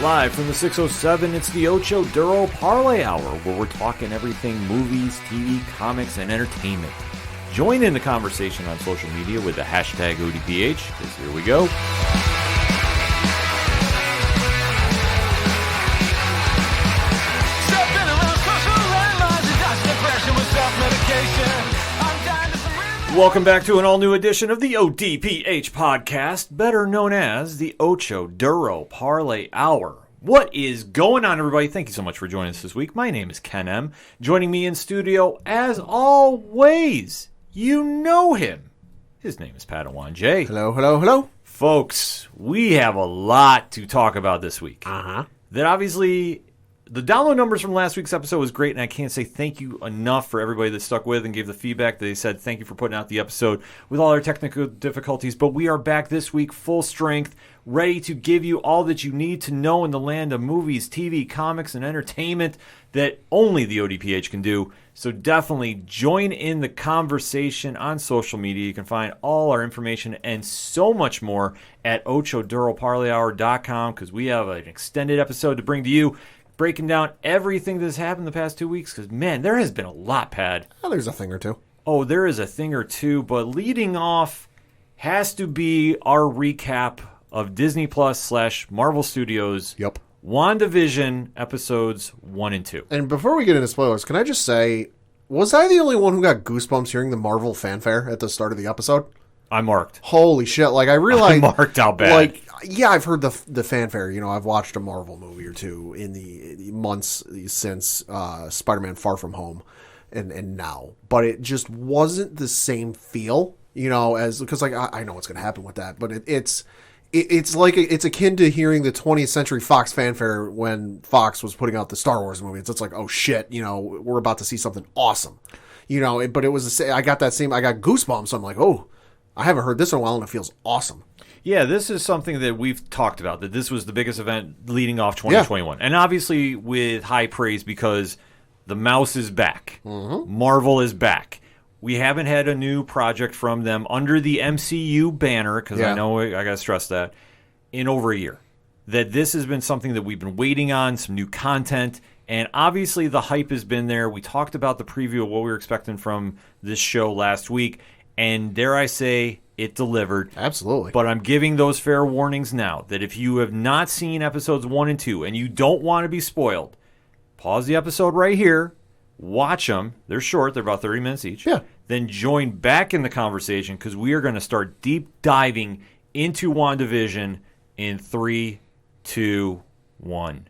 Live from the 607, it's the Ocho Duro Parlay Hour, where we're talking everything movies, TV, comics, and entertainment. Join in the conversation on social media with the hashtag ODPH, because here we go. Welcome back to an all-new edition of the ODPH podcast, better known as the Ocho Duro Parlay Hour. What is going on, everybody? Thank you so much for joining us this week. My name is Ken M. Joining me in studio, as always, you know him. His name is Padawan J. Hello, hello, hello. Folks, we have a lot to talk about this week. That obviously... The download numbers from last week's episode was great, and I can't say thank you enough for everybody that stuck with and gave the feedback. They said thank you for putting out the episode with all our technical difficulties. But we are back this week, full strength, ready to give you all that you need to know in the land of movies, TV, comics, and entertainment that only the ODPH can do. So definitely join in the conversation on social media. You can find all our information and so much more at OchoDuroParlayHour.com, because we have an extended episode to bring to you, breaking down everything that's happened the past 2 weeks, because, man, there has been a lot, Pad. Oh, there's a thing or two. Oh, there is a thing or two, but leading off has to be our recap of Disney Plus / Marvel Studios. Yep. WandaVision episodes 1 and 2. And before we get into spoilers, can I just say, was I the only one who got goosebumps hearing the Marvel fanfare at the start of the episode? I marked. Holy shit. Like, I realized... I marked how bad. Like, yeah, I've heard the fanfare. You know, I've watched a Marvel movie or two in the months since Spider-Man Far From Home and now. But it just wasn't the same feel, you know, as... Because, like, I know what's going to happen with that. But it's like... It's akin to hearing the 20th Century Fox fanfare when Fox was putting out the Star Wars movies. It's like, oh, shit, you know, we're about to see something awesome. You know, but it was... I got goosebumps. So I'm like, oh... I haven't heard this in a while, and it feels awesome. Yeah, this is something that we've talked about, that this was the biggest event leading off 2021. Yeah. And obviously with high praise, because the mouse is back. Mm-hmm. Marvel is back. We haven't had a new project from them under the MCU banner, because I know I got to stress that, in over a year. That this has been something that we've been waiting on, some new content, and obviously the hype has been there. We talked about the preview of what we were expecting from this show last week. And dare I say, it delivered. Absolutely. But I'm giving those fair warnings now, that if you have not seen episodes 1 and 2 and you don't want to be spoiled, pause the episode right here, watch them. They're short. They're about 30 minutes each. Yeah. Then join back in the conversation, because we are going to start deep diving into WandaVision in 3, 2, 1.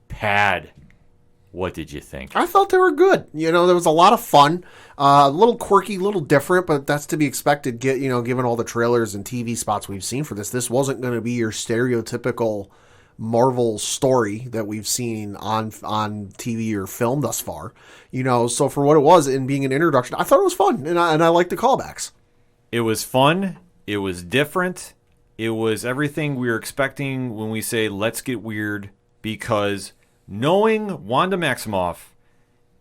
Pad. What did you think? I thought they were good. You know, there was a lot of fun. A little quirky, a little different, but that's to be expected, given all the trailers and TV spots we've seen for this. This wasn't going to be your stereotypical Marvel story that we've seen on TV or film thus far. You know, so for what it was, in being an introduction, I thought it was fun, and I liked the callbacks. It was fun. It was different. It was everything we were expecting when we say, let's get weird, because... knowing Wanda Maximoff,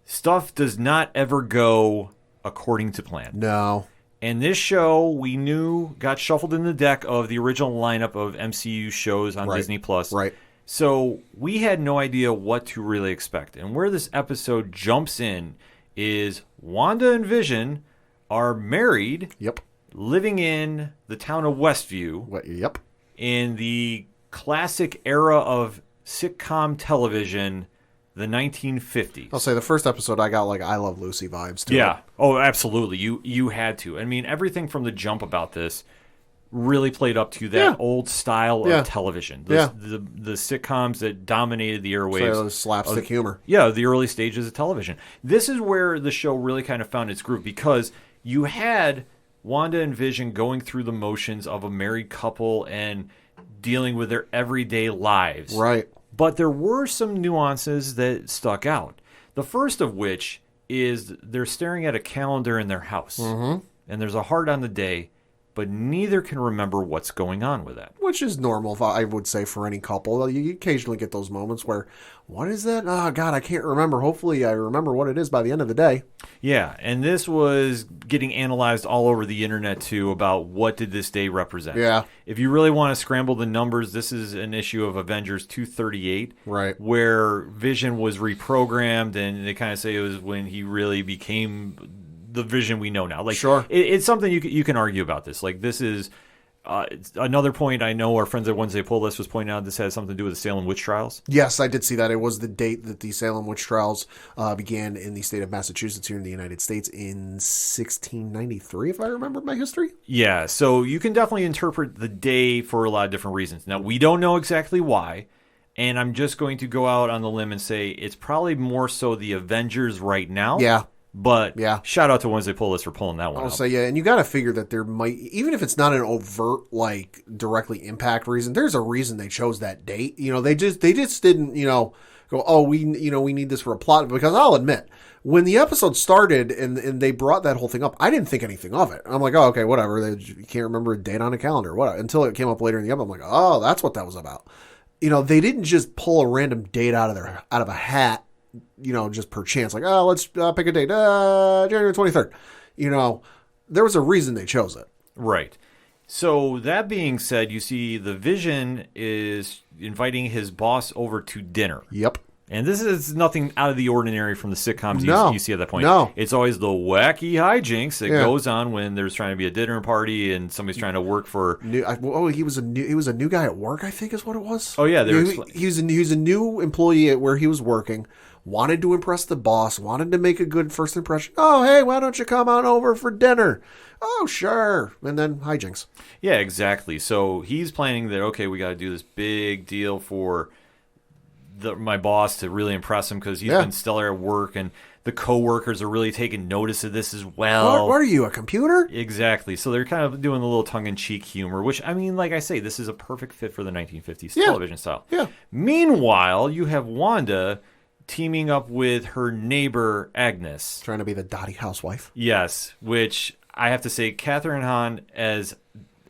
stuff does not ever go according to plan. No. And this show, we knew, got shuffled in the deck of the original lineup of MCU shows on Disney Plus. Right. So we had no idea what to really expect. And where this episode jumps in is Wanda and Vision are married. Yep. Living in the town of Westview. Yep. In the classic era of sitcom television, the 1950s. I'll say the first episode I got like I Love Lucy vibes too. Yeah. Oh, absolutely. You had to. I mean, everything from the jump about this really played up to that old style of television. The sitcoms that dominated the airwaves. So slapstick humor. Yeah, the early stages of television. This is where the show really kind of found its groove, because you had Wanda and Vision going through the motions of a married couple and dealing with their everyday lives. Right. But there were some nuances that stuck out. The first of which is they're staring at a calendar in their house. Mm-hmm. And there's a heart on the day. but neither can remember what's going on with that. Which is normal, I would say, for any couple. You occasionally get those moments where, what is that? Oh, God, I can't remember. Hopefully I remember what it is by the end of the day. Yeah, and this was getting analyzed all over the internet, too, about what did this day represent. Yeah. If you really want to scramble the numbers, this is an issue of Avengers 238, right, where Vision was reprogrammed, and they kind of say it was when he really became the Vision we know now. Like, sure. It's something you can argue about this. Like, this is another point. I know our friends at Wednesday Pull List was pointing out this has something to do with the Salem witch trials. Yes, I did see that. It was the date that the Salem witch trials began in the state of Massachusetts here in the United States in 1693, if I remember my history. Yeah, so you can definitely interpret the day for a lot of different reasons. Now, we don't know exactly why, and I'm just going to go out on the limb and say it's probably more so the Avengers right now. Yeah. But yeah, shout out to Wednesday Pull List for pulling that one I'll out. say, yeah, and you got to figure that there might, even if it's not an overt, like, directly impact reason, there's a reason they chose that date. You know, they just didn't, go, oh, we need this for a plot. Because I'll admit, when the episode started and they brought that whole thing up, I didn't think anything of it. I'm like, oh, okay, whatever. You can't remember a date on a calendar. What? Until it came up later in the episode, I'm like, oh, that's what that was about. They didn't just pull a random date out of a hat. Just per chance, like, oh, let's pick a date, January 23rd. There was a reason they chose it. Right. So that being said, you see the Vision is inviting his boss over to dinner. Yep. And this is nothing out of the ordinary from the sitcoms you see at that point. No. It's always the wacky hijinks that goes on when there's trying to be a dinner party and somebody's trying to work for... he was a new guy at work, I think is what it was. Oh, yeah. He was a new employee at where he was working, wanted to impress the boss, wanted to make a good first impression. Oh, hey, why don't you come on over for dinner? Oh, sure. And then hijinks. Yeah, exactly. So he's planning that, okay, we got to do this big deal for... my boss to really impress him because he's been stellar at work, and the coworkers are really taking notice of this as well. What are you, a computer? Exactly. So they're kind of doing a little tongue-in-cheek humor, which, I mean, like I say, this is a perfect fit for the 1950s television style. Yeah. Meanwhile, you have Wanda teaming up with her neighbor, Agnes. Trying to be the Dottie housewife. Yes, which I have to say, Catherine Hahn as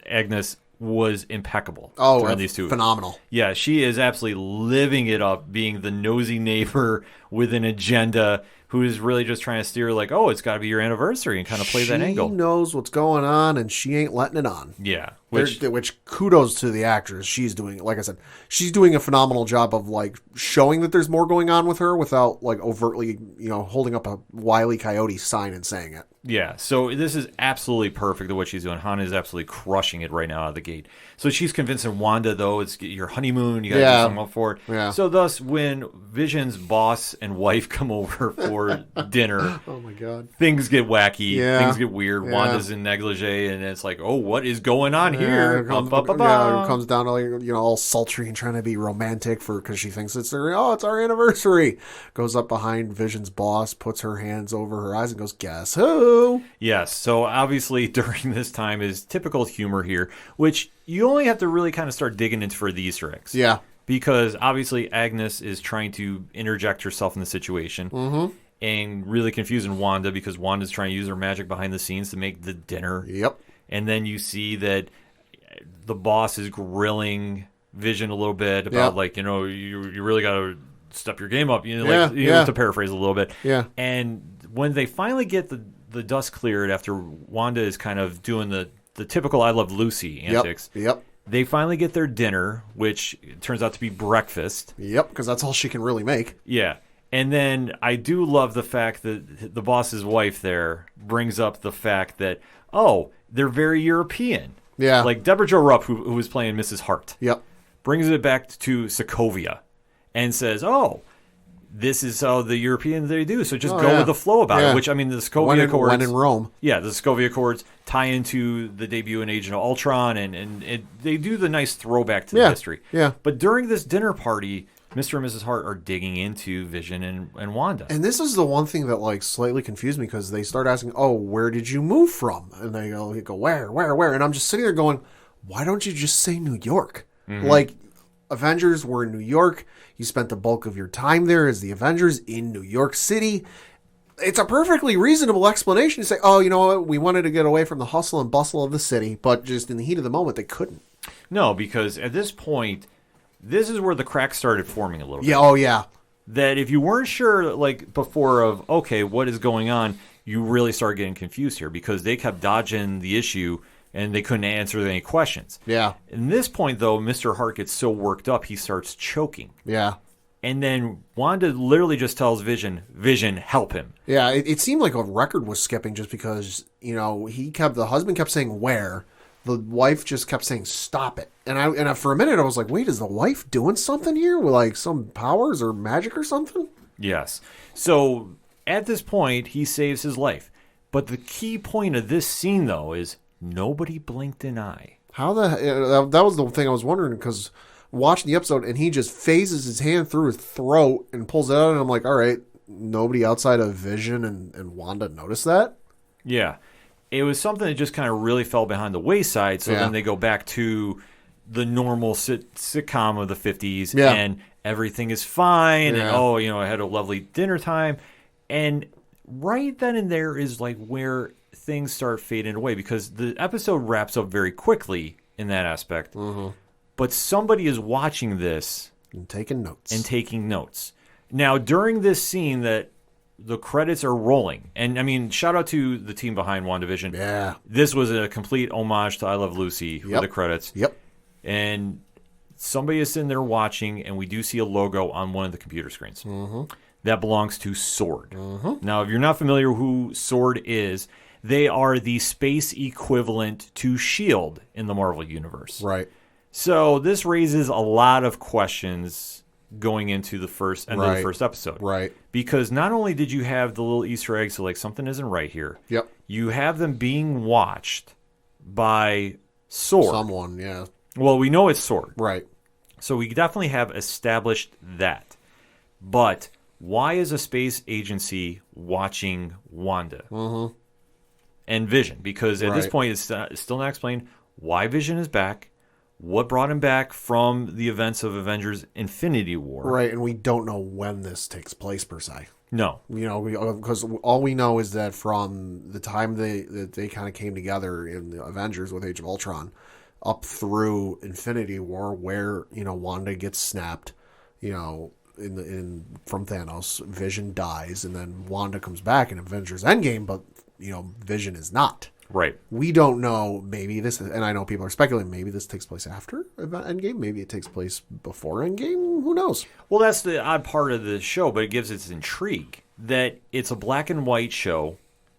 Agnes was impeccable. Oh, these two. Phenomenal. Yeah, she is absolutely living it up, being the nosy neighbor with an agenda who is really just trying to steer like, oh, it's got to be your anniversary and kind of play that angle. She knows what's going on, and she ain't letting it on. Yeah. Which kudos to the actress. She's doing, like I said, she's doing a phenomenal job of, like, showing that there's more going on with her without, like, overtly, holding up a Wile E. Coyote sign and saying it. Yeah, so this is absolutely perfect at what she's doing. Hannah is absolutely crushing it right now out of the gate. So she's convincing Wanda, though, it's your honeymoon, you got to do something up for it. Yeah. So thus, when Vision's boss and wife come over for dinner, oh my God, things get wacky, yeah. Things get weird. Yeah. Wanda's in negligee, and it's like, oh, what is going on here? It comes down to, like, all sultry and trying to be romantic because she thinks it's our anniversary. Goes up behind Vision's boss, puts her hands over her eyes, and goes, guess who? Yes, so obviously during this time is typical humor here, which you only have to really kind of start digging into for the Easter eggs. Yeah. Because obviously Agnes is trying to interject herself in the situation and really confusing Wanda because Wanda's trying to use her magic behind the scenes to make the dinner. Yep. And then you see that the boss is grilling Vision a little bit about you really got to step your game up, to paraphrase a little bit. Yeah. And when they finally get the dust cleared after Wanda is kind of doing the typical I Love Lucy antics. Yep. They finally get their dinner, which turns out to be breakfast. Yep, because that's all she can really make. Yeah. And then I do love the fact that the boss's wife there brings up the fact that, oh, they're very European. Yeah. Like Deborah Jo Rupp, who was playing Mrs. Hart, brings it back to Sokovia and says, oh, this is how the Europeans they do, so just go with the flow about it. Which, I mean, the Sokovia Accords... When in Rome. Yeah, the Sokovia Accords tie into the debut in Agent of Ultron, and they do the nice throwback to the history. Yeah. But during this dinner party, Mr. and Mrs. Hart are digging into Vision and Wanda. And this is the one thing that, like, slightly confused me, because they start asking, oh, where did you move from? And they go, where? And I'm just sitting there going, why don't you just say New York? Mm-hmm. Like, Avengers were in New York. You spent the bulk of your time there as the Avengers in New York City. it's a perfectly reasonable explanation to say, oh, you know what, we wanted to get away from the hustle and bustle of the city, but just in the heat of the moment, they couldn't. No, because at this point, this is where the cracks started forming a little bit. Yeah, oh yeah. That if you weren't sure, like, before of, okay, what is going on, you really started getting confused here because they kept dodging the issue and they couldn't answer any questions. Yeah. In this point, though, Mr. Hart gets so worked up, he starts choking. Yeah. And then Wanda literally just tells Vision, help him. Yeah, it seemed like a record was skipping just because, you know, the husband kept saying where, the wife just kept saying stop it. And for a minute I was like, wait, is the wife doing something here with like some powers or magic or something? Yes. So at this point, he saves his life. But the key point of this scene, though, is nobody blinked an eye. How that was the thing I was wondering, because watching the episode and he just phases his hand through his throat and pulls it out, and I'm like, all right, nobody outside of Vision and Wanda noticed that? Yeah. It was something that just kind of really fell behind the wayside, so then they go back to the normal sitcom of the 50s, and everything is fine, and I had a lovely dinner time. And right then and there is like where things start fading away, because the episode wraps up very quickly in that aspect. Mm-hmm. But somebody is watching this and taking notes. Now, during this scene that the credits are rolling, and I mean, shout out to the team behind WandaVision. Yeah. This was a complete homage to I Love Lucy with the credits. Yep. And somebody is sitting there watching, and we do see a logo on one of the computer screens. Mm-hmm. That belongs to SWORD. Mm-hmm. Now, if you're not familiar who SWORD is, they are the space equivalent to S.H.I.E.L.D. in the Marvel Universe. Right. So this raises a lot of questions going into the first end of the first episode. Right. Because not only did you have the little Easter eggs, so like something isn't right here. Yep. You have them being watched by SWORD. Someone, yeah. Well, we know it's SWORD. Right. So we definitely have established that. But why is a space agency watching Wanda and Vision? Because at this point, it's still not explained why Vision is back, what brought him back from the events of Avengers Infinity War. Right, and we don't know when this takes place, per se. No. You know, because all we know is that from the time they kind of came together in the Avengers with Age of Ultron up through Infinity War, where, you know, Wanda gets snapped, you know, from Thanos, Vision dies, and then Wanda comes back in Avengers Endgame, but, you know, Vision is not. Right. We don't know. Maybe this is, and I know people are speculating, maybe this takes place after Endgame. Maybe it takes place before Endgame. Who knows? Well, that's the odd part of the show, but it gives its intrigue that it's a black and white show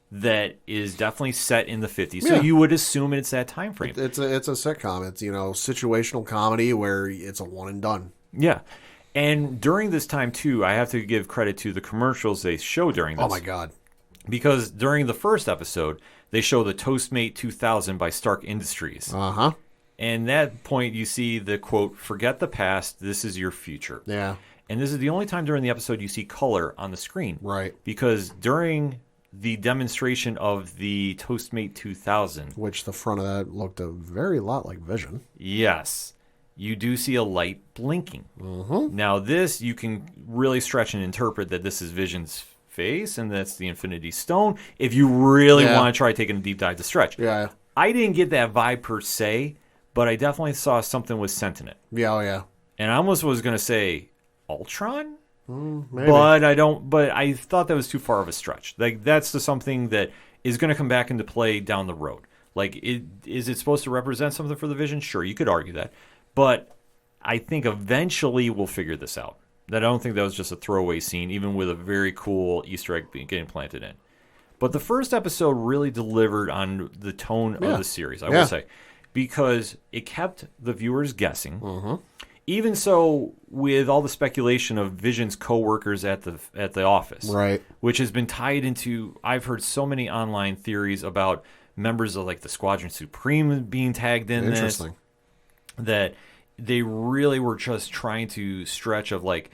that is definitely set in the 50s. So you would assume it's that time frame. It's a sitcom. It's, you know, situational comedy where it's a one and done. Yeah. And during this time, too, I have to give credit to the commercials they show during this. Oh, my God. Because during the first episode, they show the Toastmate 2000 by Stark Industries. Uh-huh. And at that point, you see the quote, "Forget the past, this is your future." Yeah. And this is the only time during the episode you see color on the screen. Right. Because during the demonstration of the Toastmate 2000... Which the front of that looked a very lot like Vision. Yes. You do see a light blinking. Mm-hmm. Now this, you can really stretch and interpret that this is Vision's face, and that's the Infinity Stone, if you really want to try taking a deep dive to stretch. Yeah. I didn't get that vibe per se, but I definitely saw something was sent in it. Yeah, oh yeah. And I almost was going to say Ultron, maybe. but I thought that was too far of a stretch. Like, that's something that is going to come back into play down the road. Like, is it supposed to represent something for the Vision? Sure, you could argue that. But I think eventually we'll figure this out. That I don't think that was just a throwaway scene, even with a very cool Easter egg getting planted in. But the first episode really delivered on the tone of the series, I will say, because it kept the viewers guessing. Mm-hmm. Even so, with all the speculation of Vision's coworkers at the office, right, which has been tied into, I've heard so many online theories about members of like the Squadron Supreme being tagged in this, that they really were just trying to stretch of like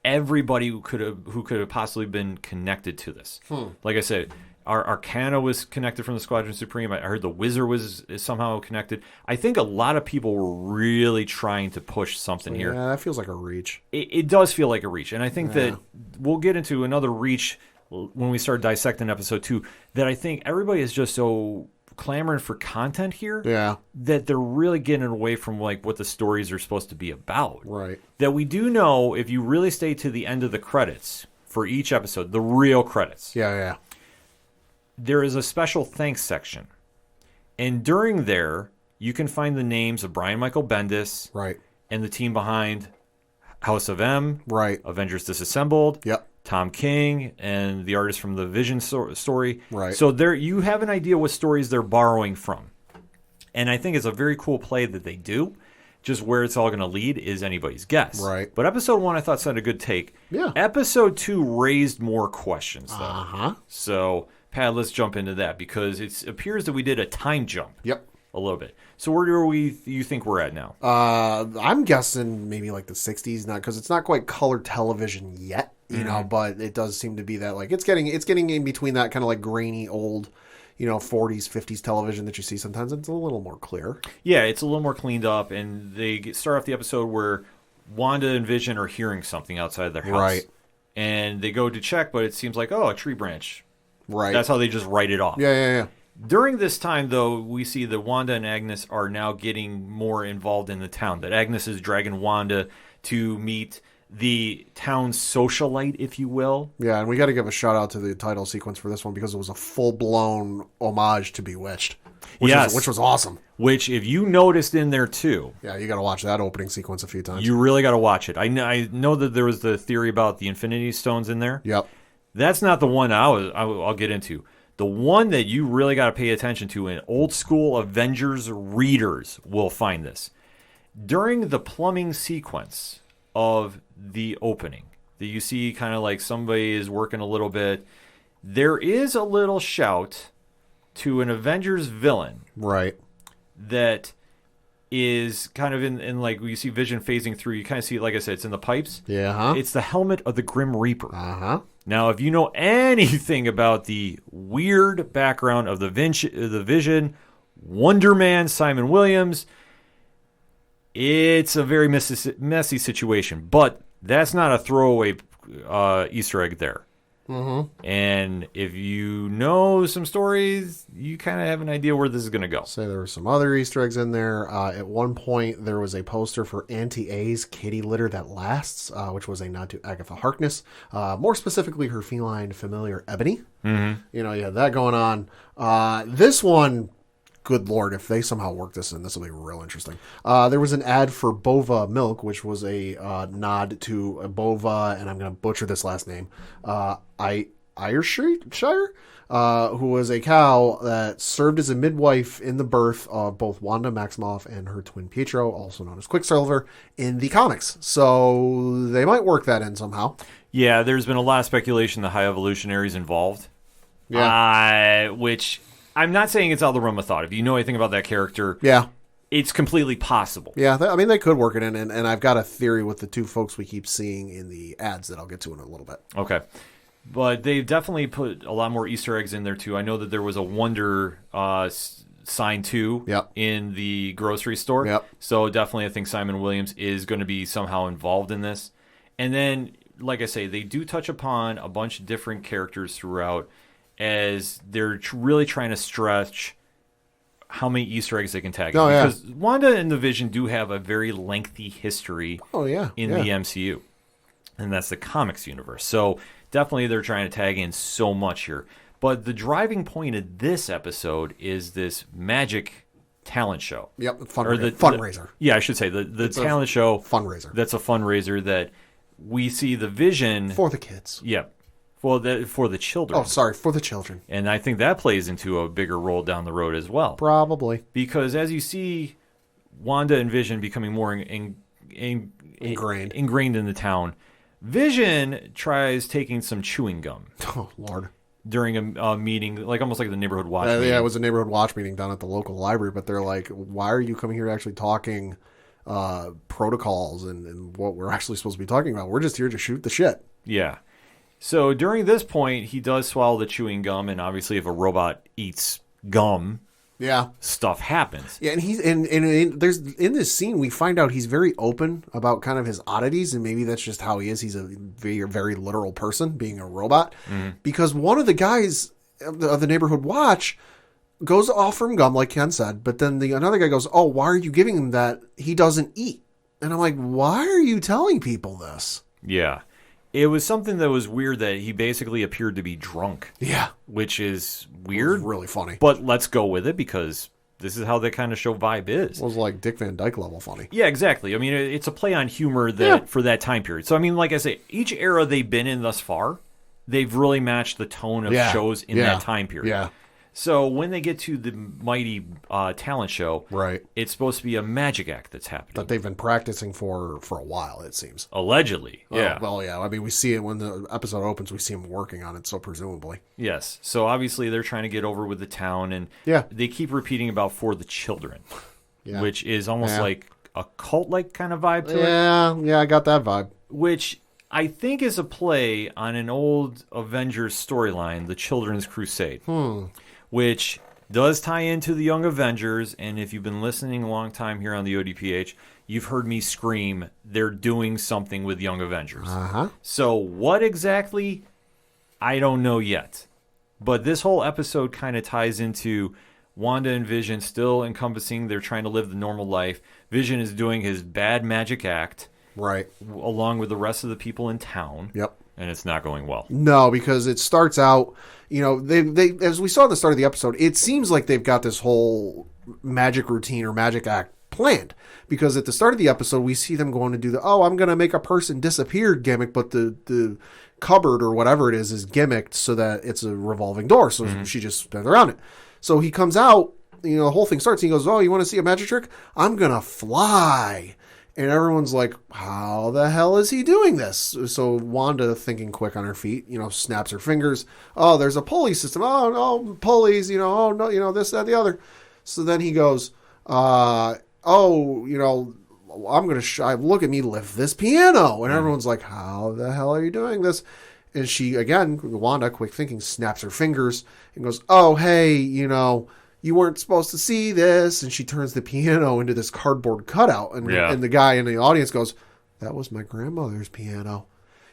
everybody who could have possibly been connected to this. Like I said, Arcana was connected from the Squadron Supreme. I heard the Wizard is somehow connected. I think a lot of people were really trying to push something here. Yeah, that feels like a reach. It does feel like a reach, and I think that we'll get into another reach when we started dissecting episode 2 that I think everybody is just so clamoring for content here that they're really getting away from like what the stories are supposed to be about. Right. That we do know if you really stay to the end of the credits for each episode, the real credits. Yeah. There is a special thanks section. And during there, you can find the names of Brian Michael Bendis and the team behind House of M, Avengers Disassembled, Tom King, and the artist from the Vision story. Right. So there, you have an idea what stories they're borrowing from. And I think it's a very cool play that they do. Just where it's all going to lead is anybody's guess. Right. But episode 1, I thought, set a good take. Yeah. Episode 2 raised more questions, though. Uh-huh. So, Pat, let's jump into that because it appears that we did a time jump. Yep. A little bit. So where do you think we're at now? I'm guessing maybe like the 60s, not because it's not quite color television yet, you know, but it does seem to be that like it's getting in between that kind of like grainy old, 40s, 50s television that you see sometimes. It's a little more clear. Yeah, it's a little more cleaned up, and they start off the episode where Wanda and Vision are hearing something outside their house. Right. And they go to check, but it seems like, a tree branch. Right. That's how they just write it off. Yeah. During this time, though, we see that Wanda and Agnes are now getting more involved in the town. That Agnes is dragging Wanda to meet the town's socialite, if you will. Yeah, and we got to give a shout out to the title sequence for this one because it was a full-blown homage to Bewitched. Which was awesome. Which, if you noticed in there, too. Yeah, you got to watch that opening sequence a few times. You really got to watch it. I know that there was the theory about the Infinity Stones in there. Yep. That's not the one I'll get into. The one that you really got to pay attention to, and old school Avengers readers will find this. During the plumbing sequence of the opening, that you see kind of like somebody is working a little bit, there is a little shout to an Avengers villain. Right. That is kind of in like you see Vision phasing through. You kind of see it, like I said, it's in the pipes. Yeah. It's the helmet of the Grim Reaper. Uh-huh. Now, if you know anything about the weird background of the Vision, Wonder Man, Simon Williams, it's a very messy situation. But that's not a throwaway Easter egg there. Mm-hmm. And if you know some stories, you kind of have an idea where this is going to go. Say there were some other Easter eggs in there. At one point, there was a poster for Auntie A's Kitty Litter That Lasts, which was a nod to Agatha Harkness. More specifically, her feline familiar, Ebony. Mm-hmm. You had that going on. This one, good Lord, if they somehow work this in, this will be real interesting. There was an ad for Bova Milk, which was a nod to Bova, and I'm going to butcher this last name, Ayrshire, who was a cow that served as a midwife in the birth of both Wanda Maximoff and her twin Pietro, also known as Quicksilver, in the comics. So they might work that in somehow. Yeah, there's been a lot of speculation the High Evolutionaries involved. Yeah. Which I'm not saying it's out of the realm of thought. If you know anything about that character, it's completely possible. Yeah, they could work it in, and I've got a theory with the two folks we keep seeing in the ads that I'll get to in a little bit. Okay. But they've definitely put a lot more Easter eggs in there, too. I know that there was a Wonder sign, too, in the grocery store. Yep. So definitely I think Simon Williams is going to be somehow involved in this. And then, like I say, they do touch upon a bunch of different characters throughout as they're really trying to stretch how many Easter eggs they can tag in. Because Wanda and the Vision do have a very lengthy history in the MCU. And that's the comics universe. So definitely they're trying to tag in so much here. But the driving point of this episode is this magic talent show. Yep, fundraiser. I should say the talent show. Fundraiser. That's a fundraiser that we see the Vision. For the kids. Yeah. For the children. Oh, sorry, for the children. And I think that plays into a bigger role down the road as well. Probably. Because as you see Wanda and Vision becoming more ingrained in the town, Vision tries taking some chewing gum. Oh, Lord. During a meeting, like almost like the neighborhood watch meeting. Yeah, it was a neighborhood watch meeting down at the local library, but they're like, why are you coming here actually talking protocols and what we're actually supposed to be talking about? We're just here to shoot the shit. Yeah. So during this point, he does swallow the chewing gum, and obviously if a robot eats gum, stuff happens. Yeah, and he's and there's in this scene we find out he's very open about kind of his oddities, and maybe that's just how he is. He's a very, very literal person, being a robot. Because one of the guys of the neighborhood watch goes to offer him gum, like Ken said, but then another guy goes, "Oh, why are you giving him that? He doesn't eat." And I'm like, "Why are you telling people this?" Yeah. It was something that was weird that he basically appeared to be drunk. Yeah. Which is weird. It was really funny. But let's go with it because this is how that kind of show vibe is. It was like Dick Van Dyke level funny. Yeah, exactly. I mean, it's a play on humor that for that time period. So, I mean, like I say, each era they've been in thus far, they've really matched the tone of shows in that time period. Yeah. So when they get to the mighty talent show, right, it's supposed to be a magic act that's happening. That they've been practicing for a while, it seems. Allegedly, yeah. Well, yeah. I mean, we see it when the episode opens, we see them working on it, so presumably. Yes. So obviously they're trying to get over with the town, and they keep repeating about for the children, which is almost like a cult-like kind of vibe to it. Yeah, I got that vibe. Which I think is a play on an old Avengers storyline, the Children's Crusade. Which does tie into the Young Avengers, and if you've been listening a long time here on the ODPH, you've heard me scream, they're doing something with Young Avengers. So what exactly, I don't know yet. But this whole episode kind of ties into Wanda and Vision still encompassing, they're trying to live the normal life. Vision is doing his bad magic act. Right. Along with the rest of the people in town. Yep. And it's not going well. No, because it starts out, they as we saw at the start of the episode, it seems like they've got this whole magic routine or magic act planned. Because at the start of the episode, we see them going to do I'm going to make a person disappear gimmick, but the cupboard or whatever it is gimmicked so that it's a revolving door. So she just spins around it. So he comes out, the whole thing starts. And he goes, "Oh, you want to see a magic trick? I'm going to fly." And everyone's like, how the hell is he doing this? So Wanda, thinking quick on her feet, snaps her fingers. Oh, there's a pulley system. Oh, no, pulleys, oh, no, this, that, the other. So then he goes, I'm going to look at me lift this piano. And everyone's like, how the hell are you doing this? And she, again, Wanda, quick thinking, snaps her fingers and goes, oh, hey, you weren't supposed to see this. And she turns the piano into this cardboard cutout. And the guy in the audience goes, that was my grandmother's piano.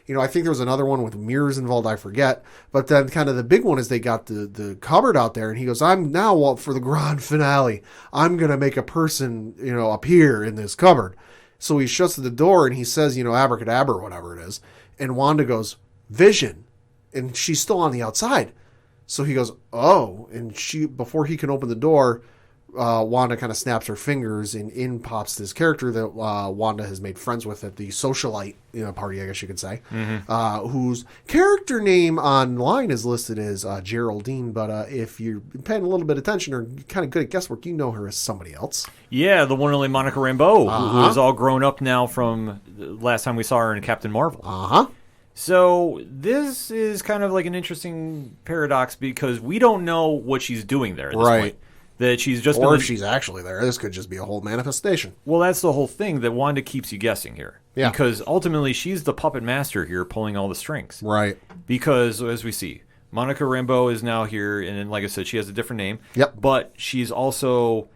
I think there was another one with mirrors involved. I forget. But then kind of the big one is they got the cupboard out there. And he goes, I'm now for the grand finale. I'm going to make a person, appear in this cupboard. So he shuts the door and he says, abracadabra or whatever it is. And Wanda goes, Vision. And she's still on the outside. So he goes, oh, and before he can open the door, Wanda kind of snaps her fingers, and in pops this character that Wanda has made friends with at the socialite party, I guess you could say, whose character name online is listed as Geraldine, but if you're paying a little bit of attention or kind of good at guesswork, you know her as somebody else. Yeah, the one and only Monica Rambeau, who is all grown up now from the last time we saw her in Captain Marvel. So this is kind of like an interesting paradox because we don't know what she's doing there at this point. That she's just or if she's actually there. This could just be a whole manifestation. Well, that's the whole thing that Wanda keeps you guessing here. Yeah. Because ultimately she's the puppet master here pulling all the strings. Right. Because as we see, Monica Rambeau is now here, and like I said, she has a different name. Yep. But she's also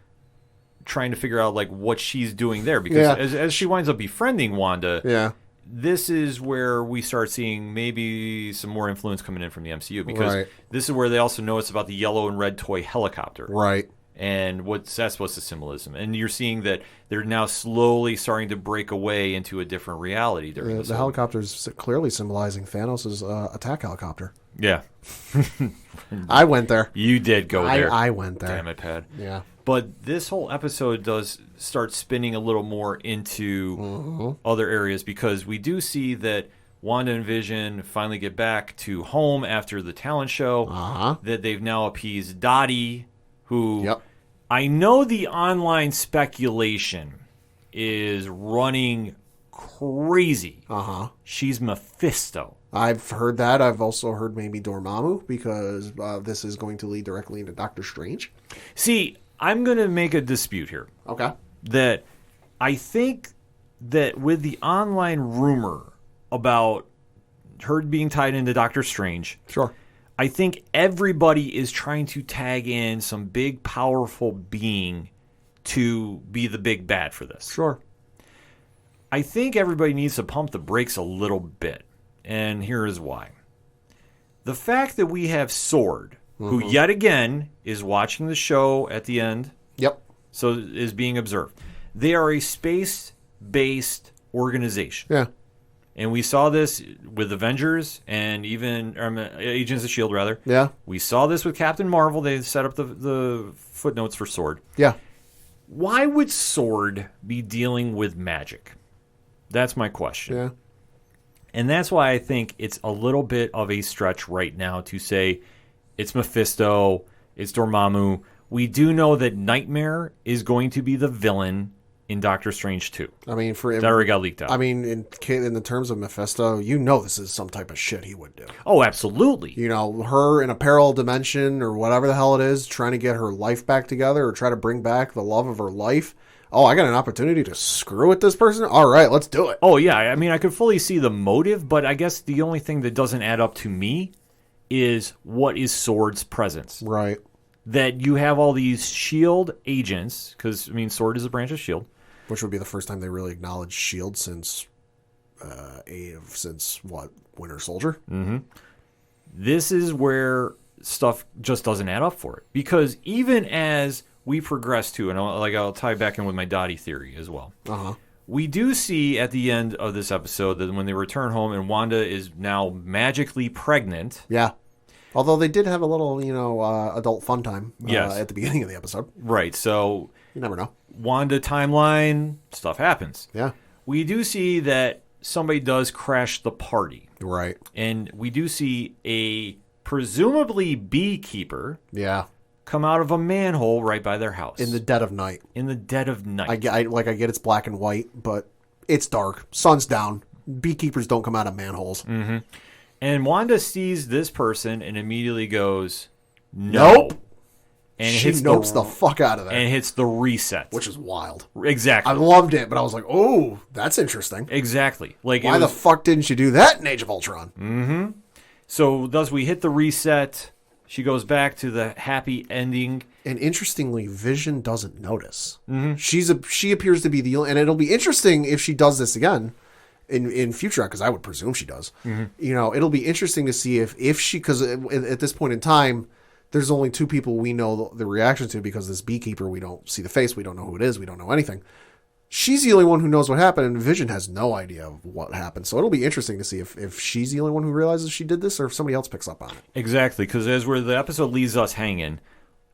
trying to figure out like what she's doing there because as she winds up befriending Wanda, this is where we start seeing maybe some more influence coming in from the MCU because this is where they also notice about the yellow and red toy helicopter. Right. And what's the symbolism? And you're seeing that they're now slowly starting to break away into a different reality. The helicopter's clearly symbolizing Thanos' attack helicopter. Yeah. I went there. You did go there. I went there. Damn it, Pad. Yeah. But this whole episode does start spinning a little more into other areas because we do see that Wanda and Vision finally get back to home after the talent show, that they've now appeased Dottie, who I know the online speculation is running crazy. She's Mephisto. I've heard that. I've also heard maybe Dormammu because this is going to lead directly into Doctor Strange. See, I'm going to make a dispute here. Okay. That I think that with the online rumor about her being tied into Doctor Strange, sure, I think everybody is trying to tag in some big, powerful being to be the big bad for this. Sure. I think everybody needs to pump the brakes a little bit, and here is why. The fact that we have Sword, who yet again is watching the show at the end, Yep. so is being observed. They are a space-based organization. Yeah. And we saw this with Avengers and even Agents of S.H.I.E.L.D., rather. Yeah. We saw this with Captain Marvel. They set up the footnotes for Sword. Yeah. Why would Sword be dealing with magic? That's my question. Yeah. And that's why I think it's a little bit of a stretch right now to say it's Mephisto, it's Dormammu. We do know that Nightmare is going to be the villain in Doctor Strange 2. I mean, that already got leaked out. I mean, in the terms of Mephisto, this is some type of shit he would do. Oh, absolutely. Her in a parallel dimension or whatever the hell it is, trying to get her life back together or try to bring back the love of her life. Oh, I got an opportunity to screw with this person? All right, let's do it. Oh, yeah. I mean, I could fully see the motive, but I guess the only thing that doesn't add up to me is what is Sword's presence. Right. That you have all these S.H.I.E.L.D. agents, because, I mean, Sword is a branch of S.H.I.E.L.D. Which would be the first time they really acknowledged S.H.I.E.L.D. since Winter Soldier? Mm-hmm. This is where stuff just doesn't add up for it. Because even as we progress to, and I'll tie back in with my Dottie theory as well. Uh-huh. We do see at the end of this episode that when they return home and Wanda is now magically pregnant. Yeah. Although they did have a little, adult fun time at the beginning of the episode. Right, so... You never know. Wanda timeline, stuff happens. Yeah. We do see that somebody does crash the party. Right. And we do see a presumably beekeeper come out of a manhole right by their house. In the dead of night. In the dead of night. I get it's black and white, but it's dark. Sun's down. Beekeepers don't come out of manholes. Mm-hmm. And Wanda sees this person and immediately goes, Nope. And she nopes the fuck out of there. And hits the reset. Which is wild. Exactly. I loved it, but I was like, oh, that's interesting. Exactly. Like, why the fuck didn't she do that in Age of Ultron? Mm-hmm. So thus we hit the reset. She goes back to the happy ending. And interestingly, Vision doesn't notice. Mm-hmm. She appears to be the... And it'll be interesting if she does this again in future, because I would presume she does. Mm-hmm. It'll be interesting to see if she... Because at this point in time... There's only two people we know the reaction to, because this beekeeper, we don't see the face, we don't know who it is, we don't know anything. She's the only one who knows what happened, and Vision has no idea of what happened. So it'll be interesting to see if she's the only one who realizes she did this, or if somebody else picks up on it. Exactly, because as where the episode leaves us hanging,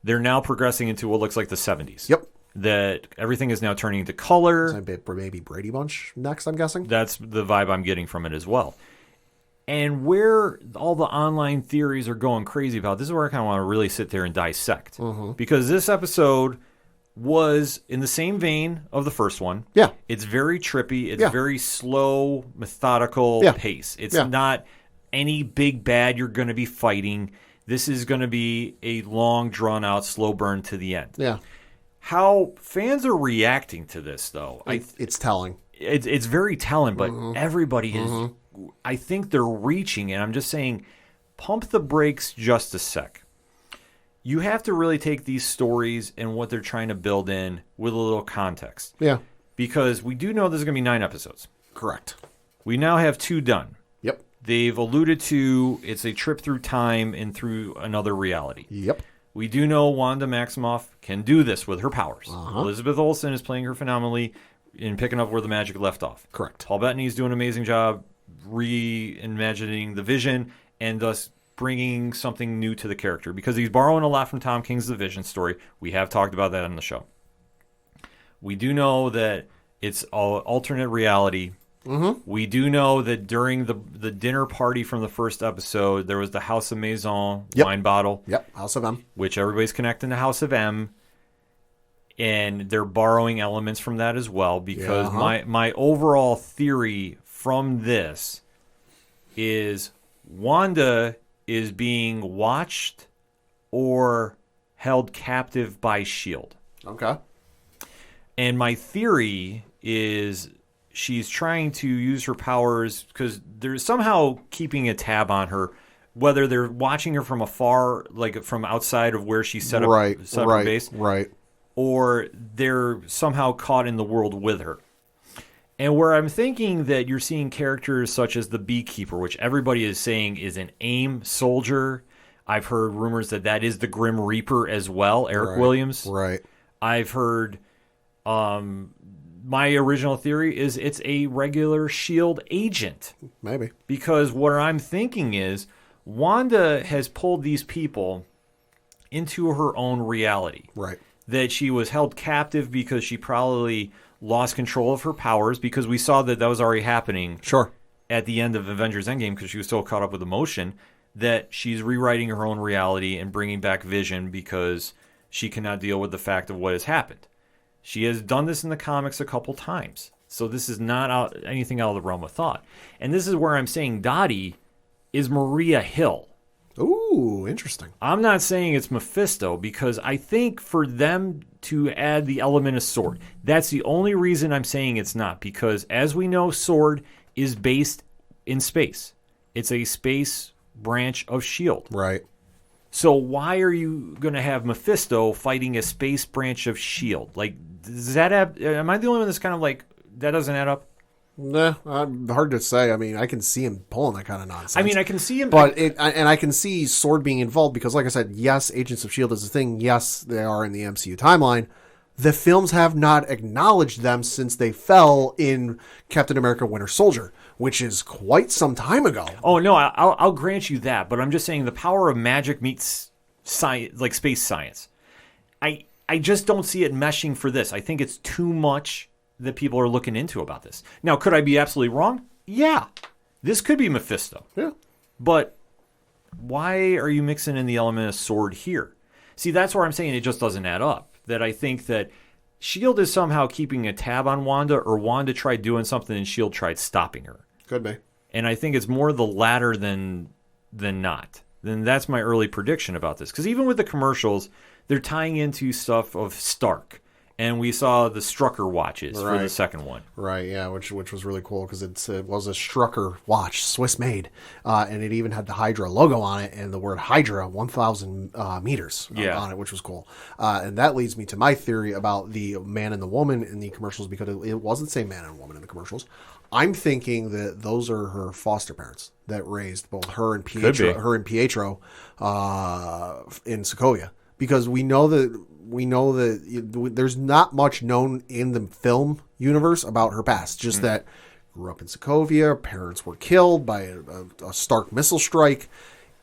they're now progressing into what looks like the 70s. Yep. That everything is now turning to color. Maybe Brady Bunch next, I'm guessing? That's the vibe I'm getting from it as well. And where all the online theories are going crazy about, this is where I kind of want to really sit there and dissect. Mm-hmm. Because this episode was in the same vein of the first one. Yeah. It's very trippy. It's very slow, methodical pace. It's not any big bad you're going to be fighting. This is going to be a long, drawn-out, slow burn to the end. Yeah. How fans are reacting to this, though, it's telling. It's very telling, but everybody is... I think they're reaching, and I'm just saying, pump the brakes just a sec. You have to really take these stories and what they're trying to build in with a little context. Yeah. Because we do know there's going to be 9 episodes. Correct. We now have 2 done. Yep. They've alluded to it's a trip through time and through another reality. Yep. We do know Wanda Maximoff can do this with her powers. Elizabeth Olsen is playing her phenomenally in picking up where the magic left off. Correct. Paul Bettany's doing an amazing job reimagining the Vision and thus bringing something new to the character, because he's borrowing a lot from Tom King's The Vision story. We have talked about that on the show. We do know that it's an alternate reality. Mm-hmm. We do know that during the dinner party from the first episode, there was the House of Maison wine bottle. Yep, House of M. Which everybody's connecting to House of M. And they're borrowing elements from that as well, because my overall theory from this is Wanda is being watched or held captive by S.H.I.E.L.D. Okay. And my theory is she's trying to use her powers because they're somehow keeping a tab on her whether they're watching her from afar, like from outside of where she set up, her base, or they're somehow caught in the world with her. And where I'm thinking that you're seeing characters such as the Beekeeper, which everybody is saying is an AIM soldier. I've heard rumors that is the Grim Reaper as well, Eric Williams. Right. I've heard my original theory is it's a regular S.H.I.E.L.D. agent. Maybe. Because what I'm thinking is Wanda has pulled these people into her own reality. Right. That she was held captive because she probably lost control of her powers, because we saw that was already happening at the end of Avengers Endgame, because she was so caught up with emotion that she's rewriting her own reality and bringing back Vision because she cannot deal with the fact of what has happened. She has done this in the comics a couple times, so this is not anything out of the realm of thought. And this is where I'm saying Dottie is Maria Hill. Ooh, interesting. I'm not saying it's Mephisto, because I think for them to add the element of Sword, that's the only reason I'm saying it's not, because as we know, Sword is based in space. It's a space branch of S.H.I.E.L.D. Right. So why are you going to have Mephisto fighting a space branch of S.H.I.E.L.D.? Like, does that am I the only one that's kind of like, that doesn't add up? Nah, hard to say. I mean, I can see him pulling that kind of nonsense. I mean, I can see him. But I can see Sword being involved because, like I said, yes, Agents of S.H.I.E.L.D. is a thing. Yes, they are in the MCU timeline. The films have not acknowledged them since they fell in Captain America Winter Soldier, which is quite some time ago. Oh, no, I'll grant you that. But I'm just saying the power of magic meets science, like space science. I just don't see it meshing for this. I think it's too much that people are looking into about this. Now, could I be absolutely wrong? Yeah. This could be Mephisto. Yeah. But why are you mixing in the element of Sword here? See, that's where I'm saying it just doesn't add up. That I think that S.H.I.E.L.D. is somehow keeping a tab on Wanda, or Wanda tried doing something and S.H.I.E.L.D. tried stopping her. Could be. And I think it's more the latter than not. Then that's my early prediction about this. Because even with the commercials, they're tying into stuff of Stark. And we saw the Strucker watches for the second one. Right, yeah, which was really cool because it was a Strucker watch, Swiss made, and it even had the Hydra logo on it and the word Hydra 1,000 meters on it, which was cool. And that leads me to my theory about the man and the woman in the commercials, because it wasn't the same man and woman in the commercials. I'm thinking that those are her foster parents that raised both her and Pietro in Sokovia, because we know that there's not much known in the film universe about her past. Just that grew up in Sokovia, parents were killed by a Stark missile strike.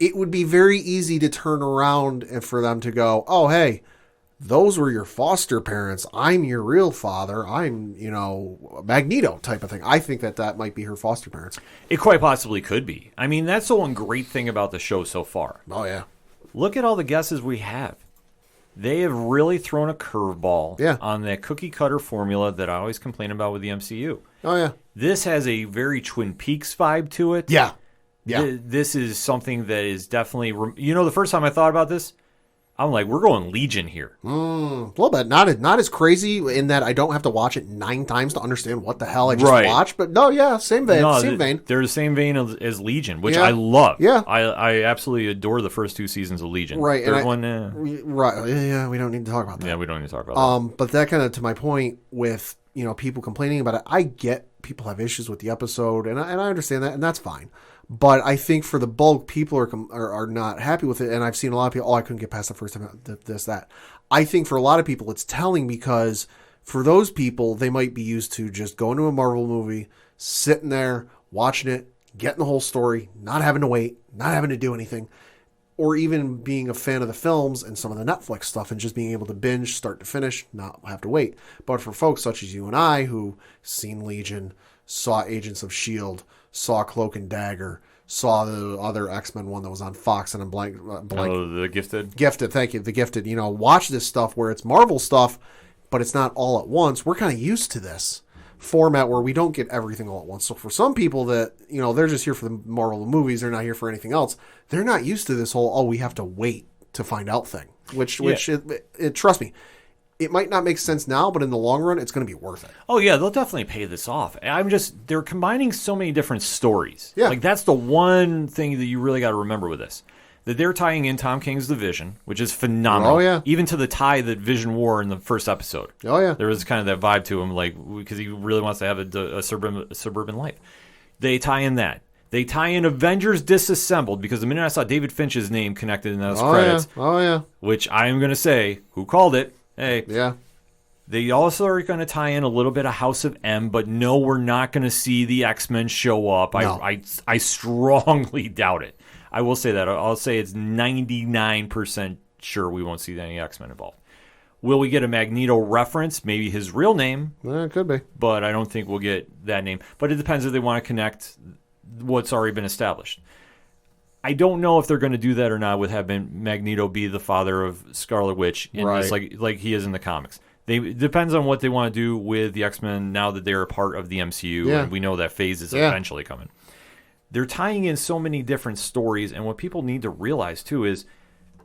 It would be very easy to turn around and for them to go, oh, hey, those were your foster parents. I'm your real father. I'm, Magneto type of thing. I think that might be her foster parents. It quite possibly could be. I mean, that's the one great thing about the show so far. Oh, yeah. Look at all the guesses we have. They have really thrown a curveball on that cookie-cutter formula that I always complain about with the MCU. Oh, yeah. This has a very Twin Peaks vibe to it. Yeah. Yeah. This is something that is definitely... the first time I thought about this, I'm like, we're going Legion here. A little bit. Not as crazy in that I don't have to watch it 9 times to understand what the hell I just watched. But no, yeah, same vein. They're the same vein as Legion, which I love. Yeah. I absolutely adore the first 2 seasons of Legion. Right. Third one, right. Yeah, we don't need to talk about that. Yeah, we don't need to talk about that. But that kind of to my point with, people complaining about it. I get people have issues with the episode, and I understand that, and that's fine. But I think for the bulk, people are not happy with it. And I've seen a lot of people, I couldn't get past the first time, that. I think for a lot of people, it's telling, because for those people, they might be used to just going to a Marvel movie, sitting there, watching it, getting the whole story, not having to wait, not having to do anything, or even being a fan of the films and some of the Netflix stuff and just being able to binge start to finish, not have to wait. But for folks such as you and I, who seen Legion, saw Agents of S.H.I.E.L.D., saw Cloak and Dagger, saw the other X-Men one that was on Fox, and I'm blank. Oh, The Gifted? Gifted, thank you. The Gifted. Watch this stuff where it's Marvel stuff, but it's not all at once. We're kind of used to this format where we don't get everything all at once. So for some people that, they're just here for the Marvel movies, they're not here for anything else, they're not used to this whole, we have to wait to find out thing. Which trust me, it might not make sense now, but in the long run, it's going to be worth it. Oh, yeah, they'll definitely pay this off. They're combining so many different stories. Yeah. Like, that's the one thing that you really got to remember with this. That they're tying in Tom King's The Vision, which is phenomenal. Oh, yeah. Even to the tie that Vision wore in the first episode. Oh, yeah. There was kind of that vibe to him, like, because he really wants to have a suburban life. They tie in that. They tie in Avengers Disassembled, because the minute I saw David Finch's name connected in those credits, which I am going to say, who called it? Hey. Yeah. They also are going to tie in a little bit of House of M, but no, we're not going to see the X-Men show up. No. I strongly doubt it. I will say that. I'll say it's 99% sure we won't see any X-Men involved. Will we get a Magneto reference? Maybe his real name. It could be. But I don't think we'll get that name. But it depends if they want to connect what's already been established. I don't know if they're going to do that or not with having Magneto be the father of Scarlet Witch in this, like he is in the comics. It depends on what they want to do with the X-Men now that they're a part of the MCU, and we know that phase is eventually coming. They're tying in so many different stories, and what people need to realize, too, is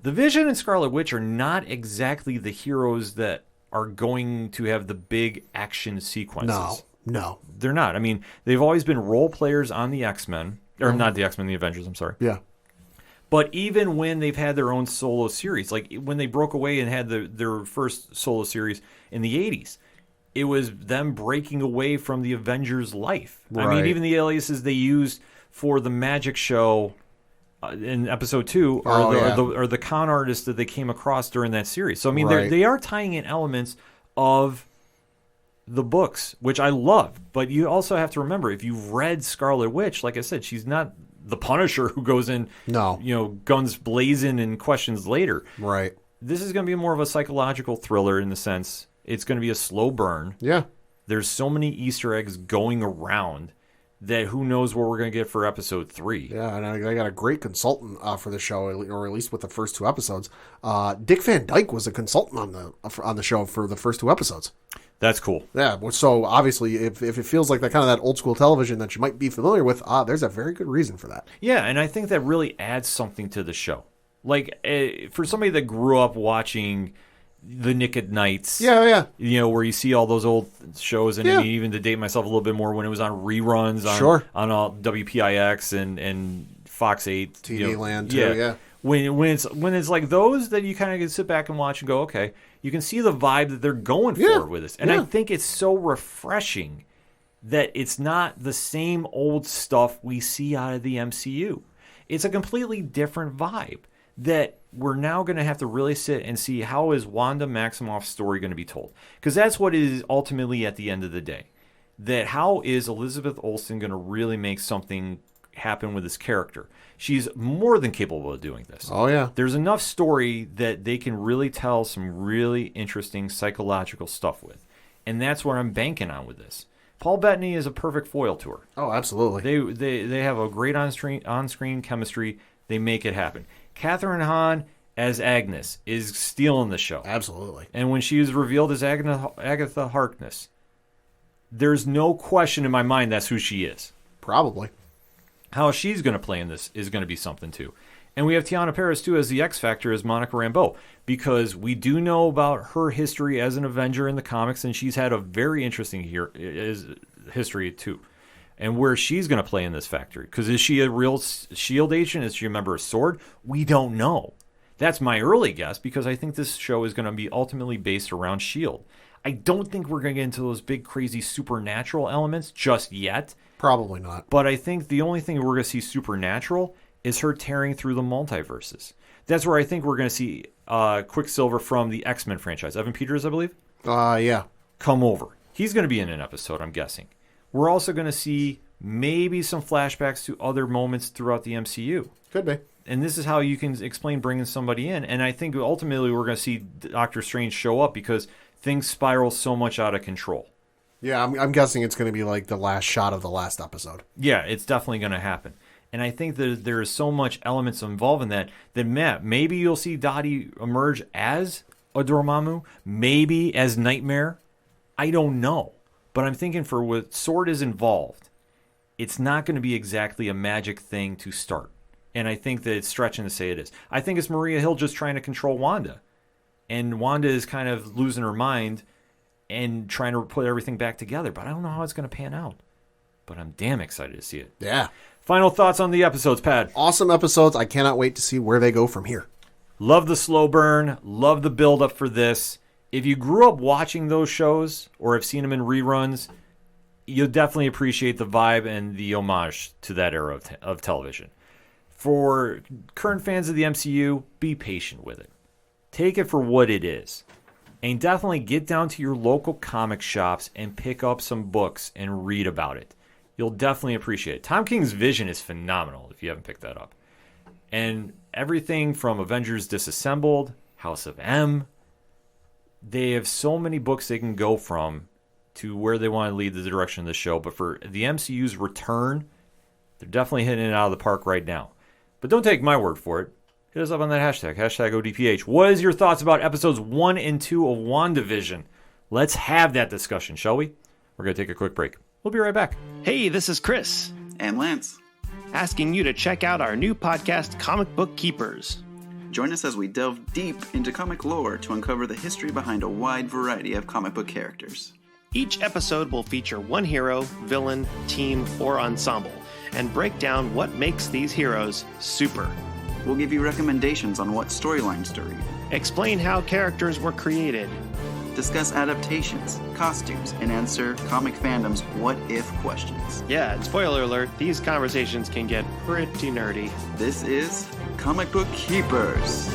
the Vision and Scarlet Witch are not exactly the heroes that are going to have the big action sequences. No. They're not. I mean, they've always been role players on the X-Men, or not the X-Men, the Avengers, I'm sorry. Yeah. But even when they've had their own solo series, like when they broke away and had their first solo series in the 80s, it was them breaking away from the Avengers' life. Right. I mean, even the aliases they used for the magic show in episode 2 are the con artists that they came across during that series. So, I mean, they are tying in elements of the books, which I love. But you also have to remember, if you've read Scarlet Witch, like I said, she's not the Punisher who goes in, guns blazing and questions later. Right. This is going to be more of a psychological thriller in the sense it's going to be a slow burn. Yeah. There's so many Easter eggs going around that who knows what we're going to get for episode 3. Yeah, and I got a great consultant for the show, or at least with the first 2 episodes. Dick Van Dyke was a consultant on the show for the first 2 episodes. That's cool. Yeah, so obviously, if it feels like that kind of that old school television that you might be familiar with, there's a very good reason for that. Yeah, and I think that really adds something to the show. Like, for somebody that grew up watching the Nick at Nights, where you see all those old shows, and I mean, even to date myself a little bit more, when it was on reruns on all WPIX and Fox 8, TV Land too, When it's like those that you kind of sit back and watch and go, okay, you can see the vibe that they're going for with this. And I think it's so refreshing that it's not the same old stuff we see out of the MCU. It's a completely different vibe that we're now going to have to really sit and see, how is Wanda Maximoff's story going to be told? Because that's what it is ultimately at the end of the day. That how is Elizabeth Olsen going to really make something happen with this character? She's more than capable of doing this. Oh, yeah. There's enough story that they can really tell some really interesting psychological stuff with. And that's what I'm banking on with this. Paul Bettany is a perfect foil to her. Oh, absolutely. They have a great on-screen chemistry. They make it happen. Catherine Hahn as Agnes is stealing the show. Absolutely. And when she is revealed as Agatha Harkness, there's no question in my mind that's who she is. Probably. How she's going to play in this is going to be something, too. And we have Tiana Paris, too, as the X Factor, as Monica Rambeau, because we do know about her history as an Avenger in the comics, and she's had a very interesting history, too. And where she's going to play in this factory. Because is she a real S.H.I.E.L.D. agent? Is she a member of S.W.O.R.D.? We don't know. That's my early guess, because I think this show is going to be ultimately based around S.H.I.E.L.D. I don't think we're going to get into those big, crazy supernatural elements just yet. Probably not. But I think the only thing we're going to see supernatural is her tearing through the multiverses. That's where I think we're going to see Quicksilver from the X-Men franchise. Evan Peters, I believe? Yeah. Come over. He's going to be in an episode, I'm guessing. We're also going to see maybe some flashbacks to other moments throughout the MCU. Could be. And this is how you can explain bringing somebody in. And I think ultimately we're going to see Doctor Strange show up because things spiral so much out of control. Yeah, I'm guessing it's going to be like the last shot of the last episode. Yeah, it's definitely going to happen. And I think that there is so much elements involved in that Matt, maybe you'll see Dottie emerge as a Dormammu, maybe as Nightmare. I don't know. But I'm thinking for what S.W.O.R.D. is involved, it's not going to be exactly a magic thing to start. And I think that it's stretching to say it is. I think it's Maria Hill just trying to control Wanda. and Wanda is kind of losing her mind and trying to put everything back together. But I don't know how it's going to pan out. But I'm damn excited to see it. Yeah. Final thoughts on the episodes, Pat? Awesome episodes. I cannot wait to see where they go from here. Love the slow burn. Love the build up for this. If you grew up watching those shows or have seen them in reruns, you'll definitely appreciate the vibe and the homage to that era of television. For current fans of the MCU, be patient with it. Take it for what it is. And definitely get down to your local comic shops and pick up some books and read about it. You'll definitely appreciate it. Tom King's vision is phenomenal if you haven't picked that up. And everything from Avengers Disassembled, House of M, they have so many books they can go from to where they want to lead the direction of the show. But for the MCU's return, they're definitely hitting it out of the park right now. But don't take my word for it. Hit us up on that hashtag ODPH. What is your thoughts about episodes 1 and 2 of WandaVision? Let's have that discussion, shall we? We're going to take a quick break. We'll be right back. Hey, this is Chris. And Lance. Asking you to check out our new podcast, Comic Book Keepers. Join us as we delve deep into comic lore to uncover the history behind a wide variety of comic book characters. Each episode will feature one hero, villain, team, or ensemble, and break down what makes these heroes super. We'll give you recommendations on what storylines to read, Explain how characters were created, discuss adaptations, costumes, and answer comic fandom's what-if questions. Yeah, and spoiler alert, these conversations can get pretty nerdy. This is Comic Book Keepers.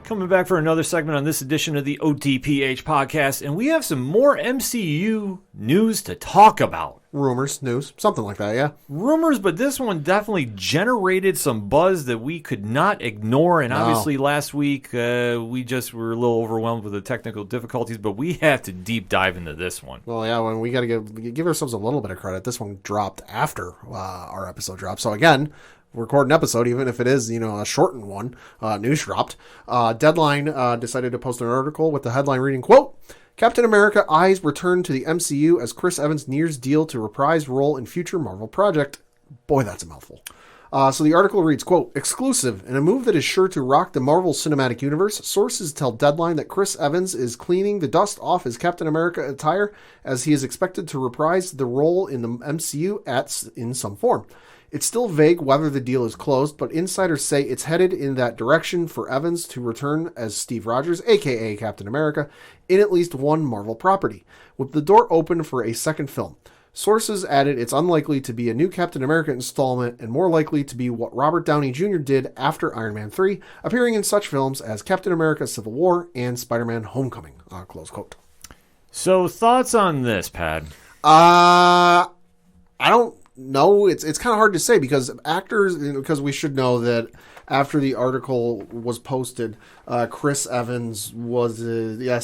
Coming back for another segment on this edition of the ODPH podcast, and we have some more MCU news to talk about. Rumors, news, something like that, yeah. Rumors, but this one definitely generated some buzz that we could not ignore. And obviously last week we just were a little overwhelmed with the technical difficulties, but we have to deep dive into this one. Well, yeah, when we got to give ourselves a little bit of credit. This one dropped after our episode dropped. So again, record an episode, even if it is, a shortened one, news dropped. Deadline decided to post an article with the headline reading, quote, Captain America eyes return to the MCU as Chris Evans nears deal to reprise role in future Marvel project. Boy, that's a mouthful. So the article reads, quote, exclusive, in a move that is sure to rock the Marvel Cinematic Universe, sources tell Deadline that Chris Evans is cleaning the dust off his Captain America attire as he is expected to reprise the role in the MCU in some form. It's still vague whether the deal is closed, but insiders say it's headed in that direction for Evans to return as Steve Rogers, a.k.a. Captain America, in at least one Marvel property, with the door open for a second film. Sources added it's unlikely to be a new Captain America installment and more likely to be what Robert Downey Jr. did after Iron Man 3, appearing in such films as Captain America Civil War and Spider-Man Homecoming, close quote. So thoughts on this, Pat? I don't know. It's kind of hard to say because actors, because we should know that after the article was posted, Chris Evans was,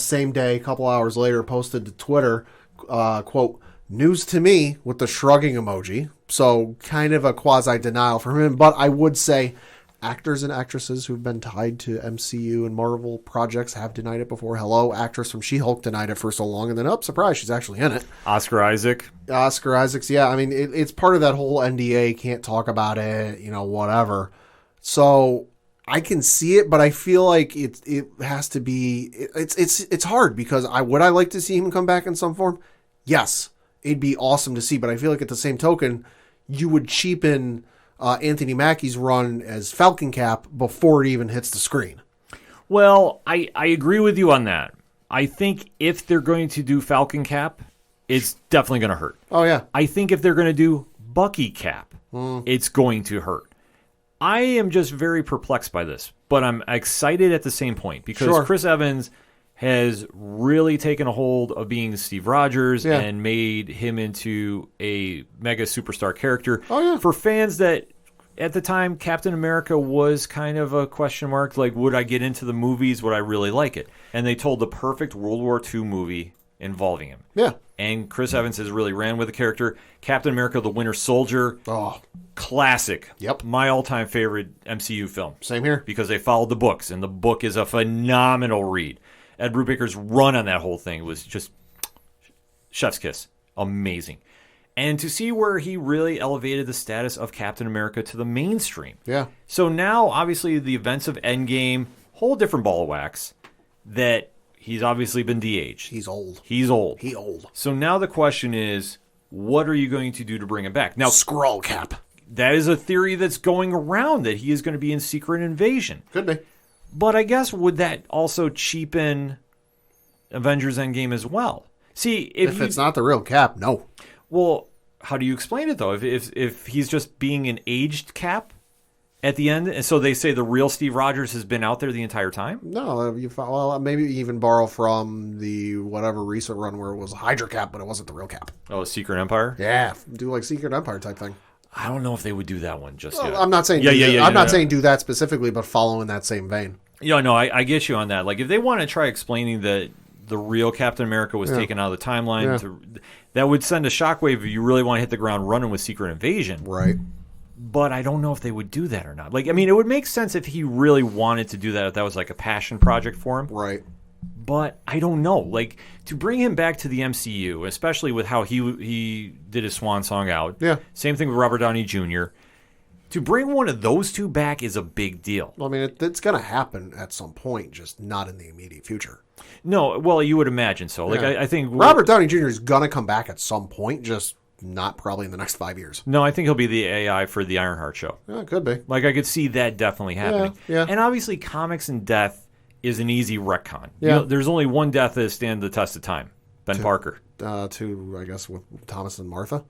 same day, a couple hours later, posted to Twitter, quote, news to me with the shrugging emoji. So kind of a quasi-denial from him. But I would say actors and actresses who've been tied to MCU and Marvel projects have denied it before. Hello, actress from She-Hulk denied it for so long. And then, surprise, she's actually in it. Oscar Isaac's, yeah. I mean, it's part of that whole NDA, can't talk about it, whatever. So I can see it, but I feel like it has to be, it's hard because would I like to see him come back in some form? Yes. It'd be awesome to see, but I feel like at the same token, you would cheapen Anthony Mackie's run as Falcon Cap before it even hits the screen. Well, I agree with you on that. I think if they're going to do Falcon Cap, it's definitely going to hurt. Oh, yeah. I think if they're going to do Bucky Cap, it's going to hurt. I am just very perplexed by this, but I'm excited at the same point because Chris Evans has really taken a hold of being Steve Rogers and made him into a mega superstar character. Oh, yeah. For fans that, at the time, Captain America was kind of a question mark, like, would I get into the movies? Would I really like it? And they told the perfect World War II movie involving him. Yeah. And Chris Evans has really ran with the character. Captain America, the Winter Soldier. Oh. Classic. Yep. My all-time favorite MCU film. Same here. Because they followed the books, and the book is a phenomenal read. Ed Brubaker's run on that whole thing was just chef's kiss. Amazing. And to see where he really elevated the status of Captain America to the mainstream. Yeah. So now, obviously, the events of Endgame, whole different ball of wax. that he's obviously been de-aged. He's old. He's old. He old. So now the question is, what are you going to do to bring him back? Now, Skrull Cap. that is a theory that's going around that he is going to be in Secret Invasion. Could be. But I guess would that also cheapen Avengers Endgame as well? See, if It's not the real Cap, no. Well, how do you explain it, though? If he's just being an aged Cap at the end, and so they say the real Steve Rogers has been out there the entire time? No, well, maybe even borrow from the whatever recent run where it was Hydra Cap, but it wasn't the real Cap. Oh, Secret Empire? Yeah, do like Secret Empire type thing. I don't know if they would do that one just yet. I'm not saying I'm not saying do that specifically, but follow in that same vein. Yeah, no, I get you on that. Like, if they want to try explaining that the real Captain America was taken out of the timeline, that would send a shockwave if you really want to hit the ground running with Secret Invasion. Right. But I don't know if they would do that or not. Like, I mean, it would make sense if he really wanted to do that, if that was like a passion project for him. Right. But I don't know. Like, to bring him back to the MCU, especially with how he did his swan song out. Yeah. Same thing with Robert Downey Jr. To bring one of those two back is a big deal. Well, I mean, it's going to happen at some point, just not in the immediate future. No, well, you would imagine so. Like, Yeah. I think Robert Downey Jr. is going to come back at some point, just not probably in the next 5 years. No, I think he'll be the AI for the Ironheart show. Yeah, it could be. Like, I could see that definitely happening. Yeah. And obviously, comics and death is an easy retcon. Yeah. You know, there's only one death that stands the test of time. Ben Parker. To, I guess, with Thomas and Martha.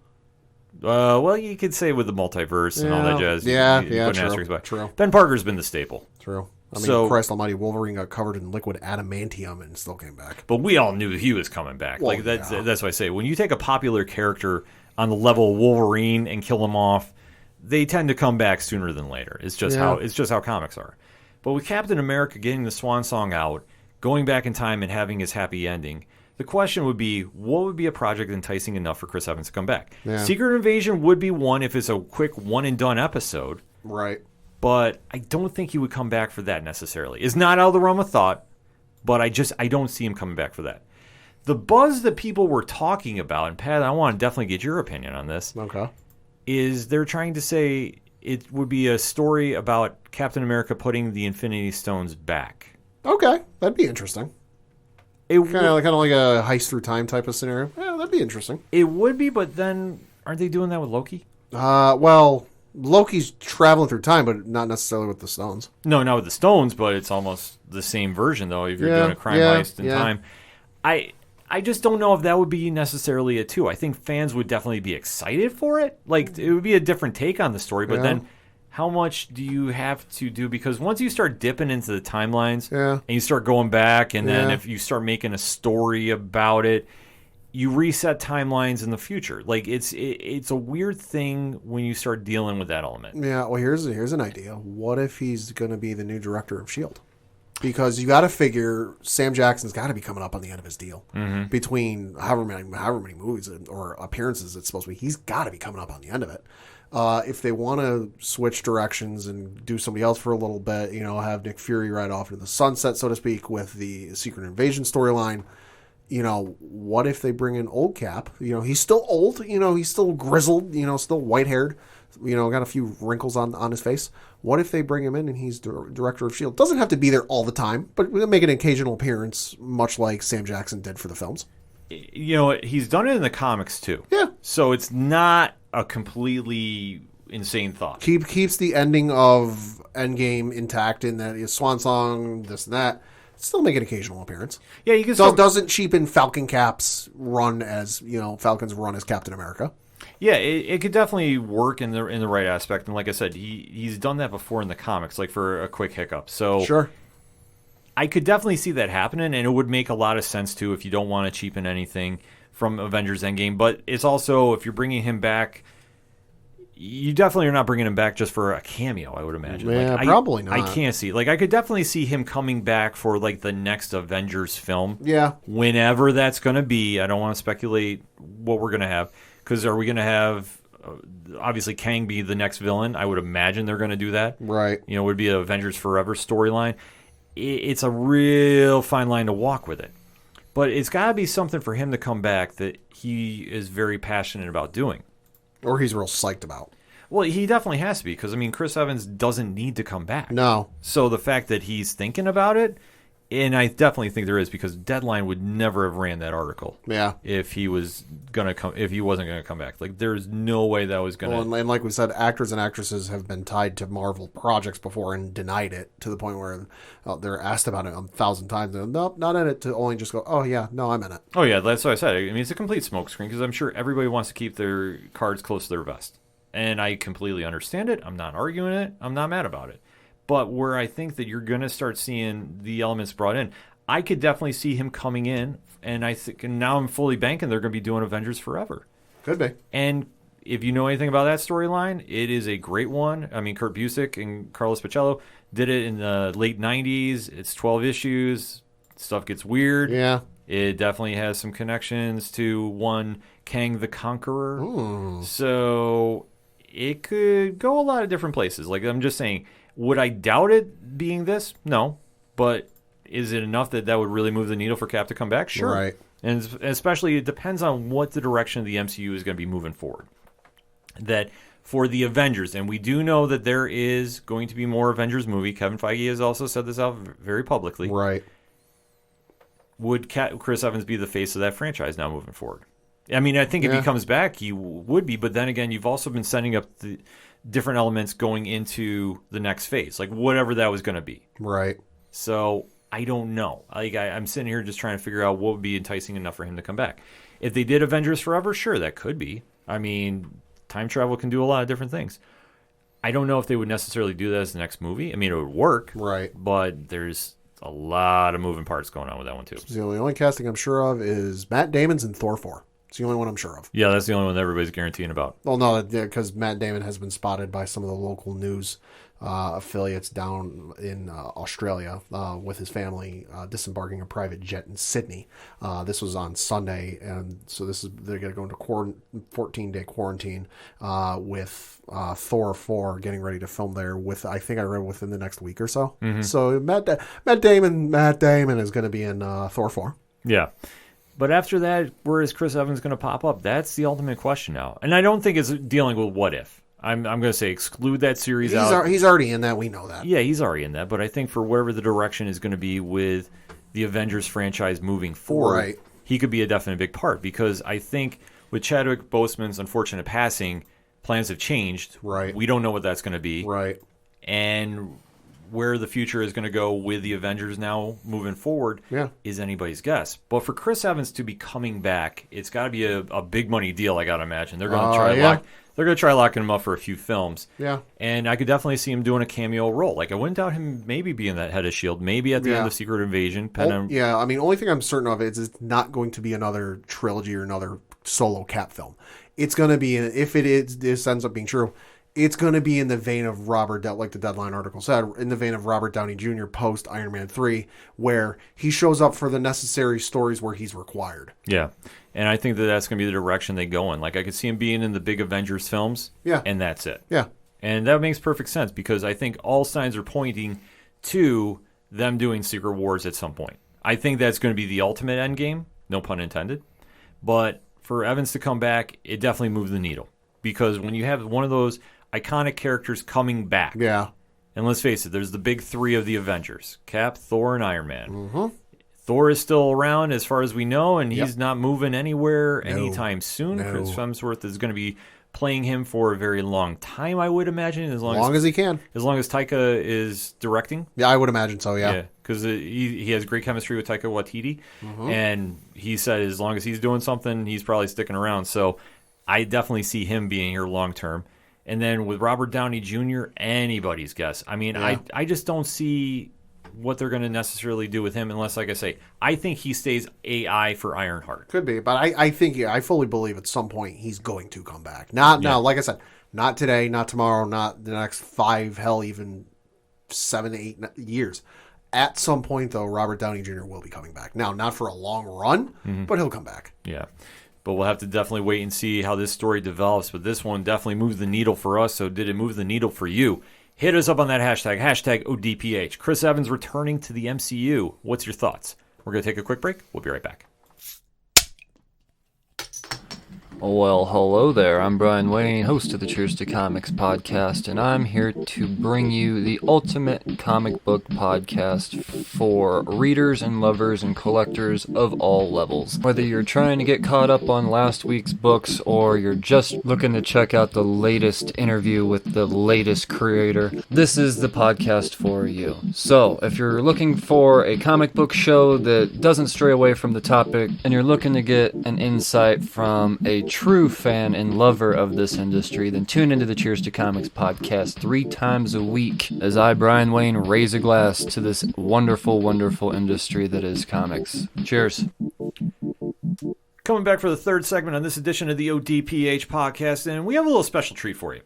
Well, you could say with the multiverse and all that jazz. Yeah, you put an true, asterisk by it. true. Ben Parker's been the staple. True. I mean, So- Christ almighty, Wolverine got covered in liquid adamantium and still came back. But we all knew he was coming back. Well, Like that's yeah. that's what I say. When you take a popular character on the level of Wolverine and kill him off, they tend to come back sooner than later. It's just how comics are. But with Captain America getting the swan song out, going back in time and having his happy ending, the question would be, what would be a project enticing enough for Chris Evans to come back? Yeah. Secret Invasion would be one if it's a quick one and done episode. Right. But I don't think he would come back for that necessarily. It's not out of the realm of thought, but I don't see him coming back for that. The buzz that people were talking about, and Pat, I want to definitely get your opinion on this, Okay. is they're trying to say it would be a story about Captain America putting the Infinity Stones back. Okay. That'd be interesting. It Kind of like a heist through time type of scenario. Yeah, that'd be interesting. it would be, but then aren't they doing that with Loki? Well, Loki's traveling through time, but not necessarily with the stones. No, not with the stones, but it's almost the same version, though, if you're Yeah, doing a crime yeah, heist in yeah. time. I just don't know if that would be necessarily a two. I think fans would definitely be excited for it. Like, it would be a different take on the story, but Yeah. then how much do you have to do? Because once you start dipping into the timelines Yeah. and you start going back, and then Yeah. if you start making a story about it, you reset timelines in the future. Like, it's a weird thing when you start dealing with that element. Yeah, well, here's an idea. What if he's going to be the new director of S.H.I.E.L.D.? Because you got to figure Sam Jackson's got to be coming up on the end of his deal. Mm-hmm. Between however many movies or appearances it's supposed to be, he's got to be coming up on the end of it. If they want to switch directions and do somebody else for a little bit, have Nick Fury ride off into the sunset, so to speak, with the Secret Invasion storyline, what if they bring in old Cap? He's still old, he's still grizzled, still white-haired, got a few wrinkles on his face. What if they bring him in and he's director of S.H.I.E.L.D.? Doesn't have to be there all the time, but we'll make an occasional appearance, much like Sam Jackson did for the films. He's done it in the comics, too. Yeah. So it's not a completely insane thought. Keeps the ending of Endgame intact in that his swan song, this and that. Still make an occasional appearance. Yeah, you can Doesn't cheapen Falcon Cap's run as Falcon's run as Captain America. Yeah, it could definitely work in the right aspect, and like I said, he's done that before in the comics, like for a quick hiccup. So Sure. I could definitely see that happening, and it would make a lot of sense too if you don't want to cheapen anything from Avengers Endgame. But it's also, if you're bringing him back, you definitely are not bringing him back just for a cameo, I would imagine. Yeah, probably not. I can't see. Like, I could definitely see him coming back for like the next Avengers film. Yeah. Whenever that's going to be. I don't want to speculate what we're going to have. Because are we going to have, obviously, Kang be the next villain? I would imagine they're going to do that. Right. It would be an Avengers Forever storyline. It's a real fine line to walk with it. But it's got to be something for him to come back that he is very passionate about doing. Or he's real psyched about. Well, he definitely has to be. Because, Chris Evans doesn't need to come back. No. So the fact that he's thinking about it And I definitely think there is, because Deadline would never have ran that article. Yeah. If he was gonna come, if he wasn't gonna come back, like there's no way that was gonna. Well, and like we said, actors and actresses have been tied to Marvel projects before and denied it to the point where they're asked about it 1,000 times. And nope, not in it. To only just go, oh yeah, no, I'm in it. Oh yeah, that's what I said. I mean, it's a complete smokescreen, because I'm sure everybody wants to keep their cards close to their vest, and I completely understand it. I'm not arguing it. I'm not mad about it. But where I think that you're gonna start seeing the elements brought in, I could definitely see him coming in, and I think, and now I'm fully banking they're going to be doing Avengers Forever. Could be. And if you know anything about that storyline, it is a great one. I mean, Kurt Busiek and Carlos Pacello did it in the late 90s. It's 12 issues. Stuff gets weird. Yeah. It definitely has some connections to one Kang the Conqueror. Ooh. So it could go a lot of different places. Like, I'm just saying, would I doubt it being this? No. But is it enough that would really move the needle for Cap to come back? Sure. Right. And especially, it depends on what the direction of the MCU is going to be moving forward. That for the Avengers, and we do know that there is going to be more Avengers movie. Kevin Feige has also said this out very publicly. Right. Would Chris Evans be the face of that franchise now moving forward? I mean, I think if he comes back, he would be. But then again, you've also been setting up the different elements going into the next phase, like whatever that was going to be. Right. So I don't know. Like I'm sitting here just trying to figure out what would be enticing enough for him to come back. If they did Avengers Forever, sure, that could be. I mean, time travel can do a lot of different things. I don't know if they would necessarily do that as the next movie. I mean, it would work. Right. But there's a lot of moving parts going on with that one, too. So the only casting I'm sure of is Matt Damon's in Thor 4. It's the only one I'm sure of. Yeah, that's the only one that everybody's guaranteeing about. Well, no, because Matt Damon has been spotted by some of the local news affiliates down in Australia with his family disembarking a private jet in Sydney. This was on Sunday, and so they're going to go into 14-day quarantine with Thor 4 getting ready to film there. I think I read within the next week or so. Mm-hmm. So Matt Damon is going to be in Thor 4. Yeah. But after that, where is Chris Evans going to pop up? That's the ultimate question now. And I don't think it's dealing with what if. I'm going to say exclude that series out. He's already in that. We know that. Yeah, he's already in that. But I think for wherever the direction is going to be with the Avengers franchise moving forward, right, he could be a definite big part. Because I think with Chadwick Boseman's unfortunate passing, plans have changed. Right. We don't know what that's going to be. Right. And where the future is going to go with the Avengers now moving forward is anybody's guess. But for Chris Evans to be coming back, it's got to be a big money deal, I got to imagine. They're going to try locking him up for a few films. Yeah. And I could definitely see him doing a cameo role. Like, I wouldn't doubt him maybe being that head of S.H.I.E.L.D., maybe at the end of Secret Invasion. Yeah, I mean, only thing I'm certain of is it's not going to be another trilogy or another solo Cap film. It's going to be, if this ends up being true, it's going to be in the vein of like the Deadline article said, in the vein of Robert Downey Jr. post Iron Man 3, where he shows up for the necessary stories where he's required. Yeah. And I think that's going to be the direction they go in. Like, I could see him being in the big Avengers films, and that's it. Yeah. And that makes perfect sense, because I think all signs are pointing to them doing Secret Wars at some point. I think that's going to be the ultimate end game, no pun intended. But for Evans to come back, it definitely moved the needle. Because when you have one of those iconic characters coming back, and let's face it, there's the big three of the Avengers, Cap, Thor, and Iron Man. Mm-hmm. Thor is still around as far as we know, and he's not moving anywhere anytime soon. No. Chris Hemsworth is going to be playing him for a very long time, I would imagine. As long as he can. As long as Taika is directing. Yeah, I would imagine so, yeah. Because he has great chemistry with Taika Waititi, and he said as long as he's doing something, he's probably sticking around. So I definitely see him being here long term. And then with Robert Downey Jr., anybody's guess. I mean, I just don't see what they're going to necessarily do with him unless, like I say, I think he stays AI for Ironheart. Could be, but I think, I fully believe at some point he's going to come back. Not now, like I said, not today, not tomorrow, not the next 5, hell, even 7, 8 years. At some point, though, Robert Downey Jr. will be coming back. Now, not for a long run, but he'll come back. Yeah. But we'll have to definitely wait and see how this story develops. But this one definitely moves the needle for us. So did it move the needle for you? Hit us up on that hashtag ODPH. Chris Evans returning to the MCU. What's your thoughts? We're going to take a quick break. We'll be right back. Well, hello there. I'm Brian Wayne, host of the Cheers to Comics podcast, and I'm here to bring you the ultimate comic book podcast for readers and lovers and collectors of all levels. Whether you're trying to get caught up on last week's books or you're just looking to check out the latest interview with the latest creator, this is the podcast for you. So, if you're looking for a comic book show that doesn't stray away from the topic and you're looking to get an insight from a true fan and lover of this industry, then tune into the Cheers to Comics podcast 3 times a week as I, Brian Wayne, raise a glass to this wonderful, wonderful industry that is comics. Cheers. Coming back for the third segment on this edition of the ODPH podcast, and we have a little special treat for you.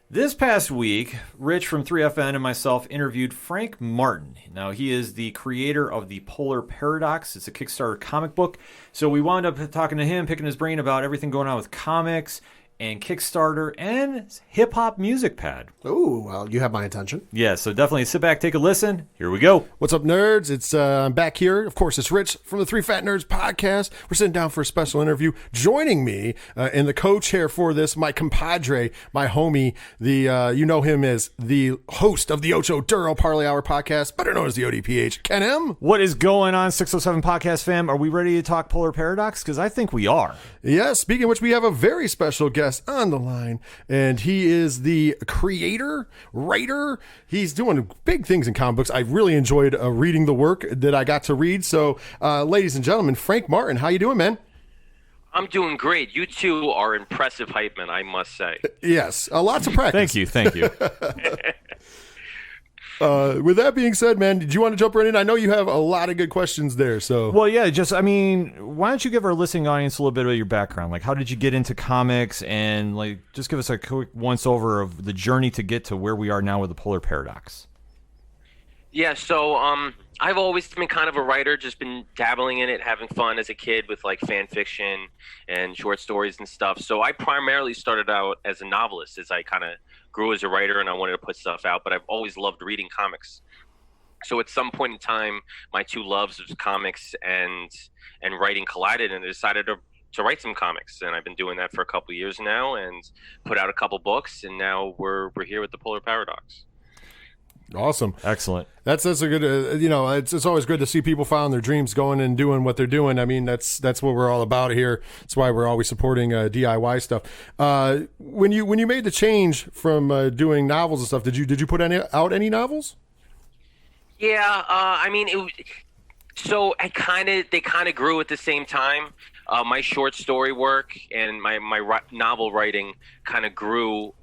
This past week, Rich from 3FN and myself interviewed Frank Martin. Now, he is the creator of the Polar Paradox. It's a Kickstarter comic book. So we wound up talking to him, picking his brain about everything going on with comics and Kickstarter and hip-hop music pad. Ooh, well, you have my attention. Yeah, so definitely sit back, take a listen. Here we go. What's up, nerds? I'm back here. Of course, it's Rich from the 3 Fat Nerds podcast. We're sitting down for a special interview. Joining me in the co-chair for this, my compadre, my homie, you know him as the host of the Ocho Duro Parlay Hour podcast, better known as the ODPH, Ken M. What is going on, 607 Podcast fam? Are we ready to talk Polar Paradox? Because I think we are. Yeah, speaking of which, we have a very special guest on the line, and he is the creator, writer. He's doing big things in comic books. I really enjoyed reading the work that I got to read. So, ladies and gentlemen, Frank Martin, how you doing, man? I'm doing great. You two are impressive hype men, I must say. Yes, lots of practice. Thank you. With that being said, man, did you want to jump right in? I know you have a lot of good questions there. So, well, yeah, why don't you give our listening audience a little bit of your background? Like, how did you get into comics, and like, just give us a quick once-over of the journey to get to where we are now with the Polar Paradox. Yeah, so I've always been kind of a writer, just been dabbling in it, having fun as a kid with like fan fiction and short stories and stuff. So I primarily started out as a novelist as I kind of grew as a writer and I wanted to put stuff out, but I've always loved reading comics. So at some point in time, my two loves of comics and writing collided, and I decided to write some comics. And I've been doing that for a couple of years now and put out a couple books, and now we're here with the Polar Paradox. Awesome. Excellent. That's a good, it's always good to see people following their dreams, going and doing what they're doing. I mean, that's what we're all about here. That's why we're always supporting DIY stuff. When you made the change from doing novels and stuff, did you put out any novels? Yeah, I mean, they kind of grew at the same time. My short story work and my novel writing kind of grew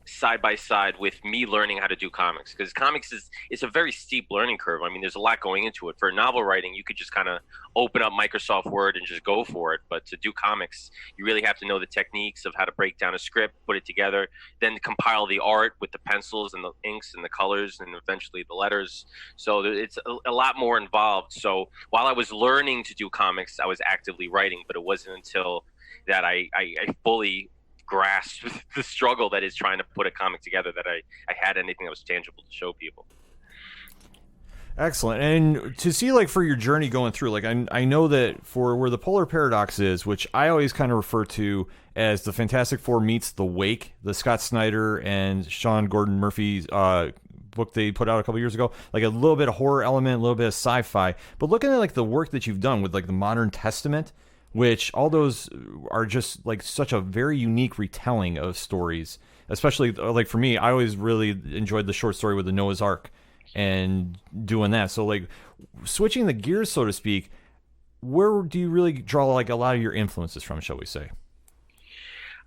side by side with me learning how to do comics, because comics is a very steep learning curve. I mean, there's a lot going into it. For novel writing, you could just kind of open up Microsoft Word and just go for it. But to do comics, you really have to know the techniques of how to break down a script, put it together, then compile the art with the pencils and the inks and the colors and eventually the letters. So it's a lot more involved. So while I was learning to do comics, I was actively writing, but it wasn't until that I fully grasp the struggle that is trying to put a comic together that I had anything that was tangible to show people. Excellent. And to see, like, for your journey going through, like, I know that for where the Polar Paradox is, which I always kind of refer to as the Fantastic Four meets The Wake, the Scott Snyder and Sean Gordon Murphy's book they put out a couple years ago, like a little bit of horror element, a little bit of sci-fi, but looking at like the work that you've done with like the Modern Testament, which all those are just like such a very unique retelling of stories. Especially like for me, I always really enjoyed the short story with the Noah's Ark and doing that. So like switching the gears, so to speak, where do you really draw like a lot of your influences from, shall we say?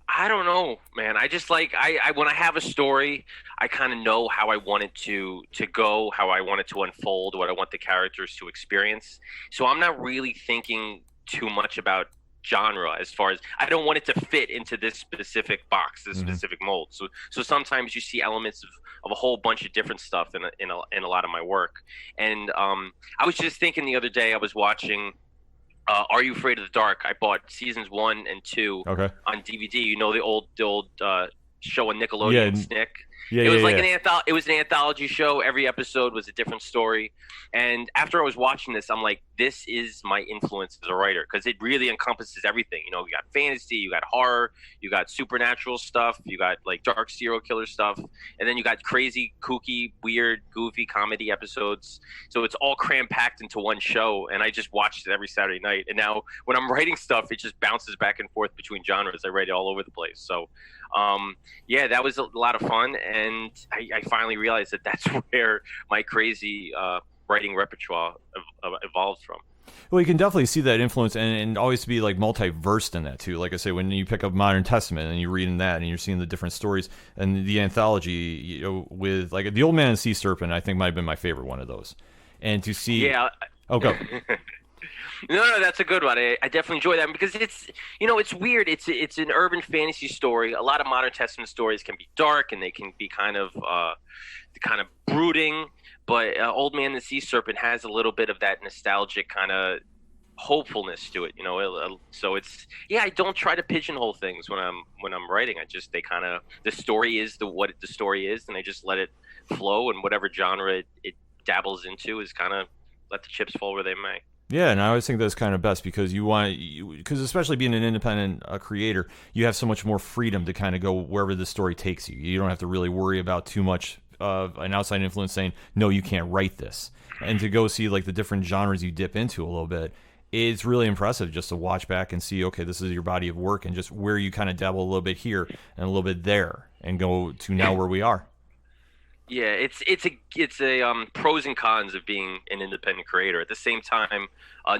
I don't know, man. I just like I when I have a story, I kind of know how I want it to go, how I want it to unfold, what I want the characters to experience. So I'm not really thinking too much about genre, as far as I don't want it to fit into this specific box, this specific mold. So sometimes you see elements of a whole bunch of different stuff in a lot of my work. And I was just thinking the other day, I was watching Are You Afraid of the Dark? I bought seasons 1 and 2 on DVD. You know, the old show on Nickelodeon, Snick. It was like it was an anthology show. Every episode was a different story. And after I was watching this, I'm like, this is my influence as a writer, because it really encompasses everything. You know, you got fantasy, you got horror, you got supernatural stuff, you got like dark serial killer stuff, and then you got crazy, kooky, weird, goofy comedy episodes. So it's all cram packed into one show, and I just watched it every Saturday night. And now when I'm writing stuff, it just bounces back and forth between genres. I write it all over the place. So yeah, that was a lot of fun, and I finally realized that that's where my crazy writing repertoire evolved from. Well, you can definitely see that influence, and always be like multi-versed in that too. Like I say, when you pick up Modern Testament and you read in that, and you're seeing the different stories, and the anthology, you know, with like The Old Man and Sea Serpent, I think might have been my favorite one of those. And to see, oh, go. No, that's a good one. I definitely enjoy that, because it's, you know, it's weird. It's an urban fantasy story. A lot of Modern Testament stories can be dark, and they can be kind of brooding. But Old Man and the Sea Serpent has a little bit of that nostalgic kind of hopefulness to it, you know. So it's, yeah, I don't try to pigeonhole things when I'm writing. The story is what the story is, and I just let it flow, and whatever genre it dabbles into is kind of let the chips fall where they may. Yeah, and I always think that's kind of best, because because especially being an independent creator, you have so much more freedom to kind of go wherever the story takes you. You don't have to really worry about too much of an outside influence saying, no, you can't write this. And to go see like the different genres you dip into a little bit, it's really impressive just to watch back and see, okay, this is your body of work, and just where you kind of dabble a little bit here and a little bit there, and go to now where we are. Yeah, it's a pros and cons of being an independent creator. At the same time,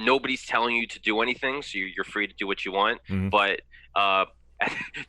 nobody's telling you to do anything, so you're free to do what you want. Mm-hmm. But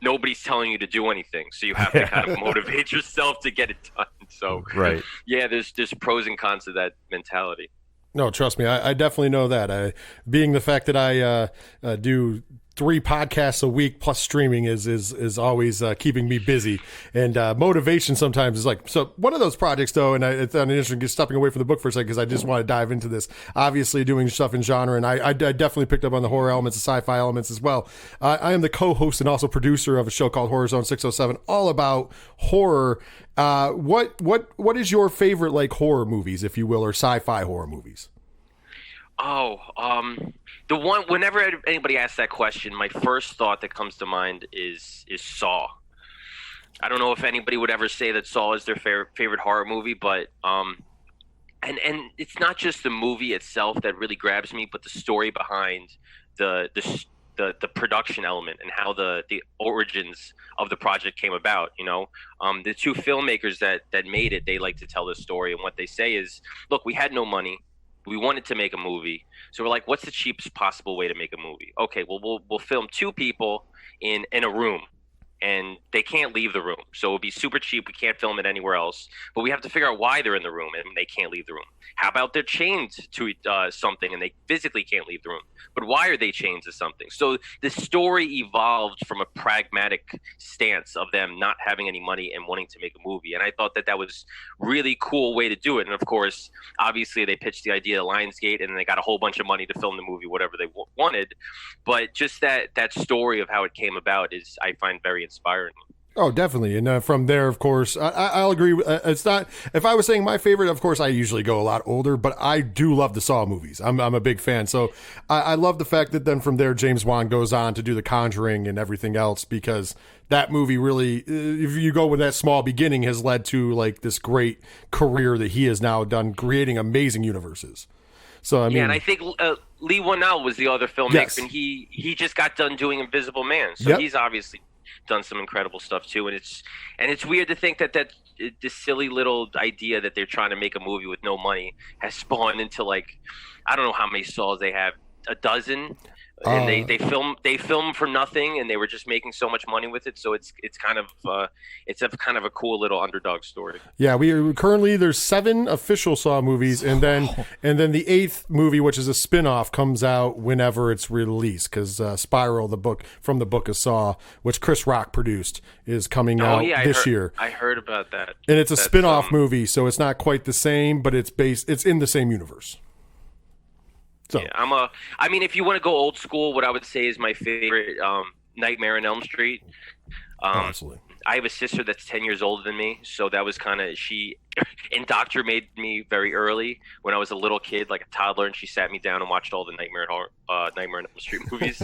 nobody's telling you to do anything, so you have to kind of motivate yourself to get it done. So, right, yeah, there's pros and cons to that mentality. No, trust me, I definitely know that. Being the fact that I do 3 podcasts a week plus streaming is always keeping me busy, and motivation sometimes is like, so one of those projects though, and it's interesting stepping away from the book for a second, because I just want to dive into this, obviously doing stuff in genre, and I definitely picked up on the horror elements, the sci-fi elements as well. I am the co-host and also producer of a show called Horror Zone 607, all about horror. What is your favorite like horror movies, if you will, or sci-fi horror movies? The one, whenever anybody asks that question, my first thought that comes to mind is Saw. I don't know if anybody would ever say that Saw is their favorite horror movie, but and it's not just the movie itself that really grabs me, but the story behind the production element, and how the origins of the project came about. You know, the 2 filmmakers that made it, they like to tell the story, and what they say is, look, we had no money. We wanted to make a movie, so we're like, what's the cheapest possible way to make a movie? Okay, well, we'll film 2 people in a room, and they can't leave the room. So it'll be super cheap. We can't film it anywhere else, but we have to figure out why they're in the room and they can't leave the room. How about they're chained to something and they physically can't leave the room? But why are they chained to something? So the story evolved from a pragmatic stance of them not having any money and wanting to make a movie. And I thought that was really cool way to do it. And of course, obviously they pitched the idea at Lionsgate, and they got a whole bunch of money to film the movie, whatever they wanted. But just that story of how it came about is, I find, very inspiring. Oh, definitely. And from there, of course, I'll agree. It's not, if I was saying my favorite, of course, I usually go a lot older, but I do love the Saw movies. I'm a big fan. So I love the fact that then from there, James Wan goes on to do The Conjuring and everything else, because that movie really, if you go with that small beginning, has led to like this great career that he has now done, creating amazing universes. So I mean, and I think Lee Whannell was the other filmmaker, yes, and he just got done doing Invisible Man, so he's obviously done some incredible stuff too. And it's weird to think that this silly little idea that they're trying to make a movie with no money has spawned into, like, I don't know how many Saws they have, a dozen. And they film for nothing, and they were just making so much money with it. So it's kind of a cool little underdog story. Yeah, there's 7 official Saw movies, and then the 8th movie, which is a spin-off, comes out whenever it's released, because Spiral, the book from the Book of Saw, which Chris Rock produced, is coming out this year. I heard about that. And it's a spin-off movie, so it's not quite the same, but it's in the same universe. So. Yeah, I mean, if you want to go old school, what I would say is my favorite, Nightmare on Elm Street. Absolutely. I have a sister that's 10 years older than me, so that was kind of, she indoctrinated me very early when I was a little kid, like a toddler, and she sat me down and watched all the Nightmare on Elm Street movies.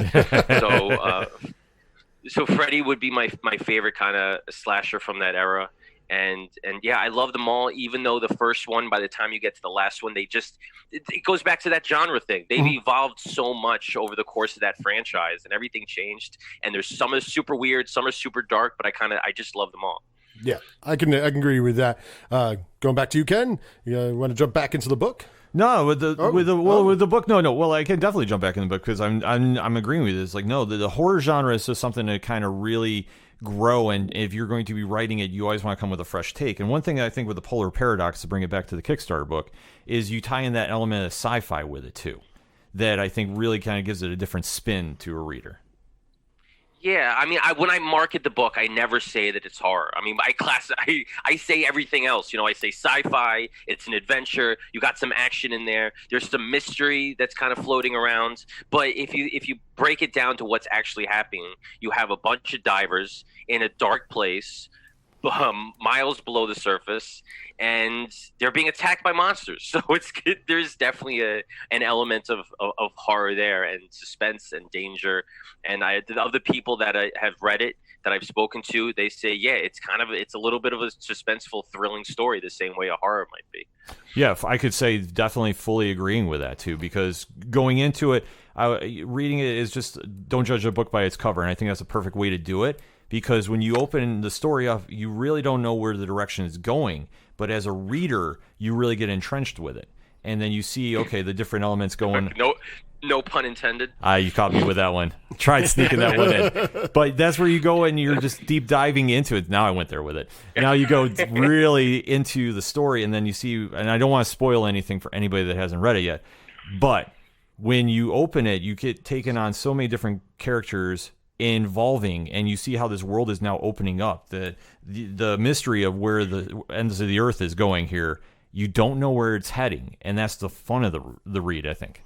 So Freddy would be my favorite kind of slasher from that era. And yeah, I love them all, even though the first one, by the time you get to the last one, it goes back to that genre thing. They've evolved so much over the course of that franchise, and everything changed. And there's some are super weird, some are super dark, but I just love them all. Yeah, I can agree with that. Going back to you, Ken, you want to jump back into the book? No, with the book, no. Well, I can definitely jump back in the book because I'm agreeing with this. Like, no, the horror genre is just something to kind of really grow, and if you're going to be writing it, you always want to come with a fresh take. And one thing I think with the Polar Paradox, to bring it back to the Kickstarter book, is you tie in that element of sci-fi with it too, that I think really kind of gives it a different spin to a reader. Yeah, I mean, when I market the book, I never say that it's horror. I mean, I say everything else. I say sci-fi, it's an adventure, you got some action in there, there's some mystery that's kind of floating around. But if you break it down to what's actually happening, you have a bunch of divers in a dark place, miles below the surface, and they're being attacked by monsters. So there's definitely an element of horror there, and suspense and danger. And the other people that I have read it, that I've spoken to, they say, yeah, it's a little bit of a suspenseful, thrilling story, the same way a horror might be. Yeah, I could say definitely fully agreeing with that too, because going into it, reading it is just, don't judge a book by its cover, and I think that's a perfect way to do it. Because when you open the story up, you really don't know where the direction is going. But as a reader, you really get entrenched with it. And then you see, okay, the different elements going. No pun intended. You caught me with that one. Tried sneaking that one in. But that's where you go and you're just deep diving into it. Now I went there with it. Now you go really into the story, and then you see, and I don't want to spoil anything for anybody that hasn't read it yet. But when you open it, you get taken on so many different characters involving, and you see how this world is now opening up, the mystery of where the ends of the earth is going here. You don't know where it's heading, and that's the fun of the read, I think.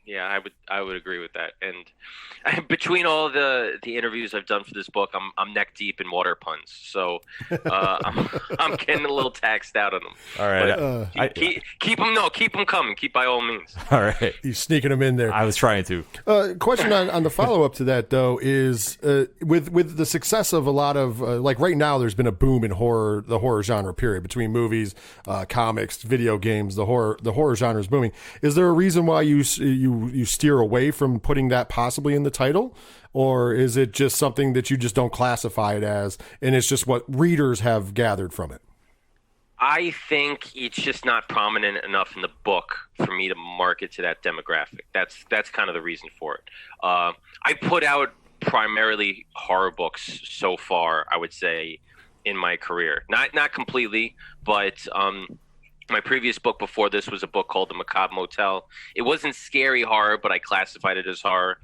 Yeah, I would agree with that. And between all the interviews I've done for this book, I'm neck deep in water puns. So I'm getting a little taxed out on them. All right, keep them coming. Keep by all means. All right, you're sneaking them in there. I was trying to. Question on the follow up to that though is with the success of a lot of like right now, there's been a boom in the horror genre period, between movies, comics, video games. The horror genre is booming. Is there a reason why you steer away from putting that possibly in the title, or is it just something that you just don't classify it as, and it's just what readers have gathered from it? I think it's just not prominent enough in the book for me to market to that demographic. That's kind of the reason for it. I put out primarily horror books so far, I would say, in my career. Not completely, but my previous book before this was a book called The Macabre Motel. It wasn't scary horror, but I classified it as horror.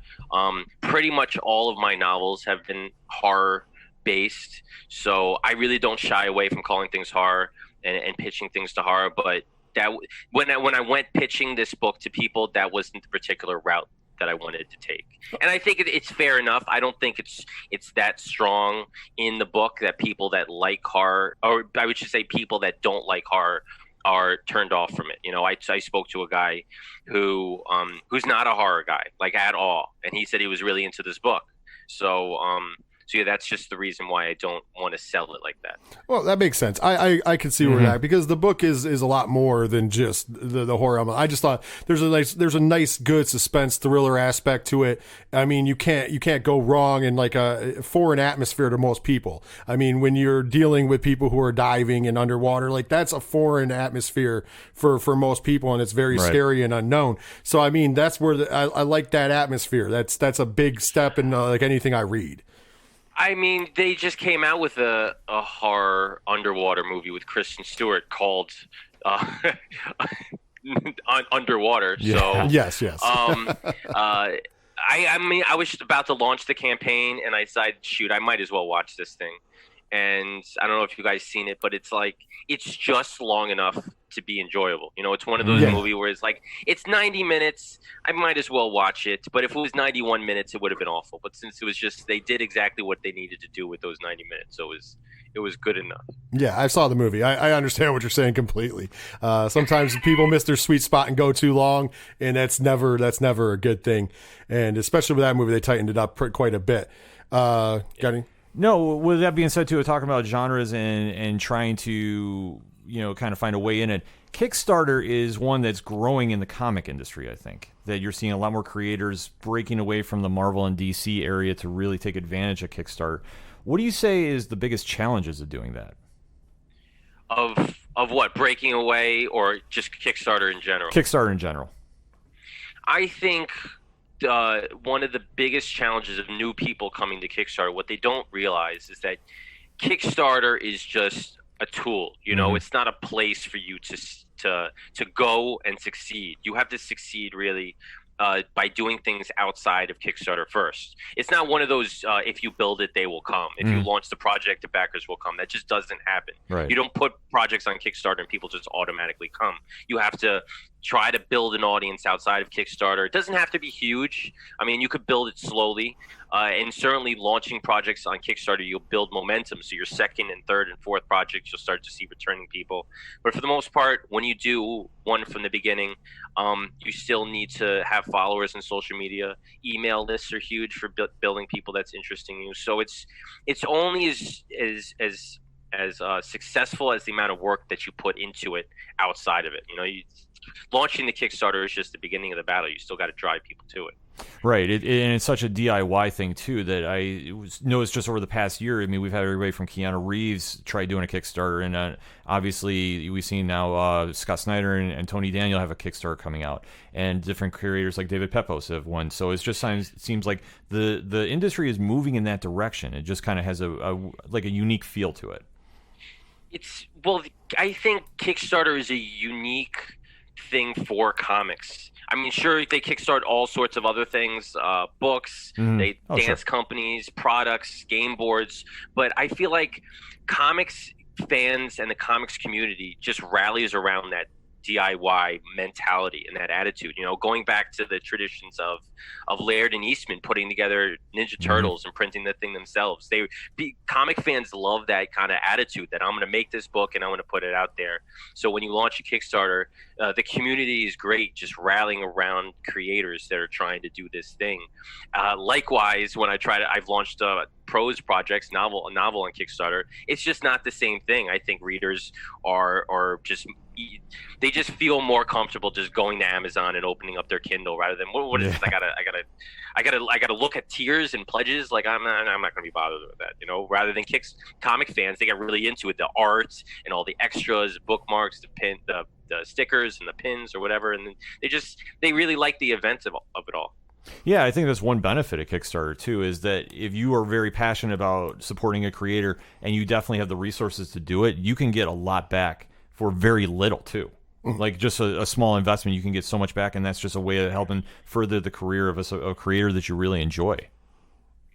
Pretty much all of my novels have been horror-based, so I really don't shy away from calling things horror and pitching things to horror. But that when I went pitching this book to people, that wasn't the particular route that I wanted to take. And I think it's fair enough. I don't think it's that strong in the book that people that like horror, or I would just say people that don't like horror, are turned off from it. I spoke to a guy who's not a horror guy, like, at all, and he said he was really into this book. So yeah, that's just the reason why I don't want to sell it like that. Well, that makes sense. I can see where that, because the book is a lot more than just the horror element. I just thought there's a nice good suspense thriller aspect to it. I mean, you can't go wrong in like a foreign atmosphere to most people. I mean, when you're dealing with people who are diving and underwater, like, that's a foreign atmosphere for most people, and it's very scary and unknown. So I mean, that's where I like that atmosphere. That's a big step in like anything I read. I mean, they just came out with a horror underwater movie with Kristen Stewart called Underwater. Yeah. So yes. I mean, I was just about to launch the campaign, and I decided, shoot, I might as well watch this thing. And I don't know if you guys seen it, but it's just long enough to be enjoyable. You know, it's one of those movies where it's like, it's 90 minutes, I might as well watch it. But if it was 91 minutes, it would have been awful. But since it was just, they did exactly what they needed to do with those 90 minutes, so it was good enough. Yeah, I saw the movie. I understand what you're saying completely. Sometimes people miss their sweet spot and go too long, and that's never a good thing. And especially with that movie, they tightened it up quite a bit. Got any? No, with that being said, too, talking about genres and trying to, kind of find a way in it, Kickstarter is one that's growing in the comic industry, I think. That you're seeing a lot more creators breaking away from the Marvel and DC area to really take advantage of Kickstarter. What do you say is the biggest challenges of doing that? Of what? Breaking away or just Kickstarter in general? Kickstarter in general. I think one of the biggest challenges of new people coming to Kickstarter, what they don't realize is that Kickstarter is just a tool. It's not a place for you to go and succeed. You have to succeed really by doing things outside of Kickstarter first. It's not one of those if you build it, they will come. If you launch the project, the backers will come. That just doesn't happen. Right. You don't put projects on Kickstarter and people just automatically come. You have to try to build an audience outside of Kickstarter. It doesn't have to be huge. I mean, you could build it slowly. And certainly launching projects on Kickstarter, you'll build momentum. So your second and third and fourth projects, you'll start to see returning people. But for the most part, when you do one from the beginning, you still need to have followers on social media. Email lists are huge for building people that's interesting you. So it's only as successful as the amount of work that you put into it outside of it. Launching the Kickstarter is just the beginning of the battle. You still got to drive people to it. Right, and it's such a DIY thing too that I noticed just over the past year. I mean, we've had everybody from Keanu Reeves try doing a Kickstarter, and obviously we've seen now Scott Snyder and Tony Daniel have a Kickstarter coming out, and different creators like David Pepos have one. So it seems like the industry is moving in that direction. It just kind of has a unique feel to it. I think Kickstarter is a unique thing for comics. I mean, sure, they kickstart all sorts of other things, books, dance companies, products, game boards, but I feel like comics fans and the comics community just rallies around that DIY mentality and that attitude. Going back to the traditions of Laird and Eastman putting together Ninja Turtles and printing the thing themselves. Comic fans love that kind of attitude that I'm going to make this book and I'm going to put it out there. So when you launch a Kickstarter, the community is great, just rallying around creators that are trying to do this thing. Likewise, when I've launched prose projects, a novel on Kickstarter. It's just not the same thing. I think readers are just they just feel more comfortable just going to Amazon and opening up their Kindle rather than what is this? I gotta look at tiers and pledges. Like I'm not gonna be bothered with that. Rather than comic fans, they get really into it, the art and all the extras, bookmarks, the stickers and the pins or whatever, and they really like the events of it all. Yeah, I think that's one benefit of Kickstarter, too, is that if you are very passionate about supporting a creator and you definitely have the resources to do it, you can get a lot back for very little, too. Like just a small investment, you can get so much back, and that's just a way of helping further the career of a creator that you really enjoy.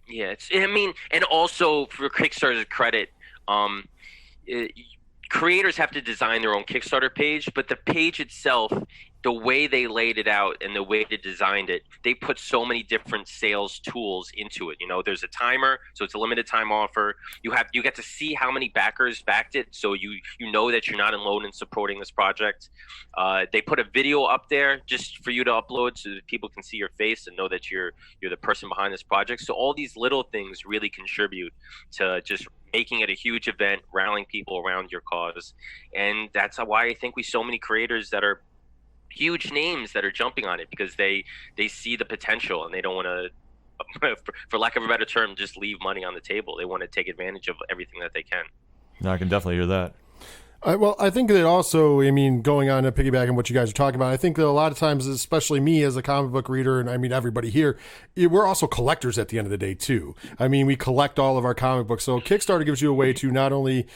Yeah, and also for Kickstarter's credit, creators have to design their own Kickstarter page, but the page itself, the way they laid it out and the way they designed it, they put so many different sales tools into it. There's a timer, so it's a limited time offer. You get to see how many backers backed it, so you know that you're not alone in supporting this project. They put a video up there just for you to upload so that people can see your face and know that you're the person behind this project. So all these little things really contribute to just making it a huge event, rallying people around your cause. And that's why I think we so many creators that are huge names that are jumping on it, because they see the potential and they don't want to, for lack of a better term, just leave money on the table. They want to take advantage of everything that they can. No, I can definitely hear that. Well, I think that also, going on to piggyback on what you guys are talking about, I think that a lot of times, especially me as a comic book reader, and everybody here, we're also collectors at the end of the day too. We collect all of our comic books. So Kickstarter gives you a way to not only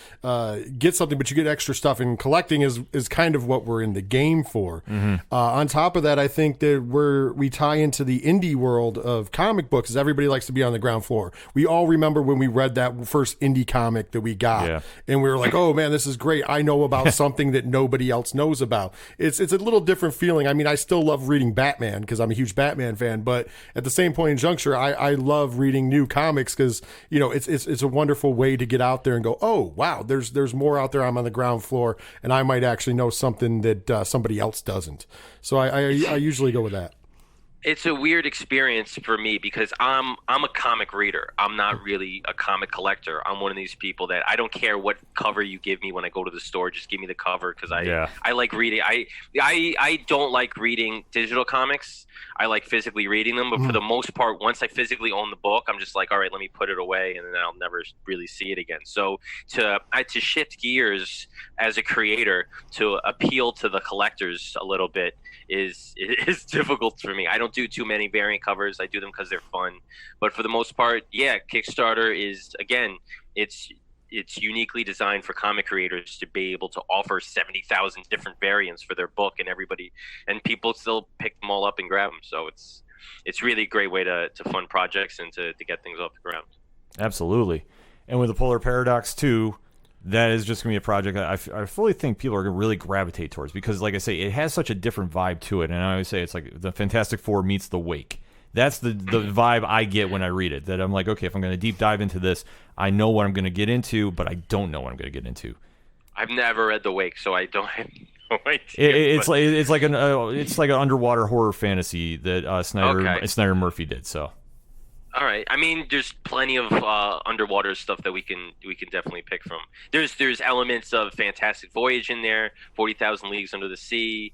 get something, but you get extra stuff, and collecting is kind of what we're in the game for. On top of that, I think that we tie into the indie world of comic books, as everybody likes to be on the ground floor. We all remember when we read that first indie comic that we got, and we were like, oh man, this is great. I know about something that nobody else knows about. It's a little different feeling. I mean, I still love reading Batman because I'm a huge Batman fan, but at the same point in juncture, I love reading new comics because, you know, it's a wonderful way to get out there and go, oh, wow, there's more out there. I'm on the ground floor and I might actually know something that somebody else doesn't. So I usually go with that. It's a weird experience for me because I'm a comic reader. I'm not really a comic collector. I'm one of these people that I don't care what cover you give me when I go to the store. Just give me the cover because I like reading. I don't like reading digital comics. I like physically reading them, but for the most part, once I physically own the book, I'm just like, all right, let me put it away, and then I'll never really see it again. So to shift gears as a creator to appeal to the collectors a little bit is difficult for me. I don't do too many variant covers. I do them because they're fun, but for the most part, yeah, Kickstarter is, again, it's uniquely designed for comic creators to be able to offer 70,000 different variants for their book, and people still pick them all up and grab them. So it's really a great way to fund projects and to get things off the ground. Absolutely. And with the Polar Paradox too, that is just going to be a project that I fully think people are going to really gravitate towards because, like I say, it has such a different vibe to it. And I always say it's like the Fantastic Four meets the Wake. That's the vibe I get when I read it, that I'm like, okay, if I'm going to deep dive into this, I know what I'm going to get into, but I don't know what I'm going to get into. I've never read The Wake, so I don't have no idea. It's like an underwater horror fantasy that Snyder Murphy did. So, all right. I mean, there's plenty of underwater stuff that we can definitely pick from. There's elements of Fantastic Voyage in there, 40,000 Leagues Under the Sea,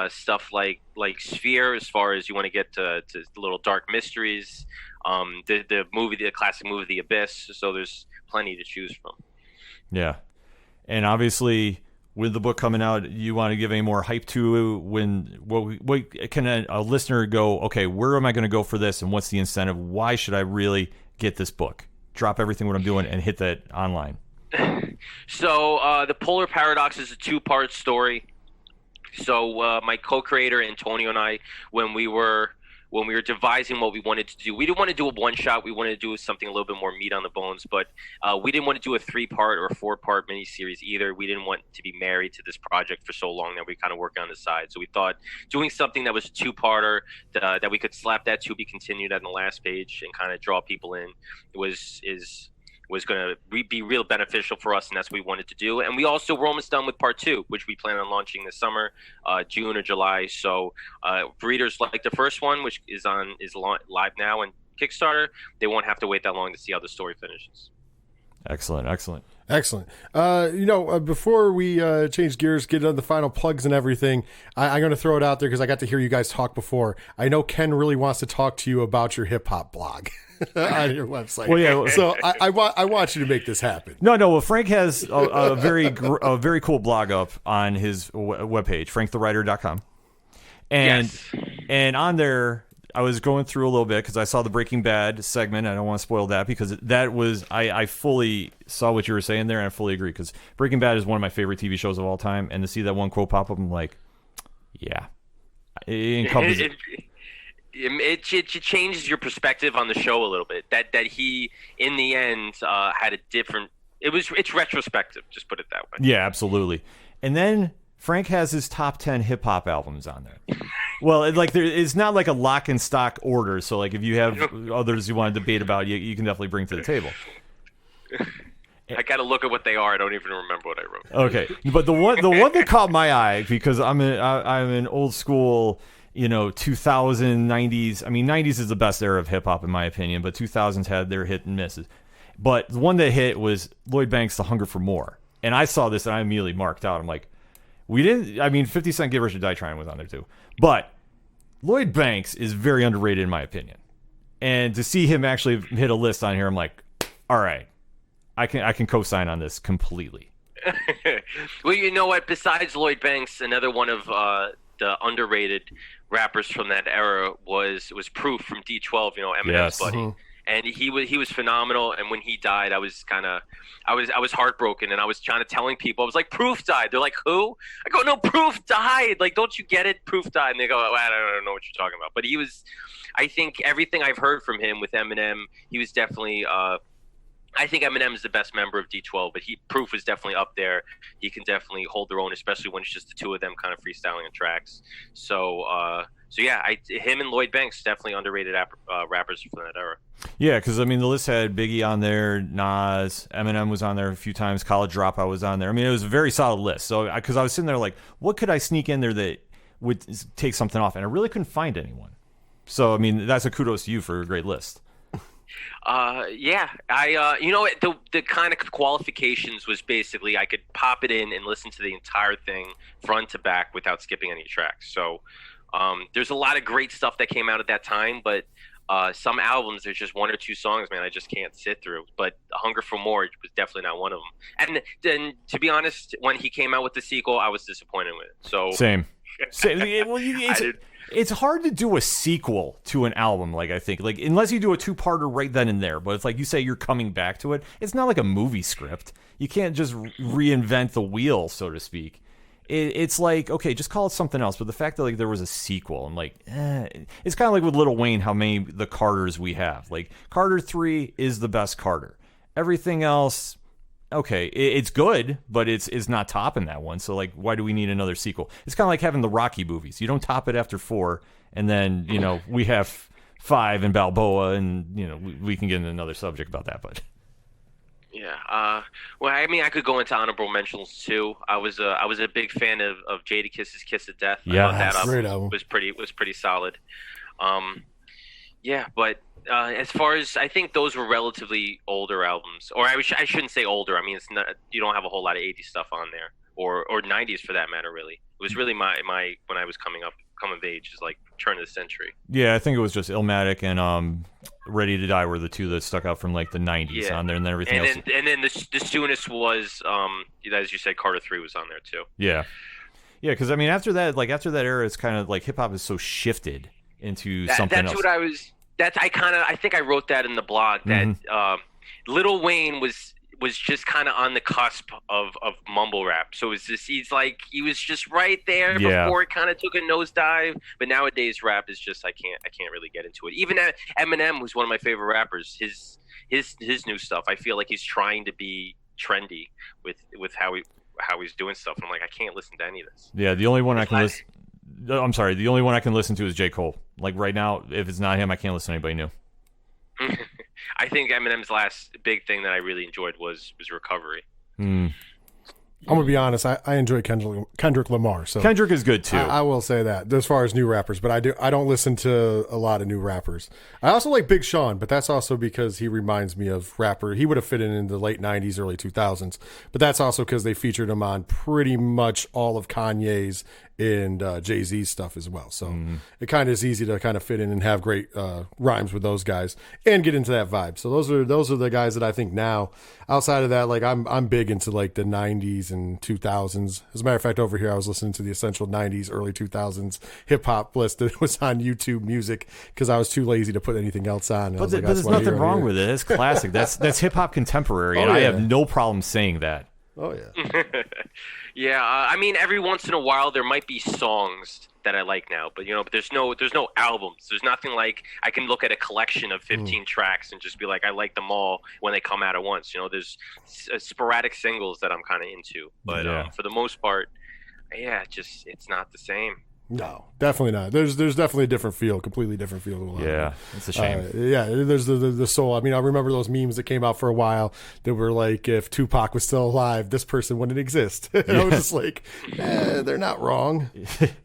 stuff like Sphere, as far as you want to get to little dark mysteries. The classic movie The Abyss. So there's plenty to choose from. Yeah, and obviously, with the book coming out, you want to give any more hype to what can a listener go, okay, where am I going to go for this, and what's the incentive? Why should I really get this book? Drop everything what I'm doing and hit that online. So the Polar Paradox is a 2-part story. So my co-creator Antonio and I, when we were devising what we wanted to do, we didn't want to do a one-shot. We wanted to do something a little bit more meat on the bones, but we didn't want to do a 3-part or 4-part miniseries either. We didn't want to be married to this project for so long that we kind of worked on the side. So we thought doing something that was a 2-parter that we could slap that to be continued on the last page and kind of draw people in was going to be real beneficial for us, and that's what we wanted to do. And we also were almost done with part 2, which we plan on launching this summer, June or July. So for readers like the first one, which is live now on Kickstarter, they won't have to wait that long to see how the story finishes. Excellent. Before we change gears, get into the final plugs and everything, I'm going to throw it out there because I got to hear you guys talk before. I know Ken really wants to talk to you about your hip hop blog on your website. Well, yeah. So I want you to make this happen. No. Well, Frank has a very cool blog up on his webpage, frankthewriter.com, and on there, I was going through a little bit because I saw the Breaking Bad segment. I don't want to spoil that because that was I fully saw what you were saying there, and I fully agree because Breaking Bad is one of my favorite TV shows of all time. And to see that one quote pop up, I'm like, yeah, it encompasses. It changes your perspective on the show a little bit. That he in the end had a different. It's retrospective. Just put it that way. Yeah, absolutely. And then Frank has his top 10 hip hop albums on there. Well, it's not like a lock and stock order. So, like, if you have others you want to debate about, you can definitely bring to the table. I got to look at what they are. I don't even remember what I wrote. Okay, but the one that caught my eye because I'm an old school, 2000s, 90s. I mean, 90s is the best era of hip hop in my opinion, but 2000s had their hit and misses. But the one that hit was Lloyd Banks' "The Hunger for More," and I saw this and I immediately marked out. I'm like, 50 Cent Give Rich or Die Trying was on there too. But Lloyd Banks is very underrated in my opinion. And to see him actually hit a list on here, I'm like, all right, I can co-sign on this completely. Well, you know what? Besides Lloyd Banks, another one of the underrated rappers from that era was Proof from D12, Eminem's buddy. Mm-hmm. And he was phenomenal. And when he died, I was heartbroken, and I was trying to telling people, I was like, Proof died. They're like, who? I go, no, Proof died. Like, don't you get it? Proof died. And they go, I don't know what you're talking about. But I think everything I've heard from him with Eminem, he was definitely I think Eminem is the best member of D12, but Proof is definitely up there. He can definitely hold their own, especially when it's just the two of them kind of freestyling on tracks. So yeah, him and Lloyd Banks definitely underrated rappers from that era. Yeah, because I mean the list had Biggie on there, Nas, Eminem was on there a few times, College Dropout was on there. I mean it was a very solid list. So because I was sitting there like, what could I sneak in there that would take something off, and I really couldn't find anyone. So I mean that's a kudos to you for a great list. Yeah, the kind of qualifications was basically I could pop it in and listen to the entire thing front to back without skipping any tracks. So there's a lot of great stuff that came out at that time, but some albums there's just one or two songs, man, I just can't sit through. But Hunger for More was definitely not one of them. And then to be honest, when he came out with the sequel, I was disappointed with it. So same. Well, it's hard to do a sequel to an album, like I think, like unless you do a two-parter right then and there. But it's like you say you're coming back to it. It's not like a movie script. You can't just reinvent the wheel, so to speak. It's like, okay, just call it something else. But the fact that like there was a sequel, I'm like, it's kind of like with Lil Wayne, how many the Carters we have. Like Carter 3 is the best Carter. Everything else, okay, it's good, but it's not topping that one. So like, why do we need another sequel? It's kind of like having the Rocky movies. You don't top it after 4, and then we have 5 and Balboa, and we can get into another subject about that, but. Yeah. Well, I mean, I could go into honorable mentions too. I was a big fan of Jadakiss' Kiss of Death. Yeah, I thought that great album album. was pretty solid. Yeah, but as far as I think those were relatively older albums, or I shouldn't say older. I mean, it's not, you don't have a whole lot of 80s stuff on there, or 90s for that matter. Really, it was really my when I was coming of age, is like turn of the century. Yeah, I think it was just Illmatic and Ready to Die were the two that stuck out from like the 90s on there, and then everything else. And then the soonest was, as you said, Carter 3 was on there too. Yeah, because I mean, after that era, it's kind of like hip hop is so shifted into something else. That's what I was. I think I wrote that in the blog that Lil Wayne was just kind of on the cusp of mumble rap. So he was just right there before it kind of took a nosedive. But nowadays rap is just I can't really get into it. Even Eminem, who's one of my favorite rappers, his new stuff, I feel like he's trying to be trendy with how he's doing stuff. And I'm like, I can't listen to any of this. Yeah, the only one I can listen. I'm sorry, the only one I can listen to is J. Cole. Like right now, if it's not him, I can't listen to anybody new. I think Eminem's last big thing that I really enjoyed was Recovery. I'm gonna be honest. I enjoy Kendrick Lamar. So Kendrick is good too. I will say that as far as new rappers, but I don't listen to a lot of new rappers. I also like Big Sean, but that's also because he reminds me of rapper. He would have fit in the late '90s, early 2000s, but that's also because they featured him on pretty much all of Kanye's and Jay-Z's stuff as well. So it kind of is easy to kind of fit in and have great rhymes with those guys and get into that vibe. So those are the guys that I think now. Outside of that, like I'm big into like the '90s and 2000s. As a matter of fact, over here I was listening to the Essential '90s, early 2000s hip hop list that was on YouTube Music because I was too lazy to put anything else on. But there's nothing wrong with it. It's classic. That's hip hop contemporary, and I have no problem saying that. Oh yeah. Yeah, I mean, every once in a while there might be songs that I like now, but but there's no albums. There's nothing like I can look at a collection of 15 tracks and just be like, I like them all when they come out at once. There's sporadic singles that I'm kind of into, but for the most part, it's not the same. No, definitely not. There's definitely a different feel, completely different feel to a lot. Yeah, it's a shame. There's the soul. I mean, I remember those memes that came out for a while that were like, if Tupac was still alive, this person wouldn't exist. And I was just like, they're not wrong.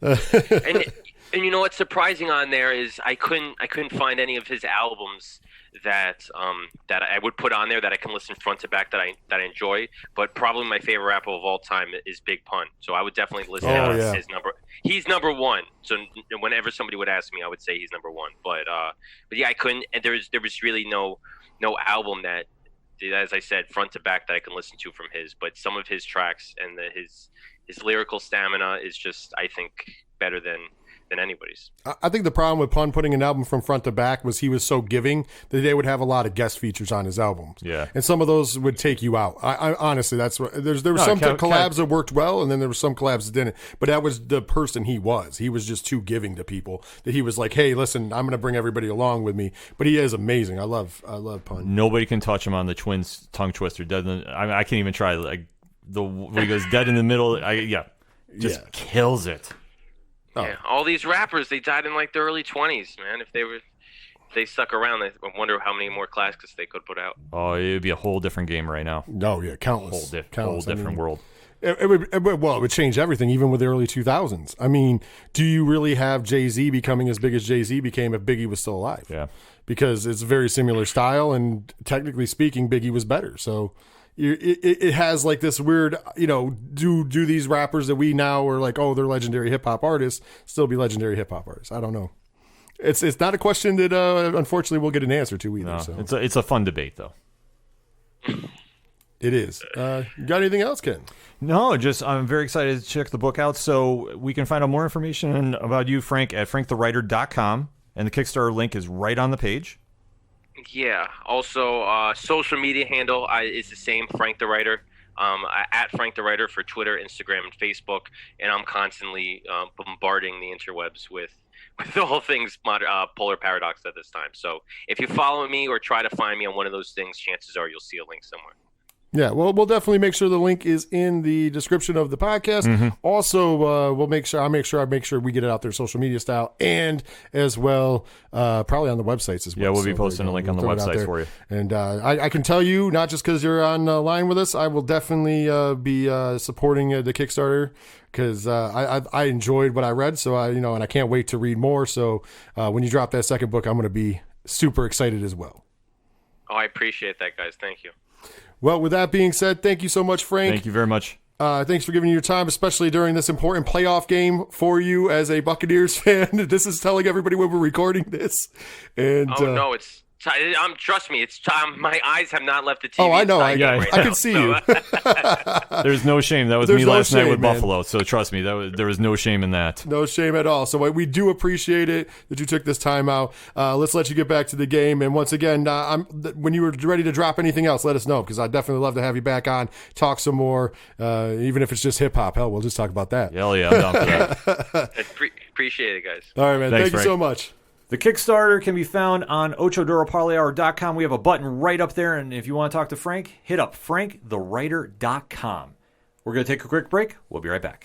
And what's surprising on there is I couldn't find any of his albums that I would put on there that I can listen front to back that I enjoy. But probably my favorite rapper of all time is Big Pun. So I would definitely listen to his number. He's number one. So whenever somebody would ask me, I would say he's number one. But yeah, I couldn't. And there was really no album that, as I said, front to back that I can listen to from his. But some of his tracks and his lyrical stamina is just, I think, better than than anybody's. I think the problem with Pun putting an album from front to back was he was so giving that they would have a lot of guest features on his albums. Yeah. And some of those would take you out. I honestly, that's what, there were some collabs that worked well, and then there were some collabs that didn't. But that was the person he was. He was just too giving to people that he was like, hey, listen, I'm going to bring everybody along with me. But he is amazing. I love Pun. Nobody can touch him on the Twins tongue twister. I can't even try. Like when he goes dead in the middle. Just kills it. Oh. Yeah, all these rappers, they died in like the early 20s, man. If they stuck around, I wonder how many more classics they could put out. Oh, it would be a whole different game right now. No, yeah, countless. Whole different world. It would change everything, even with the early 2000s. I mean, do you really have Jay-Z becoming as big as Jay-Z became if Biggie was still alive? Yeah. Because it's a very similar style, and technically speaking, Biggie was better. So it has like this weird, do these rappers that we now are like, oh, they're legendary hip-hop artists, still be legendary hip-hop artists? I don't know. It's not a question that unfortunately we'll get an answer to either. No, so. it's a fun debate, though. It is. You got anything else, Ken? No, I'm very excited to check the book out. So we can find out more information about you, Frank, at frankthewriter.com, and the Kickstarter link is right on the page. Yeah. Also, social media handle is the same, Frank the Writer. At Frank the Writer for Twitter, Instagram, and Facebook, and I'm constantly bombarding the interwebs with all things Polar Paradox at this time. So if you follow me or try to find me on one of those things, chances are you'll see a link somewhere. Yeah, well, we'll definitely make sure the link is in the description of the podcast. Mm-hmm. Also, I'll make sure we get it out there social media style, and as well, probably on the websites as well. Yeah, we'll be posting a link on the websites for you. And I can tell you, not just because you're on line with us, I will definitely be supporting the Kickstarter, because I enjoyed what I read. So and I can't wait to read more. So when you drop that second book, I'm going to be super excited as well. Oh, I appreciate that, guys. Thank you. Well, with that being said, thank you so much, Frank. Thank you very much. Thanks for giving your time, especially during this important playoff game for you as a Buccaneers fan. This is telling everybody when we're recording this. And no, it's trust me, it's my eyes have not left the TV. Oh, I know. I can see you. There's no shame. That was me last night with Buffalo. So trust me, there was no shame in that. No shame at all. So we do appreciate it that you took this time out. Let's let you get back to the game. And once again, when you were ready to drop anything else, let us know, because I'd definitely love to have you back on, talk some more, even if it's just hip hop. Hell, we'll just talk about that. Hell yeah, I'm down for that. Appreciate it, guys. All right, man. Thanks, Thank you so much. The Kickstarter can be found on OchoDoroParlayHour.com. We have a button right up there, and if you want to talk to Frank, hit up FrankTheWriter.com. We're going to take a quick break. We'll be right back.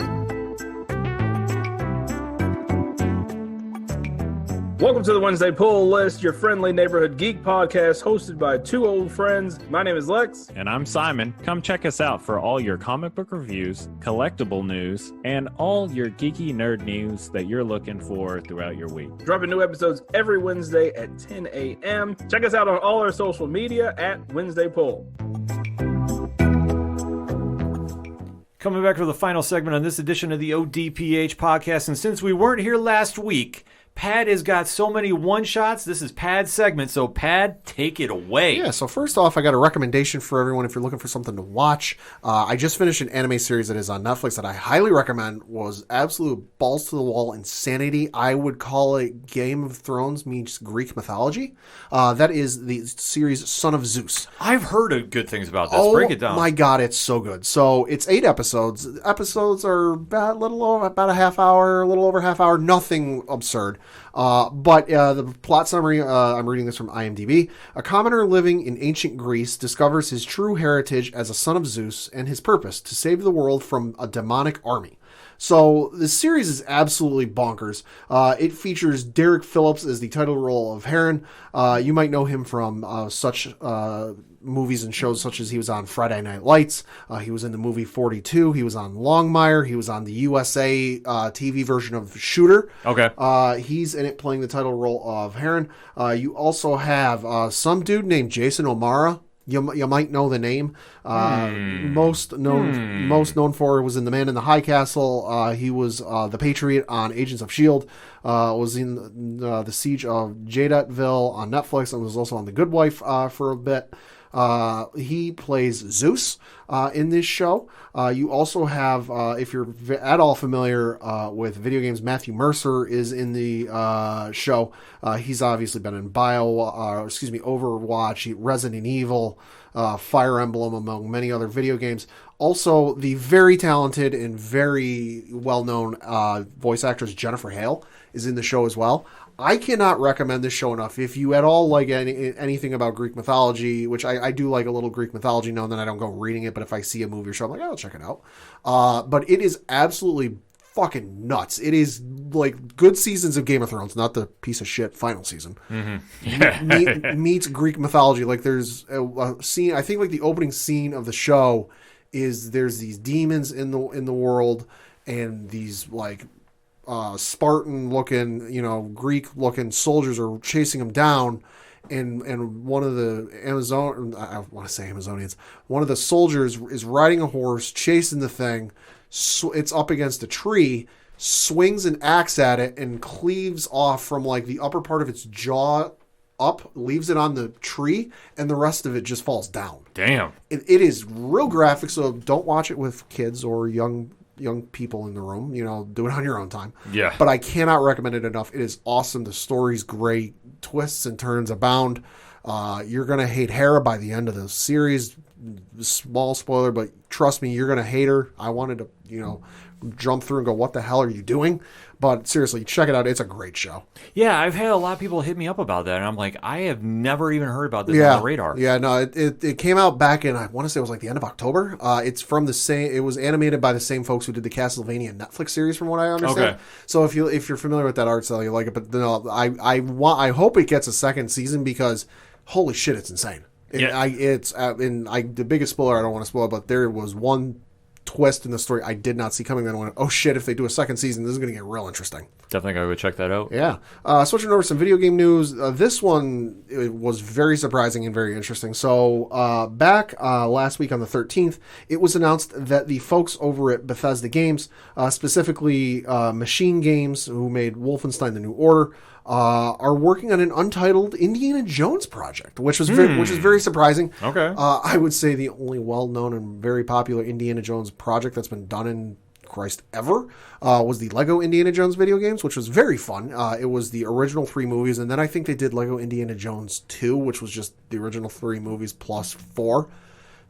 Welcome to the Wednesday Pull List, your friendly neighborhood geek podcast hosted by two old friends. My name is Lex. And I'm Simon. Come check us out for all your comic book reviews, collectible news, and all your geeky nerd news that you're looking for throughout your week. Dropping new episodes every Wednesday at 10 a.m. Check us out on all our social media at Wednesday Pull. Coming back for the final segment on this edition of the ODPH podcast, and since we weren't here last week, Pad has got so many one-shots. This is Pad's segment, so Pad, take it away. Yeah, so first off, I got a recommendation for everyone if you're looking for something to watch. I just finished an anime series that is on Netflix that I highly recommend. Was absolute balls-to-the-wall insanity. I would call it Game of Thrones meets Greek mythology. That is the series Son of Zeus. I've heard good things about this. Break it down. Oh my God, it's so good. So it's 8 episodes. Episodes are about a half hour, a little over half hour. Nothing absurd. But the plot summary, I'm reading this from IMDb. A commoner living in ancient Greece discovers his true heritage as a son of Zeus and his purpose to save the world from a demonic army. So this series is absolutely bonkers. It features Derek Phillips as the title role of Heron. You might know him from such movies and shows such as he was on Friday Night Lights. He was in the movie 42. He was on Longmire. He was on the USA TV version of Shooter. Okay. He's in it playing the title role of Heron. You also have some dude named Jason O'Mara. You might know the name. Most known for was in The Man in the High Castle. He was the Patriot on Agents of S.H.I.E.L.D. Was in the Siege of Jadotville on Netflix, and was also on The Good Wife for a bit. He plays Zeus in this show. You also have, if you're at all familiar with video games, Matthew Mercer is in the show. He's obviously been in Overwatch, Resident Evil, Fire Emblem, among many other video games. Also, the very talented and very well-known voice actress Jennifer Hale is in the show as well. I cannot recommend this show enough. If you at all like anything about Greek mythology, which I do like a little Greek mythology now and then, I don't go reading it, but if I see a movie or show, I'm like, I'll check it out. But it is absolutely fucking nuts. It is like good seasons of Game of Thrones, not the piece of shit final season. Meets Greek mythology. Like there's a scene, I think like the opening scene of the show is there's these demons in the world, and these like Spartan looking, Greek looking soldiers are chasing them down, and one of the Amazonians, one of the soldiers is riding a horse chasing the thing. So it's up against a tree, swings an axe at it and cleaves off from like the upper part of its jaw up, leaves it on the tree, and the rest of it just falls down. Damn. It is real graphic, so don't watch it with kids or young people in the room. Do it on your own time. Yeah. But I cannot recommend it enough. It is awesome. The story's great. Twists and turns abound. You're going to hate Hera by the end of the series. Small spoiler, but trust me, you're going to hate her. I wanted to, jump through and go, what the hell are you doing? But seriously, check it out. It's a great show. Yeah, I've had a lot of people hit me up about that, and I'm like, I have never even heard about this on the radar. Yeah, no, it came out back in, I want to say it was like the end of October. It's from the same, it was animated by the same folks who did the Castlevania Netflix series, from what I understand. Okay. So if you're familiar with that art style, you like it. But no, I hope it gets a second season, because holy shit, it's insane. The biggest spoiler, I don't want to spoil, but there was one twist in the story I did not see coming. Then I went, oh shit, if they do a second season, this is going to get real interesting. Definitely gotta go check that out. Yeah. Switching over to some video game news. This one was very surprising and very interesting. So back last week on the 13th, it was announced that the folks over at Bethesda Games, specifically Machine Games, who made Wolfenstein: The New Order, are working on an untitled Indiana Jones project, which is very surprising. Okay. I would say the only well-known and very popular Indiana Jones project that's been done in Christ ever was the Lego Indiana Jones video games, which was very fun. It was the original 3 movies, and then I think they did Lego Indiana Jones 2, which was just the original 3 movies plus 4.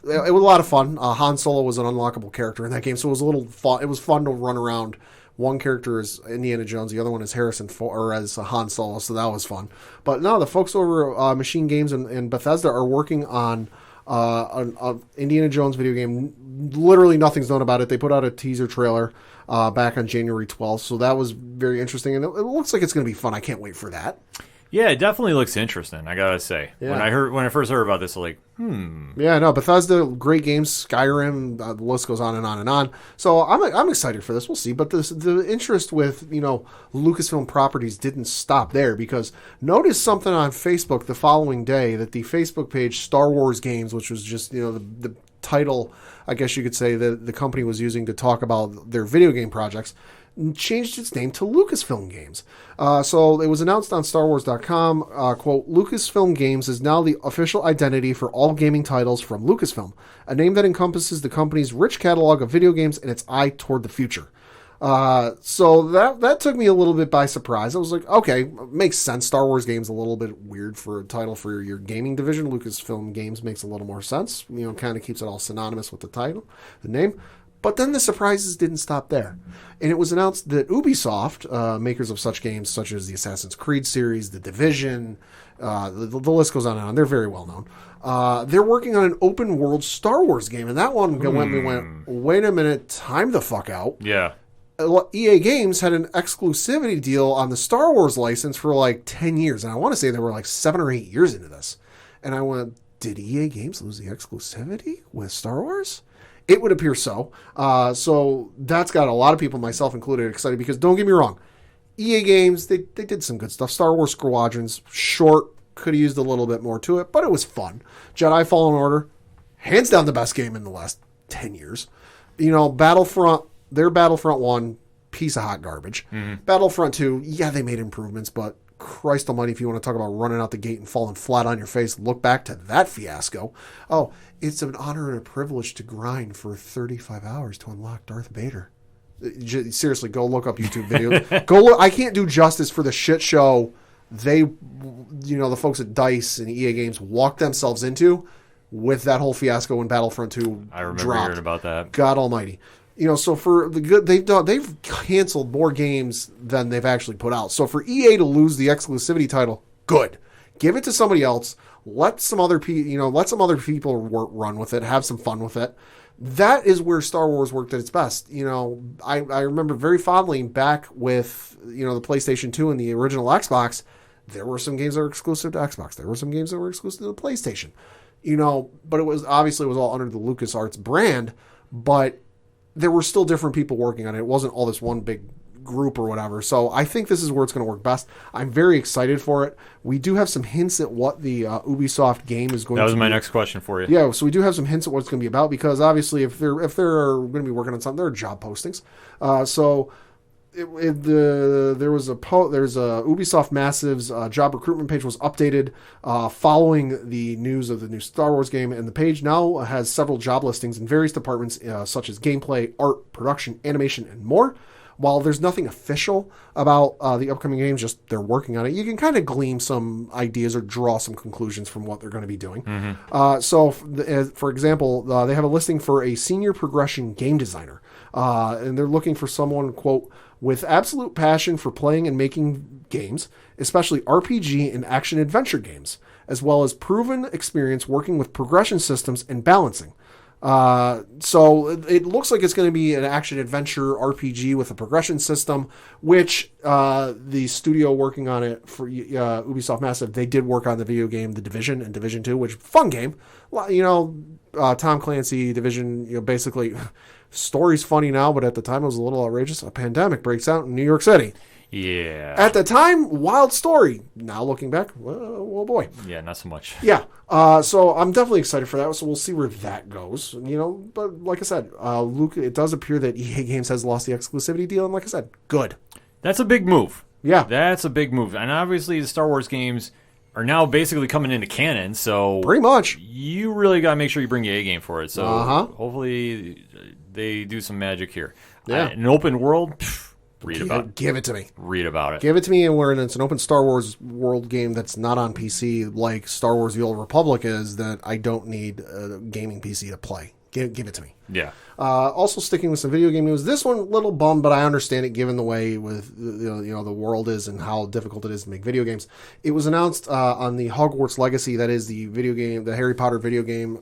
It was a lot of fun. Han Solo was an unlockable character in that game, so it was a little fun. It was fun to run around. One character is Indiana Jones, the other one is as Han Solo, so that was fun. But no, the folks over Machine Games and Bethesda are working on an Indiana Jones video game. Literally nothing's known about it. They put out a teaser trailer back on January 12th, so that was very interesting, and it looks like it's going to be fun. I can't wait for that. Yeah, it definitely looks interesting, I gotta say. Yeah. When I first heard about this, I was like, Yeah, no, Bethesda, great games, Skyrim, the list goes on and on and on. So I'm excited for this. We'll see. But the interest with, Lucasfilm properties didn't stop there, because notice something on Facebook the following day, that the Facebook page Star Wars Games, which was just, the title, I guess you could say, that the company was using to talk about their video game projects, changed its name to Lucasfilm Games. So it was announced on StarWars.com, quote, Lucasfilm Games is now the official identity for all gaming titles from Lucasfilm, a name that encompasses the company's rich catalog of video games and its eye toward the future. So that took me a little bit by surprise. I was like, okay, makes sense. Star Wars Games a little bit weird for a title for your gaming division. Lucasfilm Games makes a little more sense. Kind of keeps it all synonymous with the title, the name. But then the surprises didn't stop there. And it was announced that Ubisoft, makers of such games such as the Assassin's Creed series, The Division, the list goes on and on. They're very well known. They're working on an open world Star Wars game. And that one went, wait a minute, time the fuck out. Yeah. EA Games had an exclusivity deal on the Star Wars license for like 10 years. And I want to say they were like 7 or 8 years into this. And I went, did EA Games lose the exclusivity with Star Wars? It would appear so. So that's got a lot of people, myself included, excited, because don't get me wrong, EA Games, they did some good stuff. Star Wars Squadrons, short, could have used a little bit more to it, but it was fun. Jedi Fallen Order, hands down the best game in the last 10 years. Battlefront, their Battlefront 1, piece of hot garbage. Mm-hmm. Battlefront 2, yeah, they made improvements, but Christ almighty, if you want to talk about running out the gate and falling flat on your face, look back to that fiasco. Oh, it's an honor and a privilege to grind for 35 hours to unlock Darth Vader. Seriously, go look up YouTube videos. Go look. I can't do justice for the shit show the folks at DICE and EA Games walked themselves into with that whole fiasco when Battlefront 2 I remember dropped. hearing about that. God almighty. So for the good, they've canceled more games than they've actually put out. So for EA to lose the exclusivity title, good. Give it to somebody else. Let some other people run with it, have some fun with it. That is where Star Wars worked at its best. I remember very fondly back with the PlayStation 2 and the original Xbox. There were some games that were exclusive to Xbox. There were some games that were exclusive to the PlayStation. But it was all under the LucasArts brand, but there were still different people working on it. It wasn't all this one big group or whatever. So I think this is where it's going to work best. I'm very excited for it. We do have some hints at what the Ubisoft game is going to be. That was my next question for you. Yeah, so we do have some hints at what it's going to be about, because obviously if they're going to be working on something, there are job postings. There's a Ubisoft Massive's job recruitment page was updated following the news of the new Star Wars game, and the page now has several job listings in various departments such as gameplay, art, production, animation, and more. While there's nothing official about the upcoming games, just they're working on it, you can kind of glean some ideas or draw some conclusions from what they're going to be doing. Mm-hmm. For example, they have a listing for a senior progression game designer, and they're looking for someone, quote, with absolute passion for playing and making games, especially RPG and action-adventure games, as well as proven experience working with progression systems and balancing. So it looks like it's going to be an action-adventure RPG with a progression system, which the studio working on it for Ubisoft Massive, they did work on the video game The Division and Division 2, which fun game. Tom Clancy, Division, basically... Story's funny now, but at the time it was a little outrageous. A pandemic breaks out in New York City. Yeah. At the time, wild story. Now looking back, well boy. Yeah, not so much. Yeah. So I'm definitely excited for that. So we'll see where that goes. But like I said, Luke, it does appear that EA Games has lost the exclusivity deal, and like I said, good. That's a big move. Yeah. That's a big move. And obviously the Star Wars games are now basically coming into canon, so pretty much you really got to make sure you bring your A game for it. So hopefully they do some magic here. Yeah. An open world, give it to me. Read about it. Give it to me, and it's an open Star Wars world game that's not on PC like Star Wars The Old Republic is, that I don't need a gaming PC to play. Give it to me. Yeah. Also sticking with some video game news. This one, a little bummed, but I understand it given the way with the world is and how difficult it is to make video games. It was announced on the Hogwarts Legacy, that is the video game, the Harry Potter video game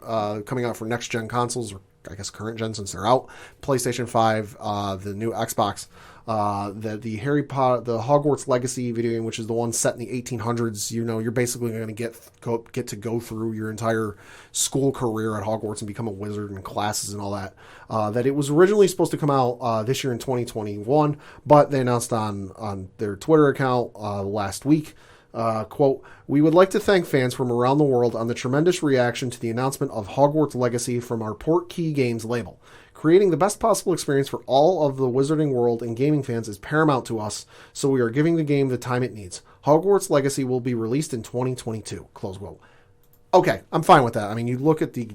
coming out for next gen consoles, or I guess current gen since they're out. PlayStation 5, the new Xbox. The Hogwarts Legacy video game, which is the one set in the 1800s, you're basically going to get to go through your entire school career at Hogwarts and become a wizard and classes and all that. That it was originally supposed to come out this year in 2021, but they announced on their Twitter account last week. Quote, "We would like to thank fans from around the world on the tremendous reaction to the announcement of Hogwarts Legacy from our Portkey Games label. Creating the best possible experience for all of the wizarding world and gaming fans is paramount to us, so we are giving the game the time it needs. Hogwarts Legacy will be released in 2022. Close quote. Okay, I'm fine with that. I mean, you look at the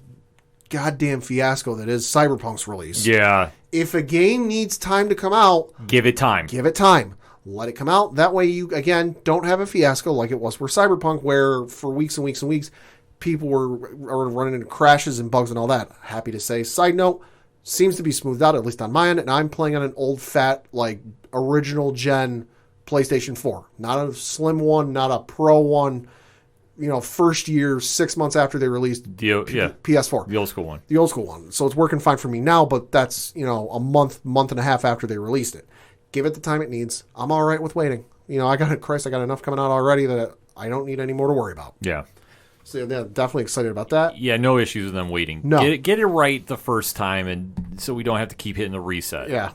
goddamn fiasco that is Cyberpunk's release. Yeah. If a game needs time to come out, give it time. Give it time. Let it come out. That way you, again, don't have a fiasco like it was for Cyberpunk, where for weeks and weeks and weeks, people were running into crashes and bugs and all that. Happy to say, side note, seems to be smoothed out, at least on my end, and I'm playing on an old fat, original gen PlayStation 4. Not a slim one, not a pro one. First year, 6 months after they released PS4. The old school one. The old school one. So it's working fine for me now, but that's, a month and a half after they released it. Give it the time it needs. I'm all right with waiting. I got enough coming out already that I don't need any more to worry about. Yeah. So yeah, definitely excited about that. Yeah, no issues with them waiting. No. Get it right the first time, and so we don't have to keep hitting the reset. Yeah.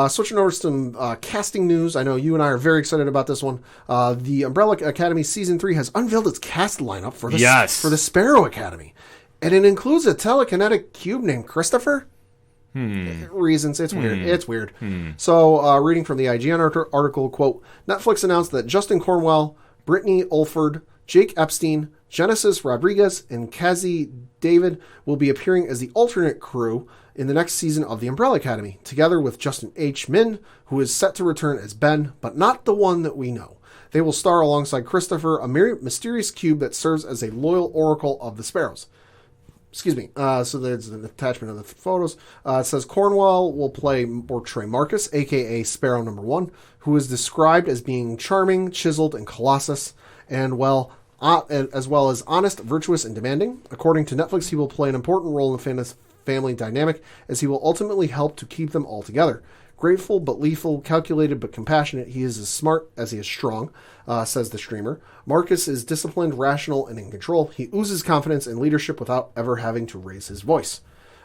Switching over to some casting news. I know you and I are very excited about this one. The Umbrella Academy Season 3 has unveiled its cast lineup for the Sparrow Academy. And it includes a telekinetic cube named Christopher. Reasons. It's weird. It's weird. So, reading from the IGN article, quote, Netflix announced that Justin Cornwell, Brittany Ulford, Jake Epstein, Genesis Rodriguez, and Kazi David will be appearing as the alternate crew in the next season of The Umbrella Academy, together with Justin H. Min, who is set to return as Ben, but not the one that we know. They will star alongside Christopher, a mysterious cube that serves as a loyal oracle of the Sparrows. Excuse me. So there's an attachment of the photos. It says Cornwell will portray Marcus, a.k.a. Sparrow number 1, who is described as being charming, chiseled, and colossus, and as well as honest, virtuous, and demanding. According to Netflix, he will play an important role in the family dynamic, as he will ultimately help to keep them all together. Grateful but lethal, calculated but compassionate, he is as smart as he is strong, says the streamer. Marcus is disciplined, rational, and in control. He oozes confidence and leadership without ever having to raise his voice.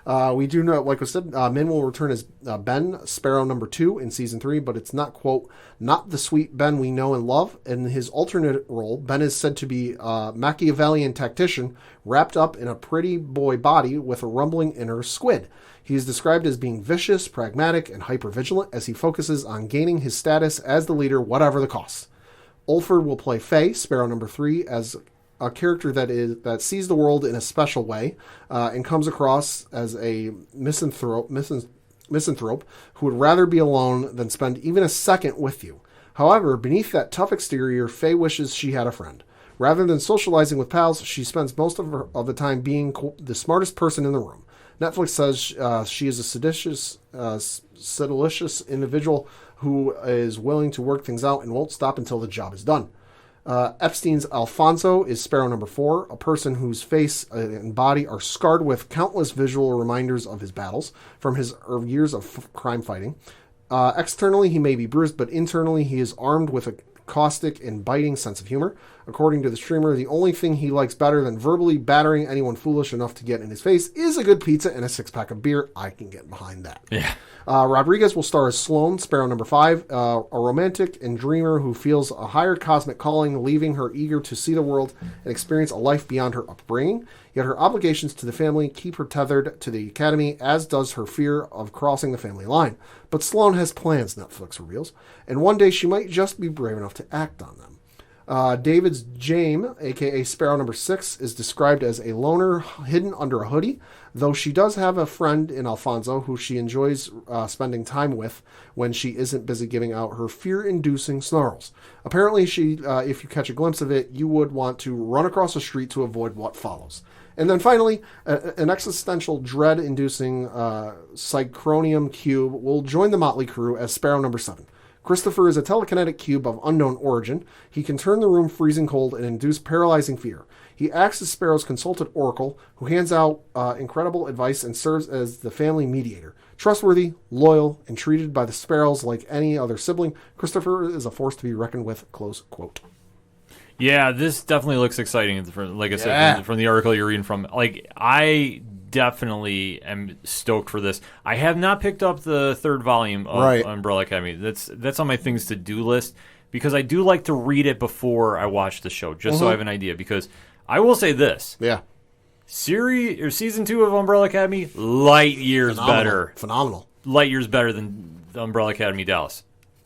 We do know, like I said, Min will return as Ben, Sparrow number 2 in season 3, but it's not, quote, not the sweet Ben we know and love. In his alternate role, Ben is said to be a Machiavellian tactician wrapped up in a pretty boy body with a rumbling inner squid. He is described as being vicious, pragmatic, and hyper-vigilant as he focuses on gaining his status as the leader, whatever the cost. Ulford will play Faye, Sparrow number 3, as a character that sees the world in a special way and comes across as a misanthrope who would rather be alone than spend even a second with you. However, beneath that tough exterior, Faye wishes she had a friend. Rather than socializing with pals, she spends most of the time being the smartest person in the room. Netflix says she is a seditious individual who is willing to work things out and won't stop until the job is done. Epstein's Alfonso is Sparrow number 4, a person whose face and body are scarred with countless visual reminders of his battles from his years of crime fighting. Externally, he may be bruised, but internally, he is armed with a caustic and biting sense of humor. According to the streamer, the only thing he likes better than verbally battering anyone foolish enough to get in his face is a good pizza and a 6-pack of beer. I can get behind that. Yeah. Rodriguez will star as Sloane, Sparrow number 5, a romantic and dreamer who feels a higher cosmic calling, leaving her eager to see the world and experience a life beyond her upbringing. Yet her obligations to the family keep her tethered to the academy, as does her fear of crossing the family line. But Sloane has plans, Netflix reveals, and one day she might just be brave enough to act on them. David's Jame, a.k.a. Sparrow number 6, is described as a loner hidden under a hoodie, though she does have a friend in Alfonso who she enjoys spending time with when she isn't busy giving out her fear-inducing snarls. Apparently, if you catch a glimpse of it, you would want to run across the street to avoid what follows. And then finally, an existential dread-inducing Psychronium cube will join the motley crew as Sparrow number 7. Christopher is a telekinetic cube of unknown origin. He can turn the room freezing cold and induce paralyzing fear. He acts as Sparrow's consultant oracle, who hands out incredible advice and serves as the family mediator. Trustworthy, loyal, and treated by the Sparrows like any other sibling, Christopher is a force to be reckoned with, close quote. Yeah, this definitely looks exciting. Like I said, from the article you're reading from. Like, I definitely am stoked for this. I have not picked up the 3rd volume of Umbrella Academy. That's on my things to do list, because I do like to read it before I watch the show, just so I have an idea. Because I will say this. Yeah. Season 2 of Umbrella Academy, light years better. Phenomenal. Light years better than the Umbrella Academy Dallas.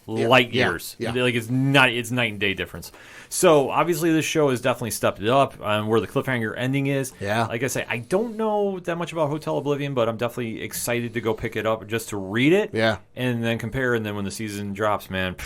Light years. Yeah. Like, it's night and day difference. So obviously this show has definitely stepped it up on where the cliffhanger ending is. Yeah. Like I say, I don't know that much about Hotel Oblivion, but I'm definitely excited to go pick it up just to read it. Yeah. And then compare, and then when the season drops, man.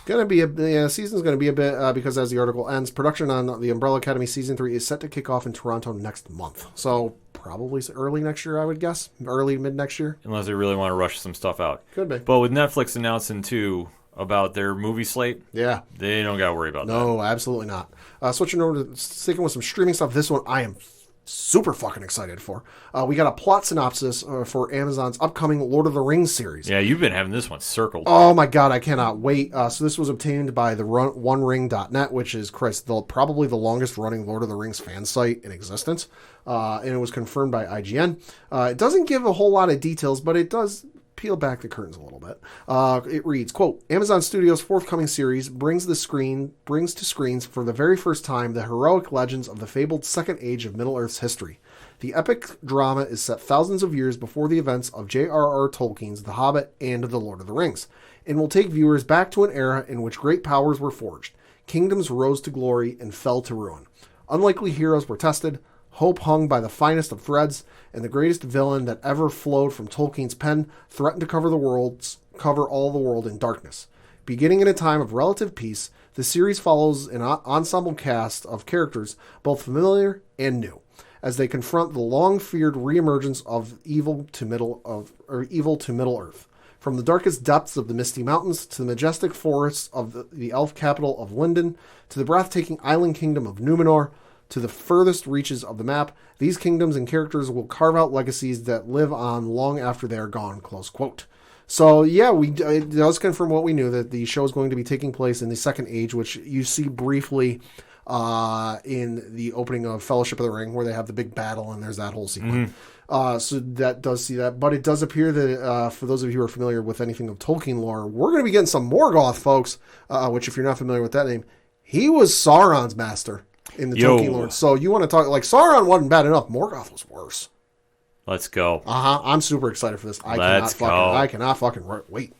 Season's going to be a bit, because as the article ends, production on the Umbrella Academy Season 3 is set to kick off in Toronto next month. So probably early next year, I would guess. Early, mid next year. Unless they really want to rush some stuff out. Could be. But with Netflix announcing, too, about their movie slate, yeah, they don't got to worry about that. No, absolutely not. Switching over to sticking with some streaming stuff, this one I am super fucking excited for. We got a plot synopsis for Amazon's upcoming Lord of the Rings series. Yeah, you've been having this one circled. Oh my god, I cannot wait. So this was obtained by the OneRing.net, which is probably the longest running Lord of the Rings fan site in existence. And it was confirmed by IGN. It doesn't give a whole lot of details, but it does peel back the curtains a little bit. It reads, quote, Amazon Studios' forthcoming series brings to screens for the very first time the heroic legends of the fabled Second Age of Middle-earth's history. The epic drama is set thousands of years before the events of J.R.R. Tolkien's The Hobbit and The Lord of the Rings, and will take viewers back to an era in which great powers were forged. Kingdoms rose to glory and fell to ruin. Unlikely heroes were tested, hope hung by the finest of threads, and the greatest villain that ever flowed from Tolkien's pen threatened to cover all the world in darkness. Beginning in a time of relative peace, the series follows an ensemble cast of characters, both familiar and new, as they confront the long-feared reemergence of evil to Middle-earth. From the darkest depths of the Misty Mountains to the majestic forests of the elf capital of Lindon, to the breathtaking island kingdom of Numenor, to the furthest reaches of the map, these kingdoms and characters will carve out legacies that live on long after they are gone, close quote. So, yeah, it does confirm what we knew, that the show is going to be taking place in the Second Age, which you see briefly in the opening of Fellowship of the Ring, where they have the big battle and there's that whole sequence. So that does see that. But it does appear that, for those of you who are familiar with anything of Tolkien lore, we're going to be getting some Morgoth, folks, which, if you're not familiar with that name, he was Sauron's master in the Tolkien lore. So you want to talk, like, Sauron wasn't bad enough. Morgoth was worse. Let's go. I'm super excited for this. I cannot fucking wait.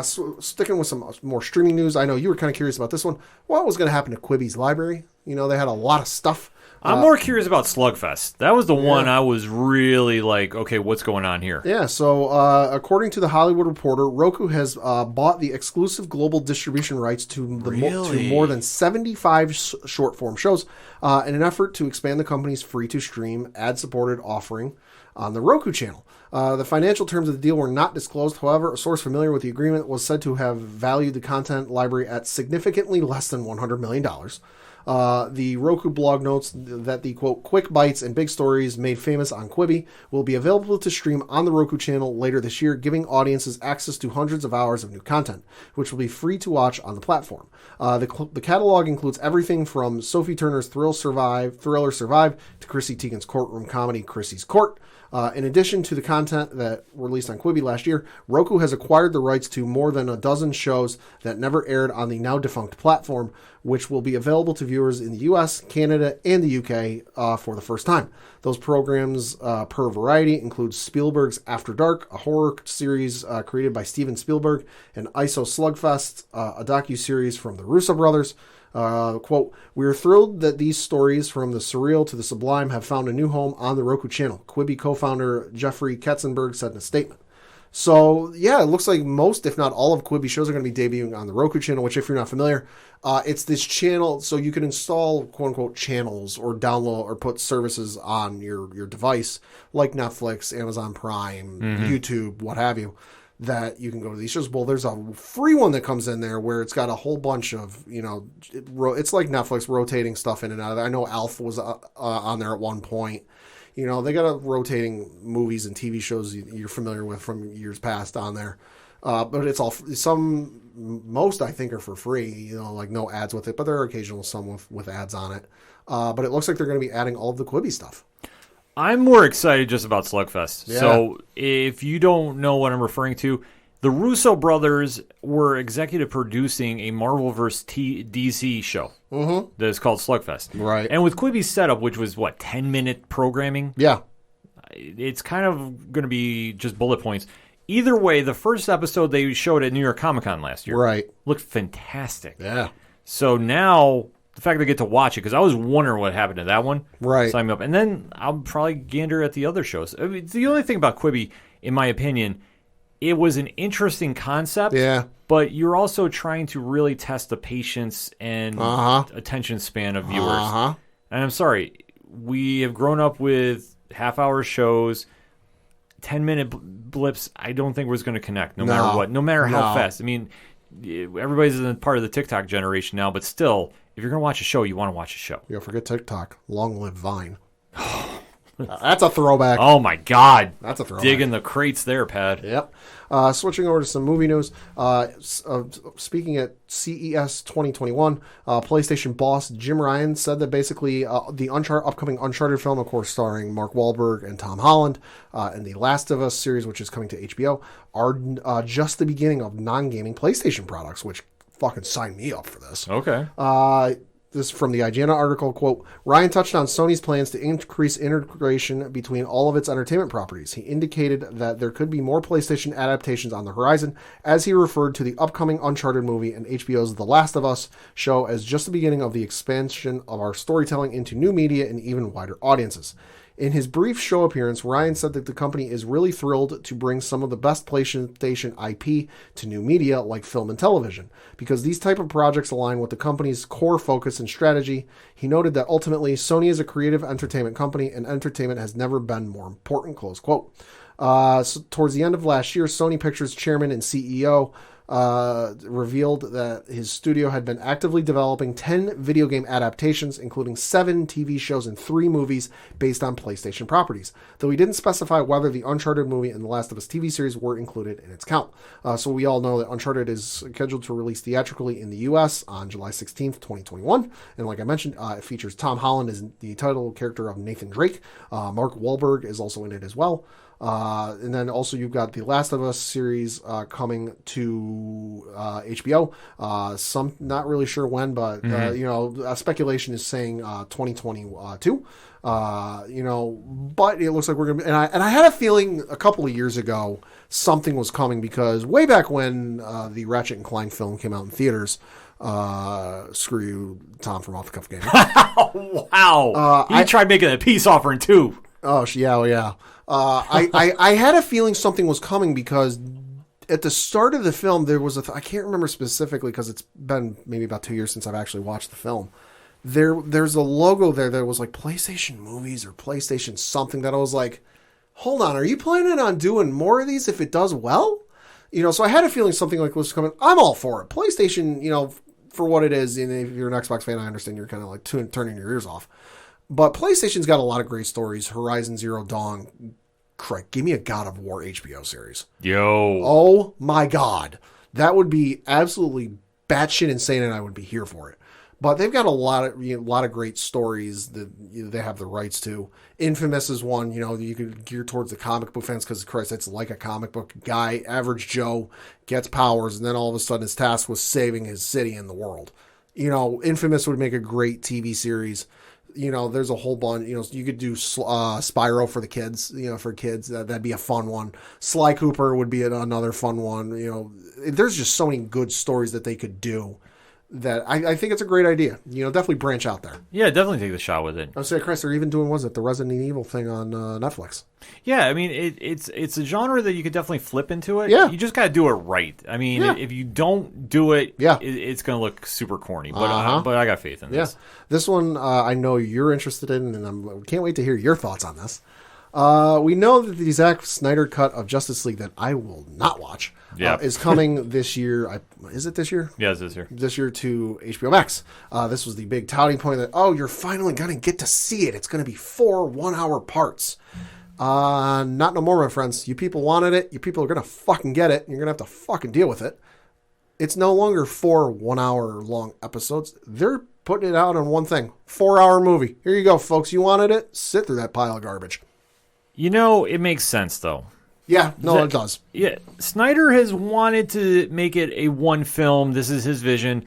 So sticking with some more streaming news, I know you were kind of curious about this one. What was going to happen to Quibi's library? You know, they had a lot of stuff. I'm more curious about Slugfest. That was the one I was really like, okay, what's going on here? Yeah, so according to the Hollywood Reporter, Roku has bought the exclusive global distribution rights to more than 75 short-form shows in an effort to expand the company's free-to-stream, ad-supported offering on the Roku channel. The financial terms of the deal were not disclosed. However, a source familiar with the agreement was said to have valued the content library at significantly less than $100 million. The Roku blog notes that the, quote, quick bites and big stories made famous on Quibi will be available to stream on the Roku channel later this year, giving audiences access to hundreds of hours of new content, which will be free to watch on the platform. The catalog includes everything from Sophie Turner's Thriller Survive to Chrissy Teigen's courtroom comedy Chrissy's Court. In addition to the content that released on Quibi last year, Roku has acquired the rights to more than a dozen shows that never aired on the now-defunct platform, which will be available to viewers in the US, Canada, and the UK for the first time. Those programs, per Variety, include Spielberg's After Dark, a horror series created by Steven Spielberg, and ISO Slugfest, a docuseries from the Russo brothers. Quote, "We are thrilled that these stories from the surreal to the sublime have found a new home on the Roku channel," Quibi co-founder Jeffrey Katzenberg said in a statement. So, yeah, it looks like most, if not all, of Quibi shows are going to be debuting on the Roku channel, which, if you're not familiar, it's this channel, so you can install, quote-unquote, channels or download or put services on your device, like Netflix, Amazon Prime, YouTube, what have you, that you can go to these shows. Well, there's a free one that comes in there where it's got a whole bunch of, you know, it's like Netflix rotating stuff in and out of there. I know Alf was on there at one point. You know, they got a rotating movies and TV shows you're familiar with from years past on there. But it's all, most I think are for free, you know, like no ads with it, but there are occasional some with ads on it. But it looks like they're going to be adding all of the Quibi stuff. I'm more excited just about Slugfest. Yeah. So if you don't know what I'm referring to, the Russo brothers were executive producing a Marvelverse DC show that is called Slugfest. Right. And with Quibi's setup, which was, 10-minute programming? Yeah. It's kind of going to be just bullet points. Either way, the first episode they showed at New York Comic Con last year looked fantastic. Yeah. So now, the fact that I get to watch it, because I was wondering what happened to that one. Right. Sign me up. And then I'll probably gander at the other shows. I mean, the only thing about Quibi, in my opinion, it was an interesting concept. Yeah. But you're also trying to really test the patience and attention span of viewers. And I'm sorry, we have grown up with half-hour shows, 10-minute blips. I don't think was going to connect, no matter what, no matter how fast. I mean, everybody's in part of the TikTok generation now, but still, if you're going to watch a show, you want to watch a show. Yeah, forget TikTok. Long live Vine. That's a throwback. Oh, my God. That's a throwback. Digging the crates there, Pat. Yep. Switching over to some movie news. Speaking at CES 2021, PlayStation boss Jim Ryan said that basically the upcoming Uncharted film, of course, starring Mark Wahlberg and Tom Holland, and the Last of Us series, which is coming to HBO, are just the beginning of non-gaming PlayStation products, which fucking sign me up for this. Okay. This is from the IGN article, quote, Ryan touched on Sony's plans to increase integration between all of its entertainment properties. He indicated that there could be more PlayStation adaptations on the horizon, as he referred to the upcoming Uncharted movie and HBO's The Last of Us show as just the beginning of the expansion of our storytelling into new media and even wider audiences. In his brief show appearance, Ryan said that the company is really thrilled to bring some of the best PlayStation IP to new media like film and television, because these type of projects align with the company's core focus and strategy. He noted that ultimately Sony is a creative entertainment company and entertainment has never been more important, close quote. So towards the end of last year, Sony Pictures chairman and CEO revealed that his studio had been actively developing 10 video game adaptations, including 7 TV shows and 3 movies based on PlayStation properties, though he didn't specify whether the Uncharted movie and The Last of Us TV series were included in its count. So we all know that Uncharted is scheduled to release theatrically in the U.S. on July 16th, 2021, and like I mentioned, it features Tom Holland as the title character of Nathan Drake. Mark Wahlberg is also in it as well. And then also you've got the Last of Us series coming to HBO. Some not really sure when, but speculation is saying 2022. But it looks like we're gonna. And I had a feeling a couple of years ago something was coming, because way back when the Ratchet and Clank film came out in theaters. Screw you, Tom from Off the Cuff Gaming. Wow, he tried making a peace offering too. Oh yeah. I had a feeling something was coming, because at the start of the film, there was I can't remember specifically because it's been maybe about 2 years since I've actually watched the film. There's a logo there that was like PlayStation Movies or PlayStation something, that I was like, hold on, are you planning on doing more of these if it does well? So I had a feeling something like was coming. I'm all for it. PlayStation, for what it is, and if you're an Xbox fan, I understand you're kind of like turning your ears off. But PlayStation's got a lot of great stories. Horizon Zero Dawn. Correct. Give me a God of War HBO series. Yo. Oh my God. That would be absolutely batshit insane, and I would be here for it. But they've got a lot of great stories that they have the rights to. Infamous is one, you could gear towards the comic book fans, because, Christ, it's like a comic book guy, average Joe, gets powers, and then all of a sudden is tasked with saving his city and the world. Infamous would make a great TV series. There's a whole bunch, you could do Spyro for the kids, for kids, that'd be a fun one. Sly Cooper would be another fun one. There's just so many good stories that they could do that I think it's a great idea. Definitely branch out there. Yeah, definitely take the shot with it. I was saying, Chris, they're even doing, the Resident Evil thing on Netflix. Yeah, I mean, it's a genre that you could definitely flip into it. Yeah. You just got to do it right. I mean, if you don't do it, it's going to look super corny. But I got faith in this. This one I know you're interested in, and I can't wait to hear your thoughts on this. We know that the Zack Snyder cut of Justice League that I will not watch is coming this year. Is it this year? Yeah, it's this year. This year to HBO Max. This was the big touting point that, you're finally going to get to see it. It's going to be 4 one-hour parts. Not no more, my friends. You people wanted it. You people are going to fucking get it. You're going to have to fucking deal with it. It's no longer 4 one-hour long episodes. They're putting it out on one thing. 4-hour movie. Here you go, folks. You wanted it? Sit through that pile of garbage. It makes sense, though. Yeah, no, it does. Yeah, Snyder has wanted to make it a one film. This is his vision.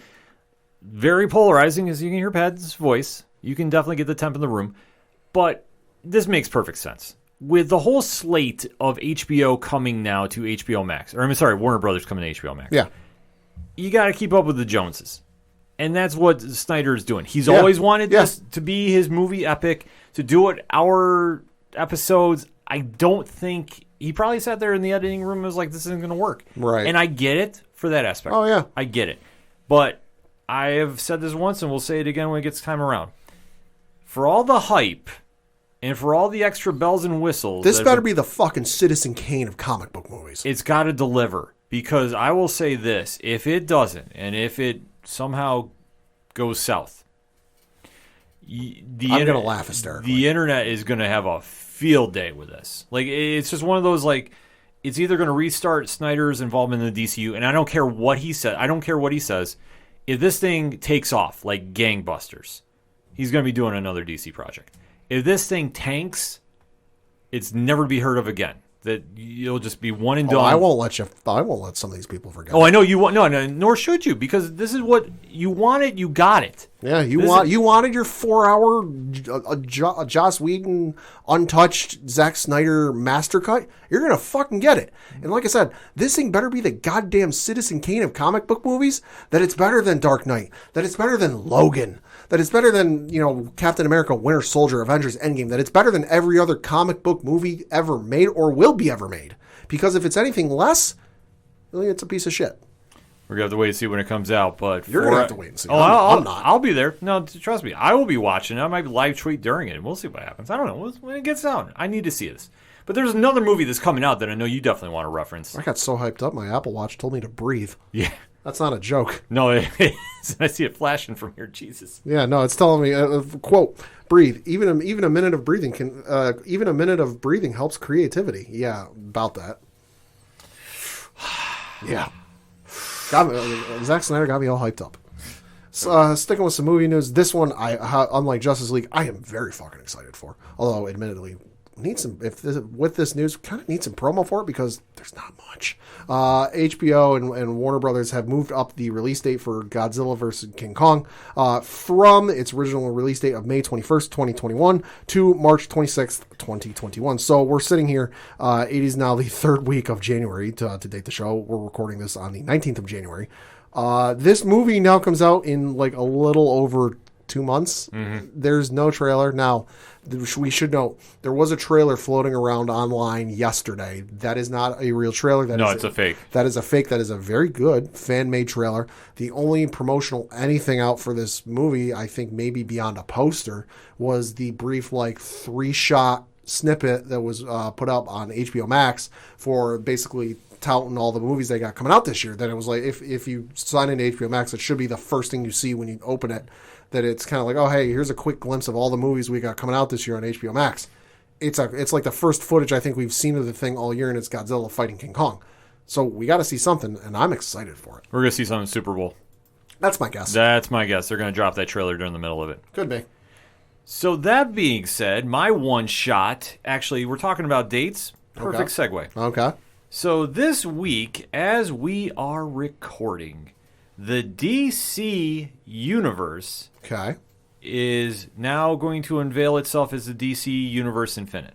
Very polarizing, as you can hear Pat's voice. You can definitely get the temp in the room. But this makes perfect sense. With the whole slate of HBO coming now to HBO Max, Warner Brothers coming to HBO Max. Yeah. You got to keep up with the Joneses. And that's what Snyder is doing. He's always wanted this to be his movie epic, to do it our episodes. I don't think he probably sat there in the editing room and was like, this isn't going to work. Right. And I get it for that aspect. Oh, yeah. I get it. But I have said this once, and we'll say it again when it gets time around. For all the hype and for all the extra bells and whistles, this better be the fucking Citizen Kane of comic book movies. It's got to deliver. Because I will say this, if it doesn't, and if it somehow goes south, I'm going to laugh hysterically. The internet is going to have a field day with this. Like, it's just one of those, like, it's either going to restart Snyder's involvement in the DCU, and I don't care what he said. I don't care what he says. If this thing takes off like gangbusters, he's going to be doing another DC project. If this thing tanks, it's never to be heard of again. that you'll just be one and Oh, done. I won't let some of these people forget. Oh, I know you want no, nor should you, because this is what you wanted. You got it. Yeah, you wanted your 4-hour Joss Whedon untouched Zack Snyder master cut. You're gonna fucking get it. And like I said, this thing better be the goddamn Citizen Kane of comic book movies. That it's better than Dark Knight. That it's better than Logan. That it's better than Captain America, Winter Soldier, Avengers Endgame. That it's better than every other comic book movie ever made or will be ever made. Because if it's anything less, it's a piece of shit. We're gonna have to wait and see when it comes out, but You're gonna have to wait and see. Oh, I'm not. I'll be there. No, trust me, I will be watching. I might live tweet during it, and we'll see what happens. I don't know when it gets out. I need to see this. But there's another movie that's coming out that I know you definitely want to reference. I got so hyped up, my Apple Watch told me to breathe. Yeah, that's not a joke. No, it is. I see it flashing from here. Jesus. Yeah, no, it's telling me quote, breathe. Even a minute of breathing helps creativity. Yeah, about that. Yeah. Zack Snyder got me all hyped up. So, sticking with some movie news, this one, unlike Justice League, I am very fucking excited for. Although, admittedly, with this news, kind of need some promo for it because there's not much. HBO and Warner Brothers have moved up the release date for Godzilla vs. King Kong from its original release date of May 21st, 2021 to March 26th, 2021. So we're sitting here. It is now the third week of January to date the show. We're recording this on the 19th of January. This movie now comes out in like a little over 2 months. Mm-hmm. There's no trailer. Now, we should note, there was a trailer floating around online yesterday. That is not a real trailer. It's a fake. That is a fake. That is a very good fan-made trailer. The only promotional anything out for this movie, I think maybe beyond a poster, was the brief 3-shot snippet that was put up on HBO Max for basically touting all the movies they got coming out this year. That it was like, if you sign into HBO Max, it should be the first thing you see when you open it. That it's kind of like, oh, hey, here's a quick glimpse of all the movies we got coming out this year on HBO Max. It's like the first footage I think we've seen of the thing all year, and it's Godzilla fighting King Kong. So we got to see something, and I'm excited for it. We're going to see something in Super Bowl. That's my guess. They're going to drop that trailer during the middle of it. Could be. So that being said, my one shot, actually, we're talking about dates. Perfect segue. Okay. So this week, as we are recording, the DC Universe is now going to unveil itself as the DC Universe Infinite.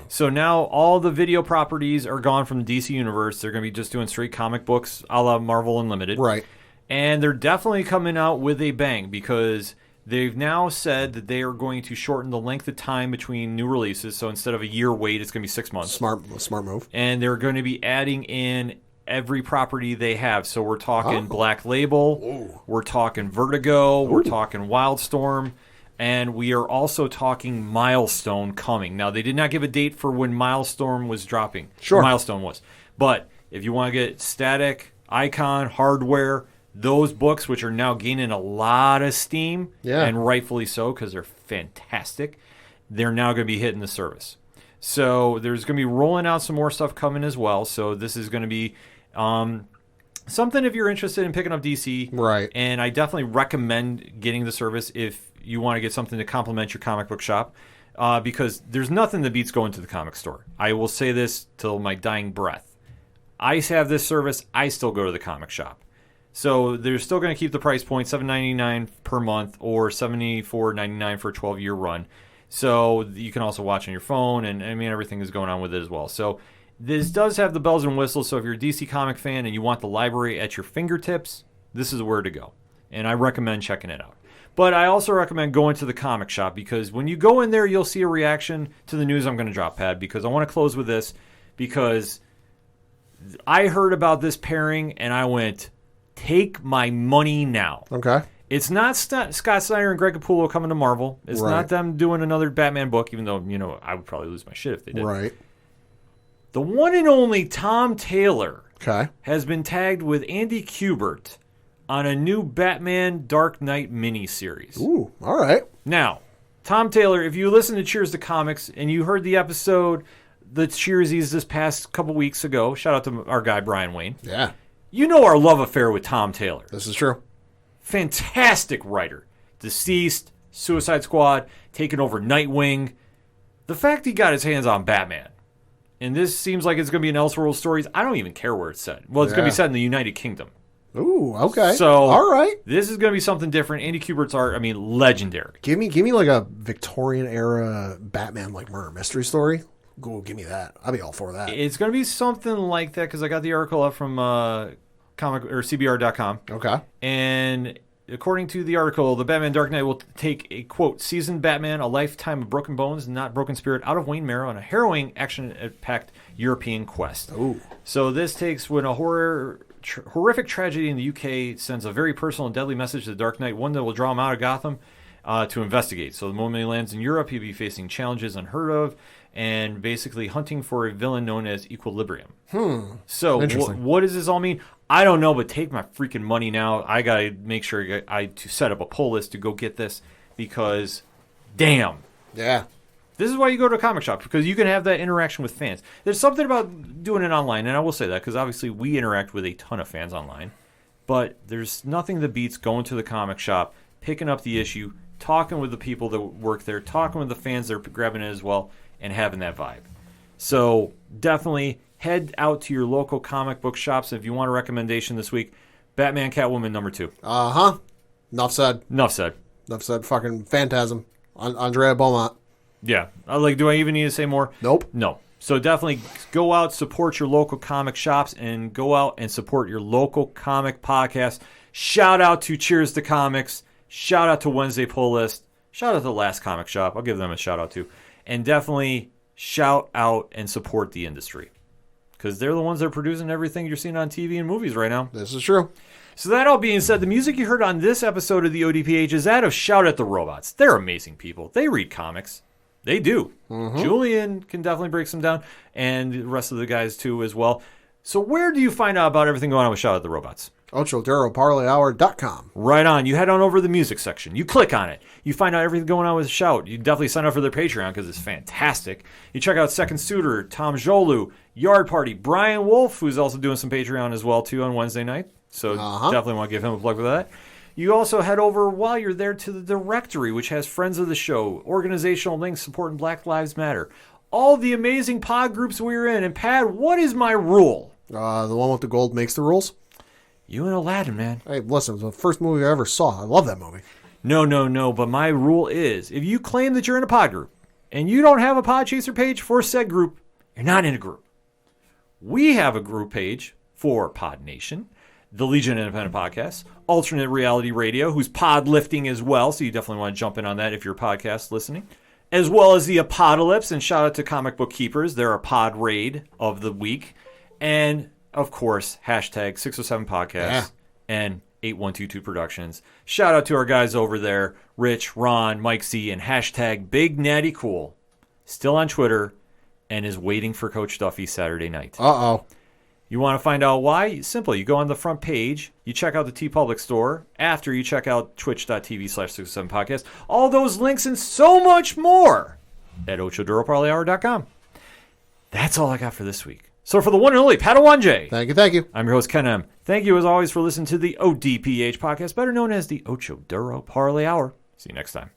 So now all the video properties are gone from the DC Universe. They're going to be just doing straight comic books a la Marvel Unlimited. Right. And they're definitely coming out with a bang because they've now said that they are going to shorten the length of time between new releases. So instead of a year wait, it's going to be 6 months. Smart move. And they're going to be adding in every property they have. So we're talking Black Label, we're talking Vertigo, we're talking Wildstorm, and we are also talking Milestone coming. Now, they did not give a date for when Milestone was dropping. Sure. Milestone was. But if you want to get Static, Icon, Hardware, those books, which are now gaining a lot of steam, and rightfully so because they're fantastic, they're now going to be hitting the service. So there's going to be rolling out some more stuff coming as well. So this is going to be something if you're interested in picking up DC. Right. And I definitely recommend getting the service if you want to get something to complement your comic book shop because there's nothing that beats going to the comic store. I will say this till my dying breath. I have this service. I still go to the comic shop. So they're still going to keep the price point, $7.99 per month or $74.99 for a 12-year run. So you can also watch on your phone, and I mean everything is going on with it as well. So this does have the bells and whistles. So if you're a DC comic fan and you want the library at your fingertips, this is where to go. And I recommend checking it out. But I also recommend going to the comic shop because when you go in there, you'll see a reaction to the news I'm going to drop, Pad, because I want to close with this because I heard about this pairing and I went, take my money now. Okay. It's not Scott Snyder and Greg Capullo coming to Marvel. It's not them doing another Batman book, even though, I would probably lose my shit if they did. Right. The one and only Tom Taylor has been tagged with Andy Kubert on a new Batman Dark Knight miniseries. Ooh, all right. Now, Tom Taylor, if you listen to Cheers to Comics and you heard the episode, the Cheersies this past couple weeks ago, shout out to our guy Brian Wayne. Yeah. You know our love affair with Tom Taylor. This is true. Fantastic writer. Deceased, Suicide Squad, taking over Nightwing. The fact he got his hands on Batman And this seems like it's going to be an Elseworld Stories. I don't even care where it's set. Well, it's going to be set in the United Kingdom. Ooh, okay. So, all right. This is going to be something different. Andy Kubert's art, I mean, legendary. Give me like a Victorian era Batman like murder mystery story. Go, give me that. I'd be all for that. It's going to be something like that because I got the article up from CBR.com. Okay. And according to the article, the Batman Dark Knight will take a, quote, seasoned Batman, a lifetime of broken bones, not broken spirit, out of Wayne Manor on a harrowing, action-packed European quest. Ooh. So this takes when a horrific tragedy in the UK sends a very personal and deadly message to the Dark Knight, one that will draw him out of Gotham to investigate. So the moment he lands in Europe, he'll be facing challenges unheard of and basically hunting for a villain known as Equilibrium. So what does this all mean? I don't know, but take my freaking money now. I got to make sure I to set up a poll list to go get this because, damn. Yeah. This is why you go to a comic shop, because you can have that interaction with fans. There's something about doing it online, and I will say that, because obviously we interact with a ton of fans online. But there's nothing that beats going to the comic shop, picking up the issue, talking with the people that work there, talking with the fans that are grabbing it as well, and having that vibe. So definitely head out to your local comic book shops. If you want a recommendation this week, Batman Catwoman #2. Uh-huh. Enough said. Enough said. Enough said. Fucking Phantasm. Andrea Beaumont. Yeah. Do I even need to say more? Nope. No. So definitely go out, support your local comic shops, and go out and support your local comic podcast. Shout out to Cheers to Comics. Shout out to Wednesday Pull List. Shout out to the Last Comic Shop. I'll give them a shout out too. And definitely shout out and support the industry, because they're the ones that are producing everything you're seeing on TV and movies right now. This is true. So that all being said, the music you heard on this episode of the ODPH is that of Shout at the Robots. They're amazing people. They read comics. They do. Mm-hmm. Julian can definitely break some down, and the rest of the guys too as well. So where do you find out about everything going on with Shout at the Robots? OchoDuroParlayHour.com. Right on. You head on over to the music section. You click on it. You find out everything going on with Shout. You definitely sign up for their Patreon because it's fantastic. You check out Second Suitor, Tom Jolu, Yard Party, Brian Wolf, who's also doing some Patreon as well too on Wednesday night. So definitely want to give him a plug for that. You also head over while you're there to the directory, which has friends of the show, organizational links supporting Black Lives Matter, all the amazing pod groups we're in. And Pat, what is my rule? The one with the gold makes the rules. You and Aladdin, man. Hey, listen, it was the first movie I ever saw. I love that movie. No. But my rule is, if you claim that you're in a pod group and you don't have a Podchaser page for said group, you're not in a group. We have a group page for Pod Nation, the Legion Independent Podcast, Alternate Reality Radio, who's pod lifting as well, so you definitely want to jump in on that if you're podcast listening, as well as the aPODalypse, and shout out to Comic Book Keepers. They're a pod raid of the week. And, of course, hashtag 607 Podcasts and 8122 Productions. Shout out to our guys over there, Rich, Ron, Mike C, and hashtag Big Natty Cool, still on Twitter, and is waiting for Coach Duffy Saturday night. Uh-oh. You want to find out why? Simple. You go on the front page, you check out the TeePublic store, after you check out twitch.tv/607podcast. All those links and so much more at OchoDuroParlayHour.com. That's all I got for this week. So for the one and only Padawan Thank you. I'm your host, Ken M. Thank you, as always, for listening to the ODPH podcast, better known as the Ocho Duro Parlay Hour. See you next time.